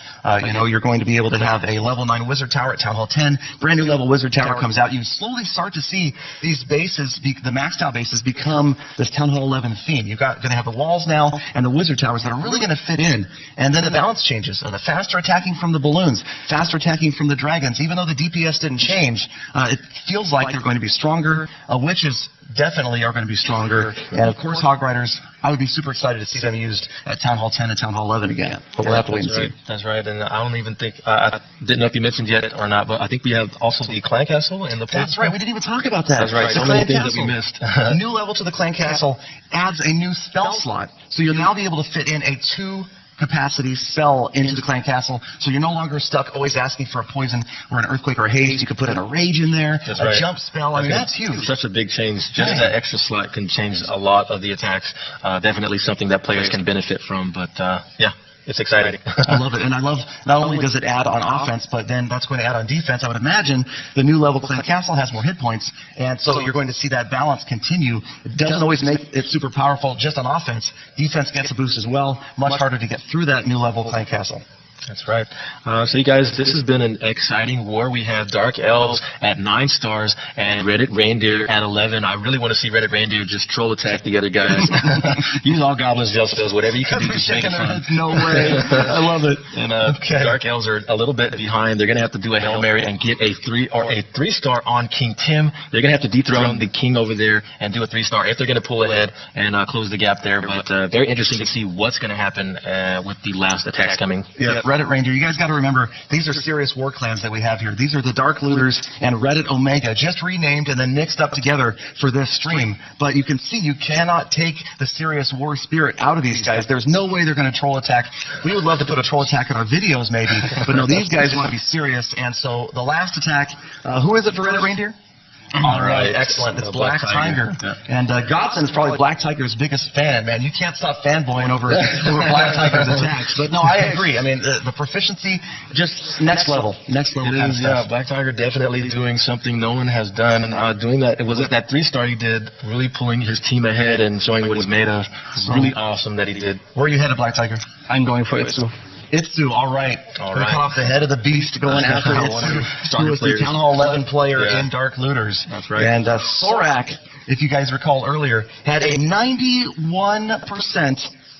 You're going to be able to have a level 9 Wizard Tower at Town Hall 10. Brand new level Wizard Tower comes out. You slowly start to see these bases, the maxed out bases, become this Town Hall 11 theme. You're going to have the walls now and the Wizard Towers that are really going to fit in. And then the balance changes. The faster attacking from the balloons, faster attacking from the dragons. Even though the DPS didn't change, it feels like they're going to be stronger. Witches definitely are going to be stronger. And of course, Hog Riders, I would be super excited to see them used at Town Hall 10 and Town Hall 11 again. But we'll have to wait and see. That's right. And I don't even think, I didn't know if you mentioned yet or not, but I think we have also the Clan Castle and the That's right. We didn't even talk about that. That's right. So many things that we missed. A new level to the Clan Castle adds a new spell slot. So you'll now be able to fit in a 2-capacity spell into the Clan Castle, so you're no longer stuck always asking for a poison or an earthquake or a haste. You can put in a rage in there, a jump spell. I mean, that's huge. Such a big change. Just that extra slot can change a lot of the attacks. Definitely something that players can benefit from, but yeah. It's exciting. I love it. And I love, not only does it add on offense, but then that's going to add on defense. I would imagine the new level Clan Castle has more hit points, and so you're going to see that balance continue. It doesn't always make it super powerful just on offense. Defense gets a boost as well. Much harder to get through that new level Clan Castle. That's right. So you guys, this has been an exciting war. We have Dark Elves at 9 stars and Reddit Reindeer at 11. I really want to see Reddit Reindeer just troll attack the other guys. Use all goblins, jail spells, whatever you can do to make it fun. No way. I love it. And Dark Elves are a little bit behind. They're going to have to do a Hail Mary and get a 3-star on King Tim. They're going to have to dethrone the king over there and do a 3-star if they're going to pull ahead and close the gap there. But very interesting to see what's going to happen with the last attacks coming. Yeah. Reddit Reindeer, you guys got to remember, these are serious war clans that we have here. These are the Dark Looters and Reddit Omega, just renamed and then mixed up together for this stream. But you can see you cannot take the serious war spirit out of these guys. There's no way they're going to troll attack. We would love to put a troll attack in our videos maybe, but no, these guys want to be serious. And so the last attack, who is it for Reddit Reindeer? All right, excellent. It's Black Tiger. Yeah. And Godson is probably Black Tiger's biggest fan, man. You can't stop fanboying over Black Tiger's attacks. But no, I agree. I mean, the proficiency, just next level. Next level. It is, yeah. Black Tiger definitely doing something no one has done. Doing that, it was that 3-star he did, really pulling his team ahead and showing what he's made of. Really awesome that he did. Where are you headed, Black Tiger? I'm going for Itsu. Itsu, all right. We're cut off the head of the beast going after Itsu, who was the Town Hall 11 player in Dark Looters. That's right. And Sorak, if you guys recall earlier, had a 91%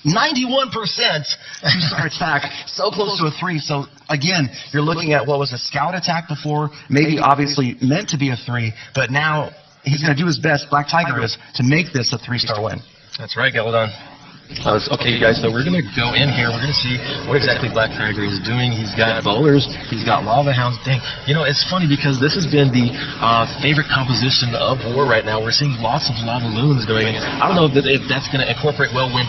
2-star attack, so close to a 3. So, again, you're looking at what was a scout attack before, maybe obviously meant to be a 3, but now he's going to do his best, Black Tiger is, to make this a 3-star win. That's right, Galadon. Okay, guys, so we're going to go in here. We're going to see what exactly Black Tiger is doing. He's got bowlers. He's got lava hounds. Dang. You know, it's funny because this has been the favorite composition of war right now. We're seeing lots of lava loons going in. I don't know if that's going to incorporate well when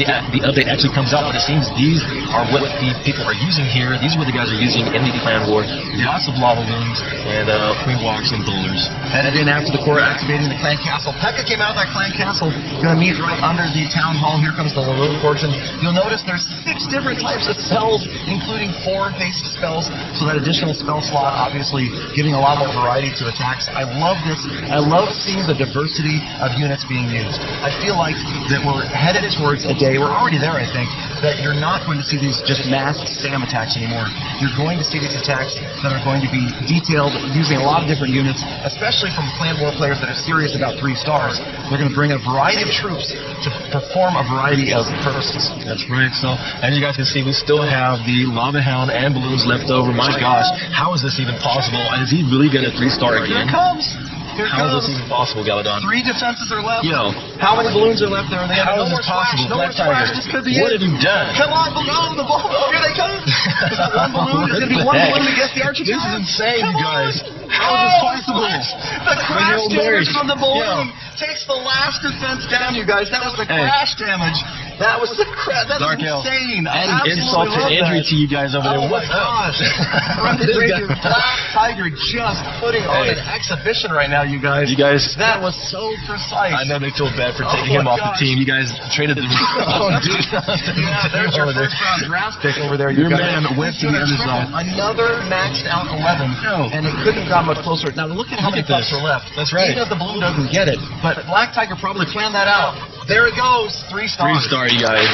the update actually comes out, but it seems these are what the people are using here. These are what the guys are using in the clan war. Lots of lava loons and queen walks and bowlers. Headed in after the core, activating the clan castle. Pekka came out of that clan castle. Going to meet right under the town hall. Here comes the Laloon Fortune. You'll notice there's 6 different types of spells, including 4 haste spells, so that additional spell slot, obviously, giving a lot more variety to attacks. I love this. I love seeing the diversity of units being used. I feel like that we're headed towards a day, we're already there, I think, that you're not going to see these just mass spam attacks anymore. You're going to see these attacks that are going to be detailed using a lot of different units, especially from clan war players that are serious about 3 stars. They're going to bring a variety of troops to perform a variety of purposes. That's right. So, as you guys can see, we still have the lava hound and balloons left over. My gosh, how is this even possible? Is he really going to 3-star Here again? it comes. Here it How comes. is this even possible, Galadon? 3 defenses are left. Yo, How many balloons are left there? They have how no is more this possible? splash, no Black more splash. Tiger, This could be what it. have you done? Come on, balloon, the balloon. Oh, here they come. Is that one balloon? Is it going to be What one the heck? balloon against the archer? This is insane, Come you guys. on. How is this possible? The When crash you're old damage married. from the balloon Yeah. takes the last defense down, you guys. That was the Hey. crash damage. That was the crash. That's Dark Elf. insane. I Adding absolutely insult to love injury that. to you guys over there. Oh my What's up? gosh. Right This there, guy- Black Tiger just putting on Hey. an exhibition right now, you guys. You guys, That was so precise. I know they feel bad for taking Oh him my off gosh. the team. You guys traded the wrong dude. Yeah, there's your Over there. first round draft pick over there. Your You guys. man went to the other side. Another maxed out 11, No. and it couldn't have gotten much closer. Now look at how Look many at pucks this. are left. That's right. Even if the balloon doesn't get it, but Black Tiger probably planned that out. There it goes, 3 stars. 3-star, you guys.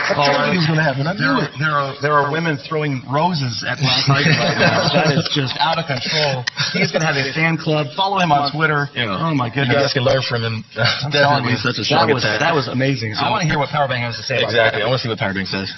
I told you it was going to happen. I knew it. There are women throwing roses at Black Tiger right now. That is just out of control. He's going to have a fan club. Follow him on Twitter. Yeah. Oh my You goodness. guys can learn from him. I'm telling Definitely you, such a strong attack. that was amazing. I want to hear what Powerbang has to say about Exactly. I that. want to see what Powerbank says.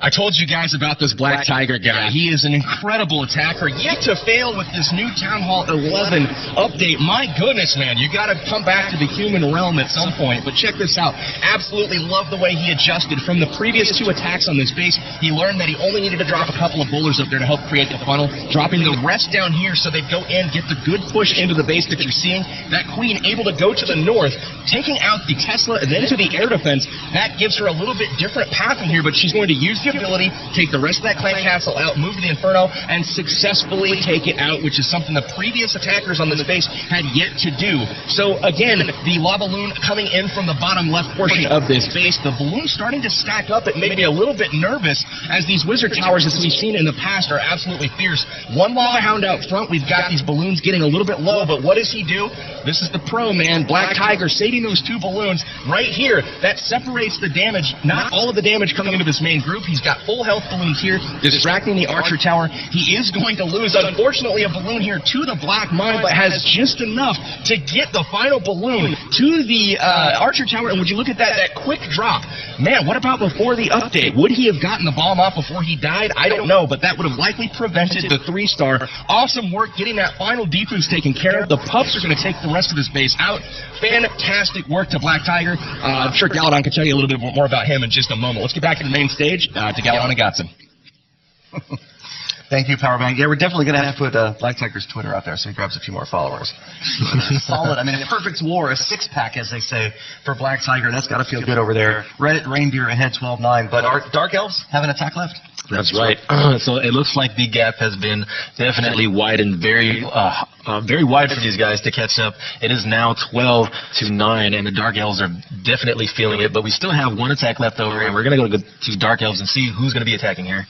I told you guys about this Black Tiger guy. He is an incredible attacker, yet to fail with this new Town Hall 11 update. My goodness, man, you got to come back to the human realm at some point. But check this out. Absolutely love the way he adjusted from the previous 2 attacks on this base. He learned that he only needed to drop a couple of bowlers up there to help create the funnel, dropping the rest down here so they'd go in, get the good push into the base that you're seeing. That queen able to go to the north, taking out the Tesla and then to the air defense. That gives her a little bit different path in here, but she's going to use the ability, take the rest of that clan castle out, move to the Inferno, and successfully take it out, which is something the previous attackers on this base had yet to do. So again, the lava balloon coming in from the bottom left portion of this base. The balloon starting to stack up. It made me a little bit nervous as these wizard towers, as we've seen in the past, are absolutely fierce. One lava hound out front. We've got these balloons getting a little bit low, but what does he do? This is the pro, man. Black Tiger saving those 2 balloons right here. That separates the damage. Not all of the damage coming into this main group. He's got full health balloons here, distracting the archer tower. He is going to lose, unfortunately, a balloon here to the black mine, but has just enough to get the final balloon to the archer tower. And would you look at that quick drop? Man, what about before the update? Would he have gotten the bomb off before he died? I don't know, but that would have likely prevented the 3-star. Awesome work getting that final defense taken care of. The pups are going to take the rest of this base out. Fantastic work to Black Tiger. I'm sure Galadon can tell you a little bit more about him in just a moment. Let's get back to the main stage to Galadon and Gotson. Thank you, Powerbank. Yeah, we're definitely going to have to put Black Tiger's Twitter out there so he grabs a few more followers. Solid. I mean, a perfect war, a 6-pack, as they say, for Black Tiger. That's got to feel good over there. Reddit Reindeer ahead 12-9. But our Dark Elves have an attack left. That's right. So it looks like the gap has been definitely widened, very wide for these guys to catch up. It is now 12-9, and the Dark Elves are definitely feeling it. But we still have 1 attack left over, and we're going to go to Dark Elves and see who's going to be attacking here.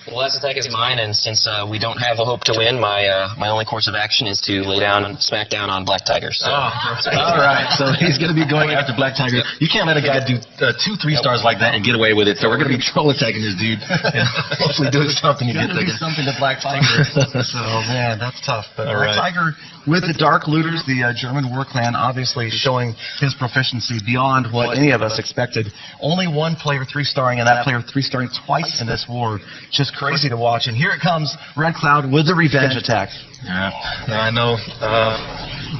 Well, last attack is mine, and since we don't have a hope to win, my only course of action is to lay down and smack down on Black Tiger. So. All right. So he's going to be going after Black Tiger. You can't let a guy do 2 3-stars like that and get away with it. So we're going to be troll attacking this dude and hopefully doing something to Got get to do there. something to Black Tiger. So, man, that's tough. But All Black right. Tiger with the Dark Looters, the German war clan, obviously showing his proficiency beyond what any of us expected. Only one player 3-starring, and that player 3-starring twice in this war. Just crazy to watch. And here it comes, Red Cloud with the revenge attack. Yeah, I know.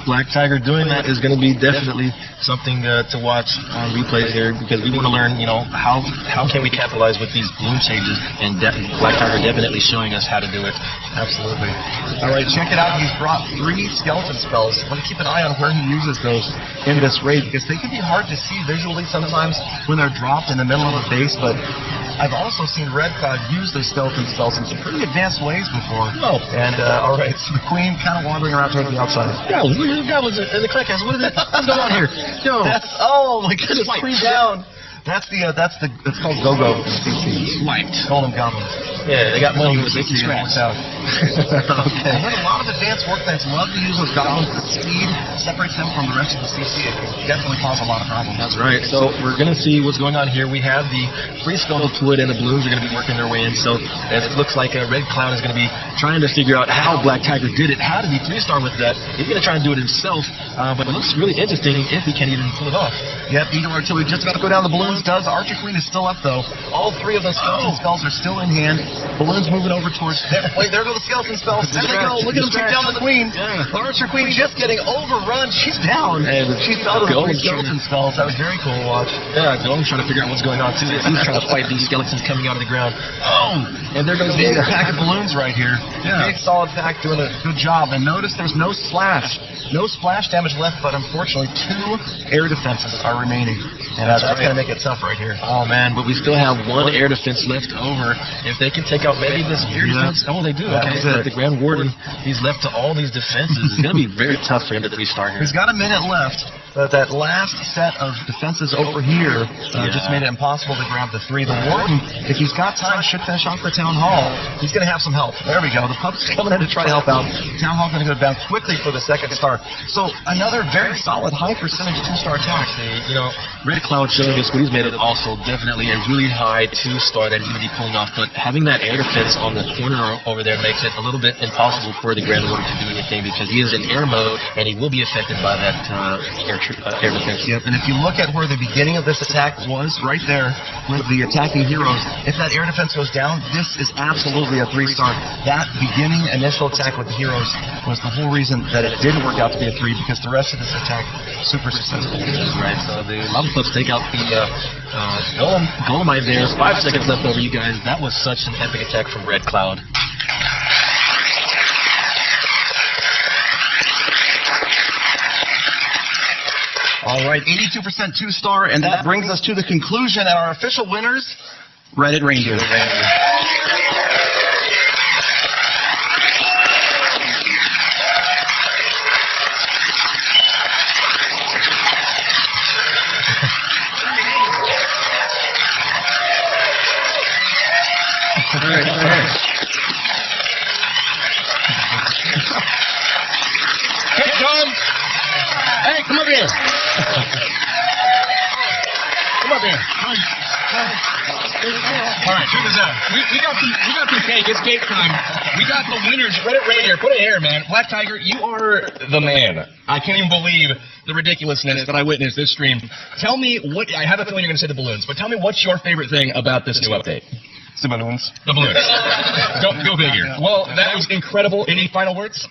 Black Tiger doing that is going to be definitely something to watch on replays here, because we want to learn, how can we capitalize with these balloon changes, and Black Tiger definitely showing us how to do it. Absolutely. All right, check it out. He's brought 3 skeleton spells. I want to keep an eye on where he uses those in this raid, because they can be hard to see visually sometimes when they're dropped in the middle of a base, but I've also seen Red Cloud use those skeleton spells in some pretty advanced ways before. Oh. And, all right, so the Queen kind of wandering around towards the outside. Yeah, look at the goblins in the crack house. What's going on here? Yo. Oh my goodness, Queen down. It's called Go-Go in CC. Light. Golden Goblins. Yeah, they got money with making scraps. Out. Okay. I heard a lot of advanced workbench love to use those goblins. The speed separates them from the rest of the CC. It can definitely cause a lot of problems. That's right. So we're going to see what's going on here. We have the free skeletal fluid and the balloons are going to be working their way in. So it looks like Red Cloud is going to be trying to figure out how Black Tiger did it. How did he 3-star with that? He's going to try and do it himself, but it looks really interesting if he can even pull it off. Yep, Eagle Artillery just about to go down the balloons. Archer Queen is still up, though. All 3 of those skeleton spells are still in hand. Balloons moving over towards... Wait, there go the skeleton spells. There they go. Look at them take down the Queen. Yeah. Archer Queen just getting overrun. She's down. She fell to the 3 skeleton spells. That was very cool to watch. Yeah, Golem's trying to figure out what's going on, too. He's trying to fight these skeletons coming out of the ground. Oh! And there goes the pack of balloons right here. Yeah. Big, solid pack doing a good job. And notice there's no splash. No splash damage left, but unfortunately 2 air defenses are remaining. And that's going to make it tough right here. Oh, man, but we still have 1 air defense left over. If they can take out maybe this air defense, they do. Okay, but the Grand Warden, he's left to all these defenses. It's going to be very tough for him to 3-star here. He's got a minute left. But that last set of defenses over here just made it impossible to grab the 3. The Warden, if he's got time, should finish off the Town Hall. He's going to have some help. There we go. The pup's coming in to try to help out. Town Hall's going to go down quickly for the 2nd star. So another very solid, high percentage 2-star attack. Red Cloud showing us what he's made it also definitely a really high 2-star that he's going to be pulling off. But having that air defense on the corner over there makes it a little bit impossible for the Grand Warden to do anything, because he is in air mode and he will be affected by that air defense. Yep, and if you look at where the beginning of this attack was, right there with the attacking heroes, if that air defense goes down, this is absolutely a 3-star. That beginning initial attack with the heroes was the whole reason that it didn't work out to be a 3, because the rest of this attack super successful. That's right. So the Lava Pups take out the Golemite there. 5 seconds left over, you guys. That was such an epic attack from Red Cloud. All right, 82% 2-star, and that brings us to the conclusion, and our official winners, Reddit Reindeer. Hey, Tom. Hey, come up here. Come up here. All right, check this out. We got some cake. It's cake time. We got the winners. Reddit Reindeer. Put it here, man. Black Tiger, you are the man. I can't even believe the ridiculousness that I witnessed this stream. Tell me what. I have a feeling you're going to say the balloons, but tell me what's your favorite thing about this new update. The balloons. The balloons. Go figure. Well, that was incredible. Any final words?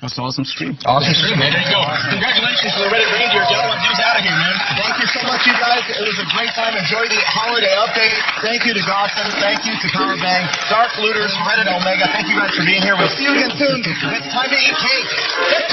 That's an awesome stream. Awesome stream, man. There you go. Congratulations to the Reddit Reindeer. Gentlemen, get us out of here, man. Thank you so much, you guys. It was a great time. Enjoy the holiday update. Thank you to Dawson. Thank you to Powerbang, Dark Looters, Reddit Omega. Thank you guys for being here. We'll see you again soon. It's time to eat cake. Get